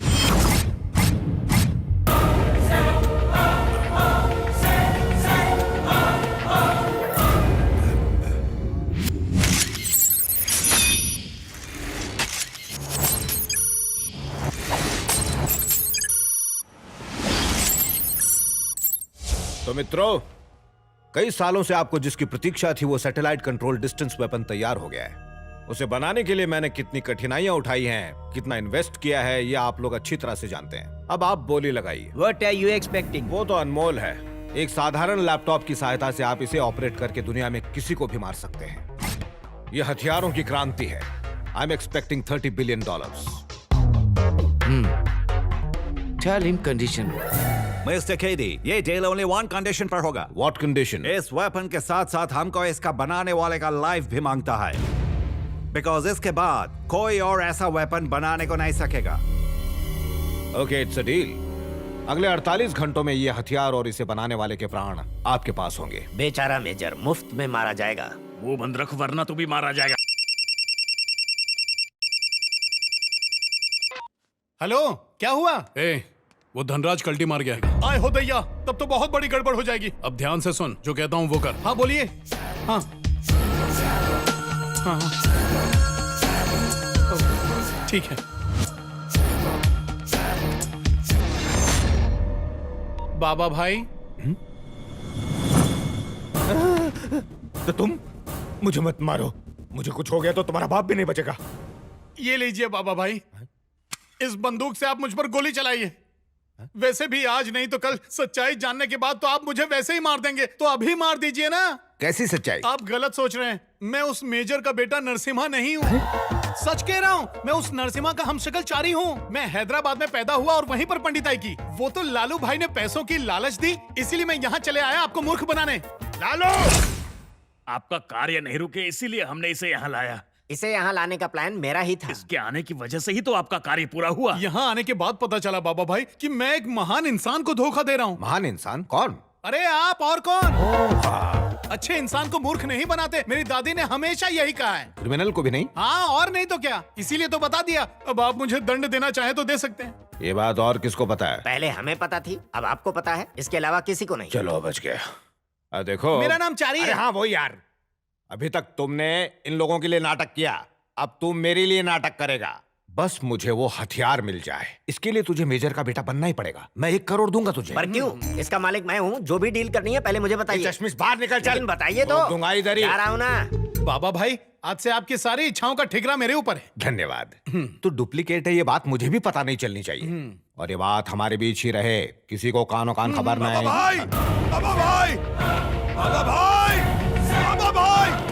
तो मित्रों, कई सालों से आपको जिसकी प्रतीक्षा थी वो सैटेलाइट कंट्रोल डिस्टेंस वेपन तैयार हो गया है। उसे बनाने के लिए मैंने कितनी कठिनाइयां उठाई हैं, कितना इन्वेस्ट किया है, ये आप लोग अच्छी तरह से जानते हैं। अब आप बोली लगाइए। What are you expecting? वो तो अनमोल है। एक साधारण लैपटॉप की सहायता से आप इसे ऑपरेट करके दुनिया में किसी को भी मार सकते हैं। यह हथियारों की क्रांति है। I am expecting $30 billion। Tell him condition. Mister KD, ये डील ओनली वन कंडीशन पर होगा। What condition? इस वेपन के साथ साथ हमको इसका बनाने वाले का लाइफ भी मांगता है, बिकॉज इसके बाद कोई और ऐसा वेपन बनाने को नहीं सकेगा। Okay, it's a deal. अगले 48 घंटों में ये हथियार और इसे बनाने वाले के प्राण आपके पास होंगे। बेचारा मेजर मुफ्त में मारा जाएगा। वो बंद रख वरना तू भी मारा जाएगा। हेलो, क्या हुआ? वो धनराज कल्टी मार गया। आए हो दैया, तब तो बहुत बड़ी गड़बड़ हो जाएगी। अब ध्यान से सुन, जो कहता हूँ वो कर। हाँ बोलिए। हाँ हाँ ठीक है। बाबा भाई, तो तुम मुझे मत मारो, मुझे कुछ हो गया तो तुम्हारा बाप भी नहीं बचेगा। ये लीजिए बाबा भाई, इस बंदूक से आप मुझ पर गोली चलाइए। वैसे भी आज नहीं तो कल सच्चाई जानने के बाद तो आप मुझे वैसे ही मार देंगे, तो अभी मार दीजिए ना। कैसी सच्चाई? आप गलत सोच रहे हैं, मैं उस मेजर का बेटा नरसिम्हा नहीं हूँ। सच कह रहा हूँ, मैं उस नरसिम्हा का हमशक्ल चारी हूँ। मैं हैदराबाद में पैदा हुआ और वहीं पर पंडिताई की। वो तो लालू भाई ने पैसों की लालच दी, इसीलिए मैं यहाँ चले आया आपको मूर्ख बनाने। लालू, आपका कार्य नहीं रुके इसीलिए हमने इसे यहाँ लाया। इसे यहाँ लाने का प्लान मेरा ही था। इसके आने की वजह से ही तो आपका कार्य पूरा हुआ। यहाँ आने के बाद पता चला बाबा भाई कि मैं एक महान इंसान को धोखा दे रहा हूँ। महान इंसान? कौन? अरे आप और कौन? अच्छे इंसान को मूर्ख नहीं बनाते, मेरी दादी ने हमेशा यही कहा है। क्रिमिनल को भी नहीं? हाँ, और नहीं तो क्या, इसीलिए तो बता दिया। अब आप मुझे दंड देना चाहे तो दे सकते हैं। ये बात और किसको पता है? पहले हमें पता थी, अब आपको पता है, इसके अलावा किसी को नहीं। चलो बच गया। देखो, मेरा नाम चारी है। हाँ वो यार, अभी तक तुमने इन लोगों के लिए नाटक किया, अब तुम मेरे लिए नाटक करेगा। बस मुझे वो हथियार मिल जाए, इसके लिए तुझे मेजर का बेटा बनना ही पड़ेगा। मैं 1 करोड़ दूंगा तुझे। पर क्यों? इसका मालिक मैं हूँ, जो भी डील करनी है पहले मुझे बताइए। चश्मिश बाहर निकल, चल। बताइए तो। दूंगा इधर ही। जा रहा हूँ ना। बाबा भाई, आज से आपकी सारी इच्छाओं का ठिकरा मेरे ऊपर है। धन्यवाद। तू डुप्लीकेट है, ये बात मुझे भी पता नहीं चलनी चाहिए, और ये बात हमारे बीच ही रहे, किसी को कानो कान खबर न आए। बाबा भाई, बाबा भाई, बाबा भाई, बाबा भाई।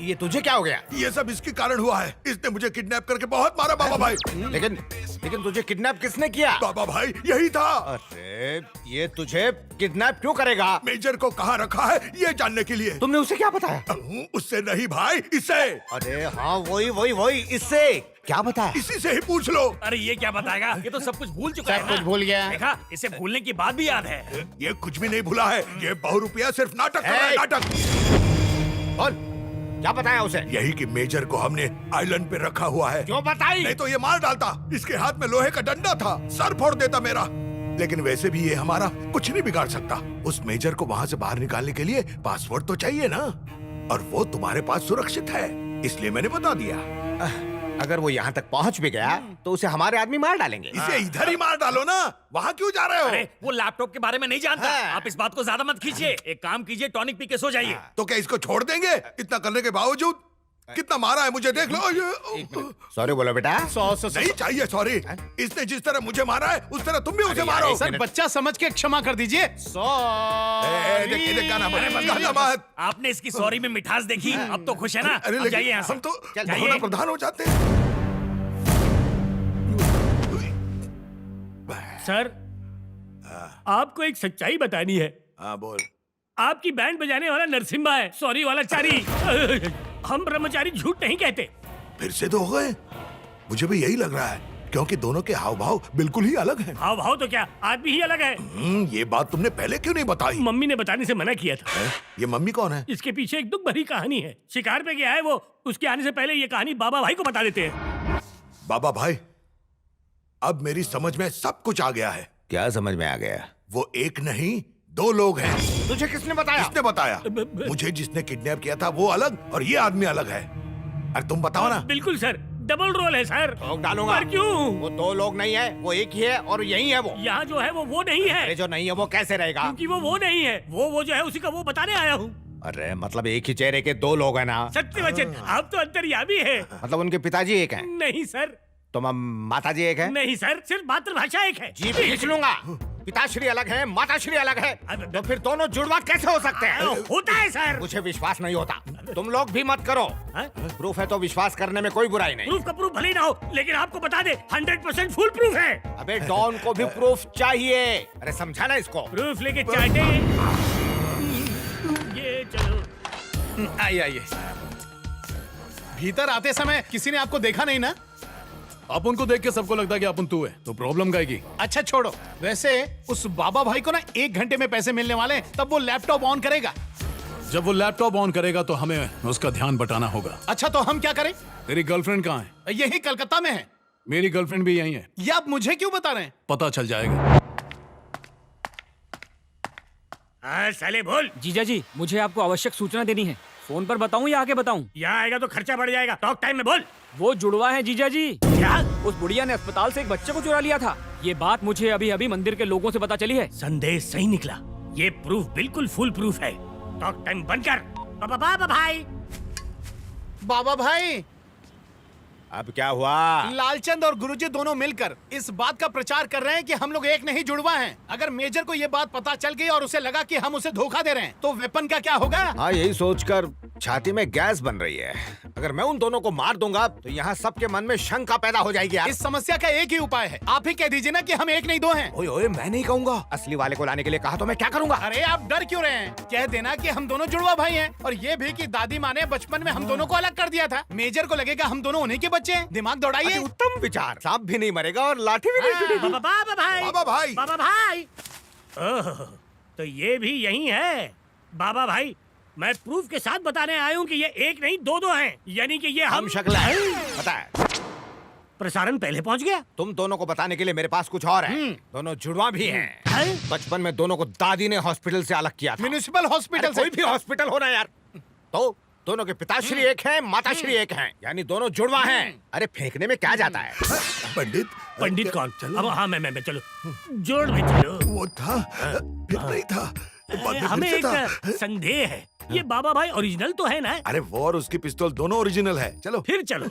ये तुझे क्या हो गया? ये सब इसके कारण हुआ है, इसने मुझे किडनैप करके बहुत मारा बाबा भाई। लेकिन तुझे किडनैप किसने किया? बाबा भाई यही था। अरे ये तुझे किडनैप क्यों करेगा? मेजर को कहाँ रखा है ये जानने के लिए। तुमने उसे क्या बताया? उससे नहीं भाई, इससे। अरे हाँ, वही इससे क्या बताया? इसी से ही पूछ लो। अरे ये क्या बताएगा, ये तो सब कुछ भूल चुका है। सब कुछ भूल गया। देखा, इसे भूलने की बात भी याद है। ये कुछ भी नहीं भूला है, ये बहुरूपिया सिर्फ नाटक कर रहा है, नाटक। और क्या बताया उसे? यही कि मेजर को हमने आइलैंड पे रखा हुआ है। क्यों बताई? नहीं तो ये मार डालता, इसके हाथ में लोहे का डंडा था, सर फोड़ देता मेरा। लेकिन वैसे भी ये हमारा कुछ नहीं बिगाड़ सकता। उस मेजर को वहाँ से बाहर निकालने के लिए पासवर्ड तो चाहिए ना, और वो तुम्हारे पास सुरक्षित है, इसलिए मैंने बता दिया। अगर वो यहाँ तक पहुँच भी गया तो उसे हमारे आदमी मार डालेंगे। इसे इधर ही मार डालो ना, वहाँ क्यों जा रहे हो? अरे वो लैपटॉप के बारे में नहीं जानता। आप इस बात को ज्यादा मत खींचिए। एक काम कीजिए, टॉनिक पी के सो जाइए। तो क्या इसको छोड़ देंगे? इतना करने के बावजूद कितना मारा है मुझे, देख लो। सॉरी बोलो बेटा। नहीं चाहिए सॉरी। इसने जिस तरह मुझे मारा है उस तरह तुम भी उसे मारो। सर, बच्चा समझ के क्षमा कर दीजिए। आपने इसकी सॉरी में मिठास देखी, अब तो खुश है ना? अब जाइए यहाँ से। हम तो प्रधान हो जाते हैं। सर, आपको एक सच्चाई बतानी है। हाँ बोल। आपकी बैंड बजाने वाला नरसिम्हा है, सॉरी वाला चारी। हम ब्रह्मचारी झूठ नहीं कहते। फिर से तो हो गए, मुझे भी यही लग रहा है, क्योंकि दोनों के हाव भाव बिल्कुल ही अलग हैं। हाव भाव तो क्या, आदमी ही अलग है। ये बात तुमने पहले क्यों नहीं बताई? मम्मी ने बताने से मना किया था। ये मम्मी कौन है? इसके पीछे एक दुख भरी कहानी है। शिकार पे गया है वो, उसके आने से पहले ये कहानी बाबा भाई को बता देते हैं। बाबा भाई, अब मेरी समझ में सब कुछ आ गया है। क्या समझ में आ गया? वो एक नहीं 2 लोग हैं। तुझे किसने बताया? किसने बताया? मुझे जिसने किडनैप किया था वो अलग और ये आदमी अलग है। अरे तुम बताओ ना। बिल्कुल सर, डबल रोल है सर। ठोक डालूंगा। पर क्यों? वो 2 लोग नहीं है, वो एक ही है और यही है वो। यहाँ जो है वो नहीं है। अरे जो नहीं है वो कैसे रहेगा? क्योंकि वो नहीं है, वो जो है उसी का वो बताने आया हूँ। अरे मतलब एक ही चेहरे के 2 लोग हैं ना? सत्य वचन, आप तो अंतर्यामी है। मतलब उनके पिताजी एक हैं? नहीं सर। तो माताजी एक है? नहीं सर, सिर्फ मातृभाषा एक है। जी खींच लूंगा। पिताश्री अलग है, माताश्री अलग है, तो फिर दोनों जुड़वा कैसे हो सकते हैं? होता है सर। मुझे विश्वास नहीं होता। तुम लोग भी मत करो। प्रूफ है तो विश्वास करने में कोई बुराई नहीं। प्रूफ का प्रूफ भले ही ना हो, लेकिन आपको बता दे 100% फुल प्रूफ है। अबे डॉन को भी प्रूफ चाहिए। अरे समझा ना इसको। प्रूफ लेके चाहते। ये चलो। आइए आइए। भीतर आते समय किसी ने आपको देखा नहीं ना? अपन को देख के सबको लगता है कि अपन तू है, तो प्रॉब्लम क्या है? अच्छा छोड़ो। वैसे उस बाबा भाई को ना 1 घंटे में पैसे मिलने वाले हैं, तब वो लैपटॉप ऑन करेगा। जब वो लैपटॉप ऑन करेगा तो हमें उसका ध्यान बटाना होगा। अच्छा तो हम क्या करें? तेरी गर्लफ्रेंड कहाँ है? यही कलकत्ता में है। मेरी गर्लफ्रेंड भी यही है। ये आप मुझे क्यों बता रहे हैं? पता चल जाएगा। साले बोल। जीजा जी, मुझे आपको आवश्यक सूचना देनी है। फोन पर बताऊं या आके बताऊं? यहाँ आएगा तो खर्चा बढ़ जाएगा। टॉक टाइम में बोल। वो जुड़वा है जीजा जी। क्या? उस बुढ़िया ने अस्पताल से एक बच्चे को चुरा लिया था। ये बात मुझे अभी अभी मंदिर के लोगों से पता चली है। संदेश सही निकला। ये प्रूफ बिल्कुल फुल प्रूफ है। टॉक टाइम बंद कर। बाबा भाई। बाबा भाई, अब क्या हुआ? लालचंद और गुरुजी दोनों मिलकर इस बात का प्रचार कर रहे हैं कि हम लोग एक नहीं जुड़वा हैं। अगर मेजर को ये बात पता चल गई और उसे लगा कि हम उसे धोखा दे रहे हैं, तो वेपन का क्या होगा? हाँ, यही सोचकर छाती में गैस बन रही है। अगर मैं उन दोनों को मार दूंगा तो यहाँ सबके मन में शंका पैदा हो जाएगी यार। इस समस्या का एक ही उपाय है। आप ही कह दीजिए ना कि हम एक नहीं दो हैं। ओए ओए, मैं नहीं कहूँगा। असली वाले को लाने के लिए कहा तो मैं क्या करूँगा? अरे आप डर क्यों रहे हैं? कह देना कि हम दोनों जुड़वा भाई हैं, और ये भी कि दादी माँ ने बचपन में हम दोनों को अलग कर दिया था। मेजर को लगेगा हम दोनों उन्हीं के बच्चे हैं। दिमाग दौड़ाइए। उत्तम विचार। सांप भी नहीं मरेगा और लाठी भी नहीं टूटेगी। बाबा भाई। ओह, तो ये भी यही है। बाबा भाई, मैं प्रूफ के साथ बताने आया हूँ कि ये एक नहीं दो हैं। यानी कि ये हम शक्ल है। पता है। प्रसारण पहले पहुँच गया। तुम दोनों को बताने के लिए मेरे पास कुछ और है। दोनों जुड़वा भी हैं। बचपन में दोनों को दादी ने हॉस्पिटल से अलग किया था। म्युनिसिपल हॉस्पिटल से। कोई भी हॉस्पिटल होना यार। तो दोनों के पिताश्री एक हैं, माताश्री एक हैं, यानी दोनों जुड़वा हैं। अरे फेंकने में क्या जाता है? पंडित कौन? अब हाँ मैं चलो जोड़ में चलो। वो था फिर नहीं था। हमें एक संदेह है। ये बाबा भाई ओरिजिनल तो है ना? अरे वो और उसकी पिस्तौल दोनों ओरिजिनल है। चलो फिर चलो।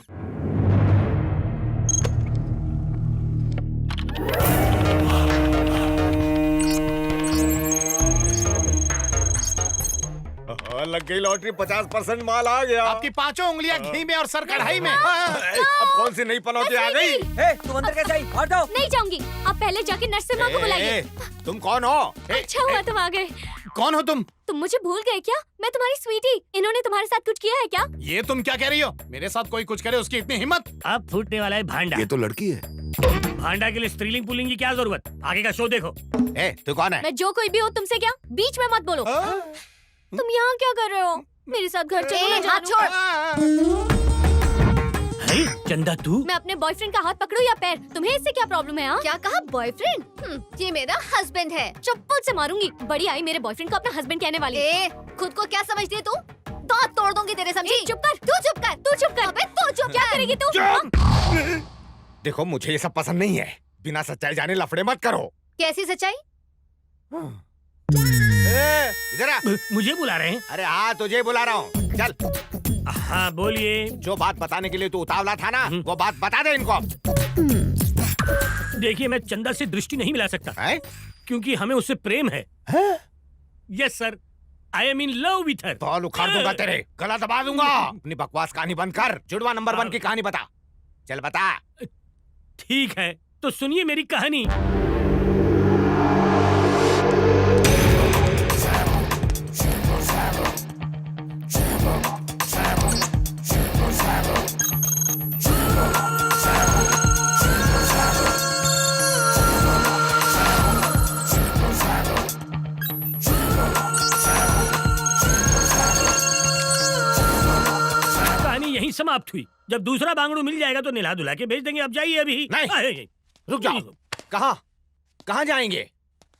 लग गई लॉटरी। 50% माल आ गया। आपकी 5 उंगलियां घी में और सर कढ़ाई में। अब कौन सी नई पनौती आ गई? तुम अंदर कैसे आई? और दो। नहीं जाऊंगी। आप पहले जाके नर्सिंग माँ को बुलाइए। तुम कौन हो? अच्छा हुआ तुम आ गए। कौन हो तुम? तुम मुझे भूल गए क्या? मैं तुम्हारी स्वीटी। इन्होंने तुम्हारे साथ कुछ किया है क्या? ये तुम क्या कह रही हो? मेरे साथ कोई कुछ करे उसकी इतनी हिम्मत? अब फूटने वाला है भांडा। ये तो लड़की है। भांडा के लिए स्त्रीलिंग पुल्लिंग की क्या जरूरत? आगे का शो देखो। तू कौन है? मैं जो कोई भी हूँ, तुमसे क्या? बीच में मत बोलो। तुम यहाँ क्या कर रहे हो? मेरे साथ घर चलो। हाथ छोड़। चंदा तू? मैं अपने बॉयफ्रेंड का हाथ पकड़ूं या पैर? तुम्हें इससे क्या प्रॉब्लम है? क्या कहा बॉयफ्रेंड? ये मेरा हस्बैंड है। चप्पल से मारूंगी। बड़ी आई मेरे बॉयफ्रेंड को अपना हस्बैंड कहने वाली। खुद को क्या समझती है तू? दांत तोड़ दूंगी तेरे, समझी? चुप कर। तू चुप कर। तू चुप कर। अबे तू चुप। क्या करेगी तू? देखो मुझे ये सब पसंद नहीं है। बिना सच्चाई जाने लफड़े मत करो। कैसी सच्चाई? इधर आ। मुझे बुला रहे हैं? अरे हाँ, तुझे बुला रहा हूँ। चल। हाँ बोलिए। जो बात बताने के लिए तू उतावला था ना, वो बात बता दे इनको। देखिए, मैं चंदा से दृष्टि नहीं मिला सकता है? क्योंकि हमें उससे प्रेम है। Yes sir, I am in love with her. बाल उखाड़ दूंगा तेरे, गला दबा दूंगा। अपनी बकवास कहानी बंद कर। जुड़वा नंबर 1 की कहानी बता। चल बता। ठीक है, तो सुनिए मेरी कहानी। यहीं समाप्त हुई। जब दूसरा बांगड़ू मिल जाएगा तो निला धुला के भेज देंगे। अब जाइए अभी। नहीं, रुक जाओ। कहाँ जाएंगे?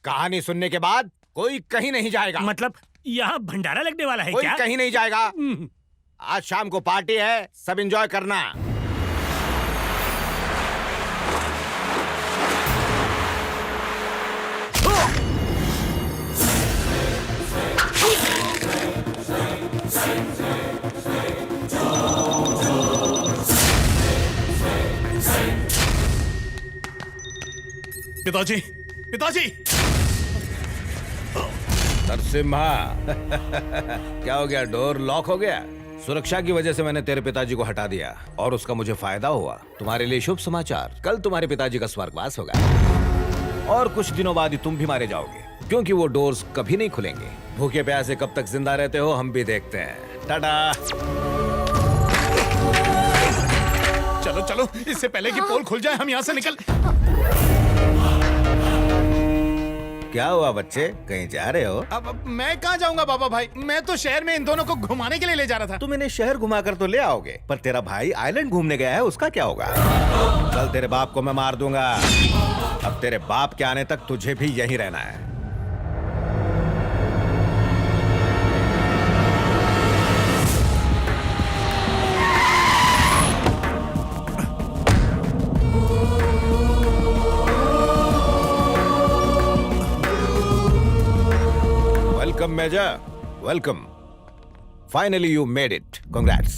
कहानी सुनने के बाद कोई कहीं नहीं जाएगा। मतलब यहाँ भंडारा लगने वाला है कोई क्या? कहीं नहीं जाएगा। आज शाम को पार्टी है, सब एंजॉय करना। पिताजी, पिताजी। नरसिम्हा क्या हो गया? डोर लॉक हो गया? सुरक्षा की वजह से मैंने तेरे पिताजी को हटा दिया और उसका मुझे फायदा हुआ। तुम्हारे लिए शुभ समाचार, कल तुम्हारे पिताजी का स्वर्गवास होगा और कुछ दिनों बाद ही तुम भी मारे जाओगे, क्योंकि वो डोर्स कभी नहीं खुलेंगे। भूखे प्यासे कब तक जिंदा रहते हो हम भी देखते हैं। टाटा। चलो चलो, इससे पहले कि पोल खुल जाए हम यहाँ से निकल। क्या हुआ बच्चे, कहीं जा रहे हो? अब मैं कहाँ जाऊंगा बाबा भाई, मैं तो शहर में इन दोनों को घुमाने के लिए ले जा रहा था। तुम इन्हें शहर घुमा कर तो ले आओगे, पर तेरा भाई आइलैंड घूमने गया है, उसका क्या होगा? कल तेरे बाप को मैं मार दूंगा। अब तेरे बाप के आने तक तुझे भी यहीं रहना है। Welcome, Major. Welcome. Finally, you made it. Congrats.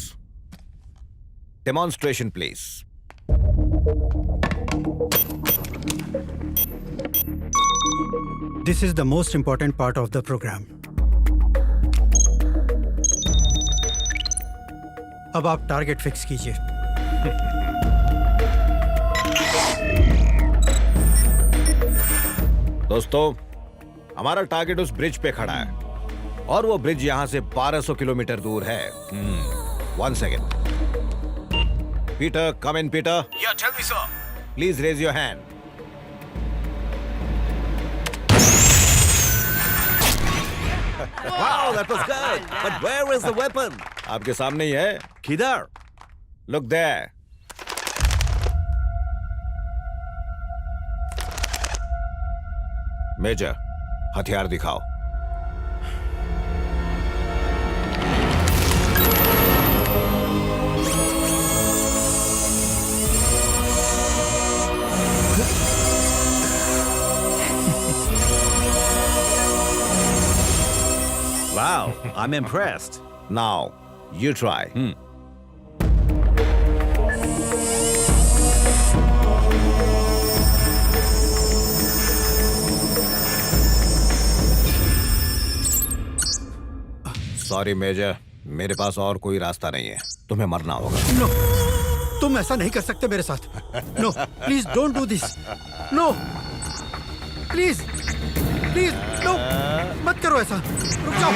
Demonstration, please. This is the most important part of the program. अब आप टारगेट फिक्स कीजिए। दोस्तों, हमारा टारगेट उस ब्रिज पे खड़ा है और वो ब्रिज यहाँ से 1200 किलोमीटर दूर है। 1 second. Peter, come in Peter. Yeah, tell me, sir. Please raise your hand. Wow, that was good. But where is the weapon? आपके सामने ही है। किधर? Look there. मेजर, हथियार दिखाओ। Wow, I'm impressed. Now, you try. Sorry major, मेरे पास और कोई रास्ता नहीं है, तुम्हें मरना होगा। नो, तुम ऐसा नहीं कर सकते मेरे साथ। No, please don't do this. No, please please no, मत करो ऐसा। रुक जाओ।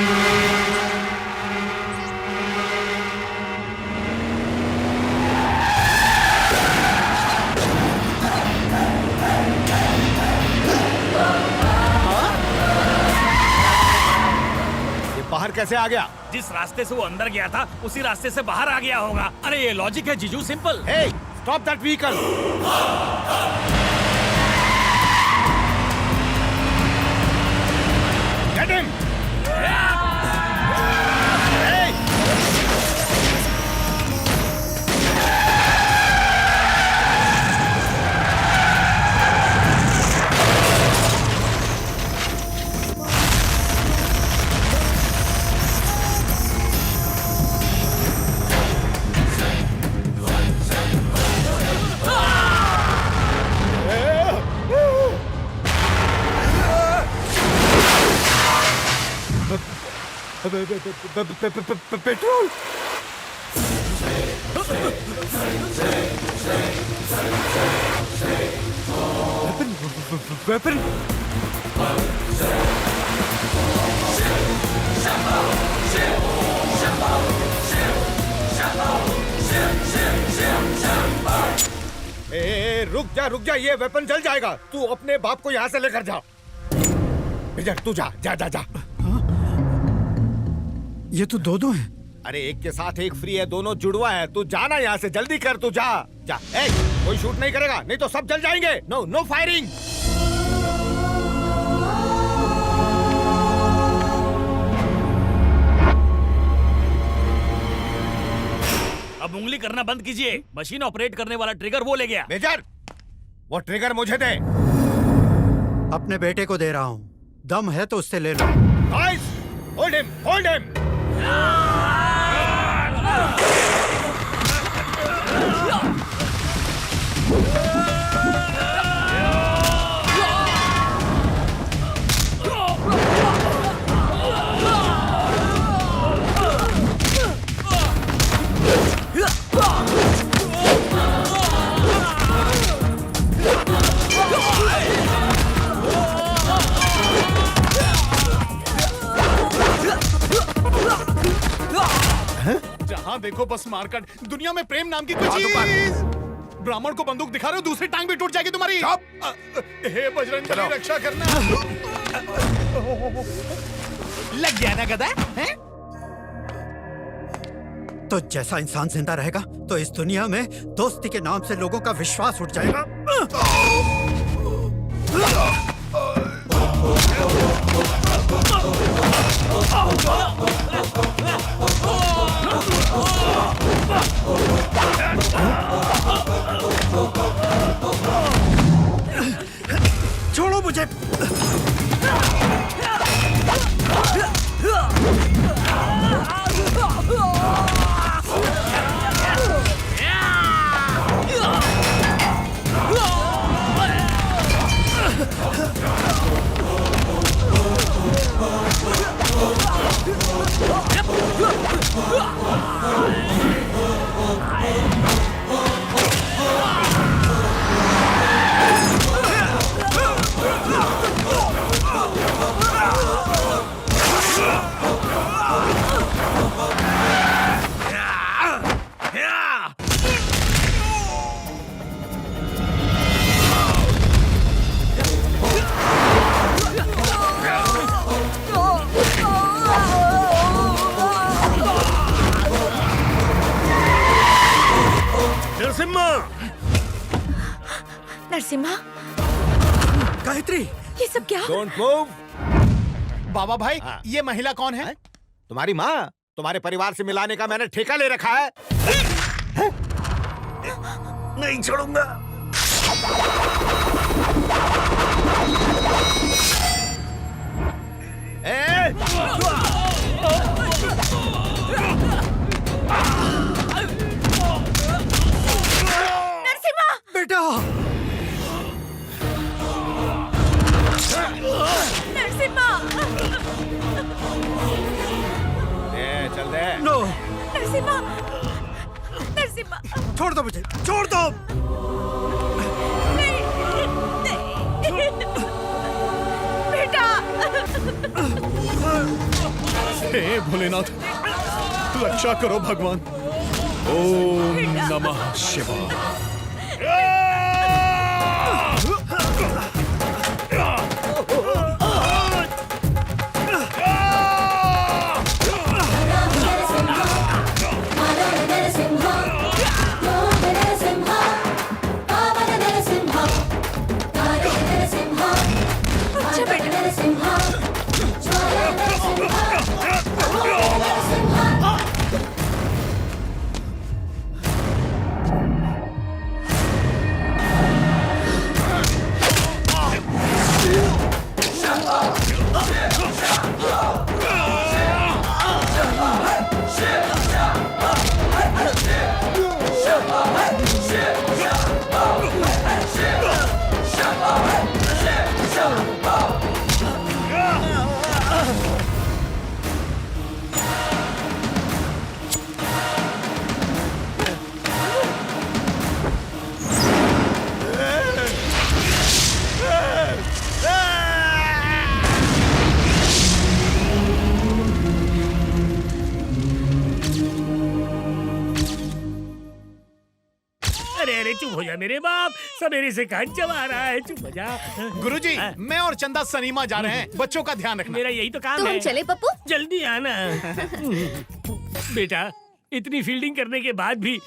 बाहर कैसे आ गया? जिस रास्ते से वो अंदर गया था उसी रास्ते से बाहर आ गया होगा। अरे ये लॉजिक है जीजू, simple. Hey, stop that vehicle! Get him! Hey! Petrol! Weapon! रुक जा, ये वेपन जल जाएगा। तू अपने बाप को यहाँ से लेकर जा। मेजर, तू जा जा जा जा। ये तो दो हैं। अरे एक के साथ एक फ्री है, दोनों जुड़वा है। तू जाना यहाँ से, जल्दी कर, तू जा जा। कोई शूट नहीं करेगा, नहीं तो सब जल जाएंगे। No no firing. अब उंगली करना बंद कीजिए। मशीन ऑपरेट करने वाला ट्रिगर वो ले गया। मेजर, वो ट्रिगर मुझे दे। अपने बेटे को दे रहा हूँ, दम है तो उससे ले लो। Guys, hold him, hold him. जहाँ देखो बस मारकाट। दुनिया में प्रेम नाम की कोई चीज। ब्राह्मण को बंदूक दिखा रहे हो, दूसरी टांग भी टूट जाएगी तुम्हारी। हे बजरंग बली, रक्षा करना। लग गया ना गधा है? तो जैसा इंसान जिंदा रहेगा तो इस दुनिया में दोस्ती के नाम से लोगों का विश्वास उठ जाएगा। छोड़ो मुझे। नरसिम्हा, गायत्री, ये सब क्या? Don't move. बाबा भाई, ये महिला कौन है? तुम्हारी माँ। तुम्हारे परिवार से मिलाने का मैंने ठेका ले रखा है। नहीं छोड़ूंगा। नरसिम्हा! बेटा! नरसिम्हा! चल दे। नो। नरसिम्हा! नरसिम्हा! छोड़ दो मुझे, छोड़ दो। बेटा! हे भोलेनाथ, रक्षा करो भगवान। ओम नमः शिवाय। चुप हो जा मेरे बाप, सवेरे से कहाँ चबा रहा है, चुप हो जा। गुरुजी, मैं और चंदा सनीमा जा रहे हैं, बच्चों का ध्यान रखना। मेरा यही तो काम तो है। हम चले पप्पू? जल्दी आना। बेटा, इतनी फील्डिंग करने के बाद भी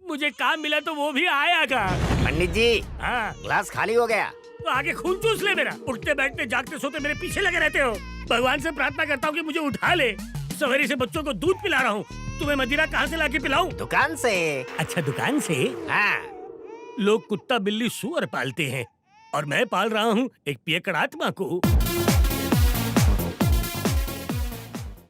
मुझे काम मिला तो वो भी आया का। पंडित जी, हाँ, ग्लास खाली हो गया। तो आगे खून चूस ले मेरा। उठते बैठते जागते सोते मेरे पीछे लगे रहते हो। भगवान से प्रार्थना करता हूँ कि मुझे उठा ले। सवेरे से बच्चों को दूध पिला रहा हूँ, तुम्हें मदिरा कहाँ से लाके पिलाऊं? दुकान से। अच्छा, दुकान से? हाँ। लोग कुत्ता बिल्ली सुअर पालते हैं और मैं पाल रहा हूँ एक पियकड़ आत्मा को।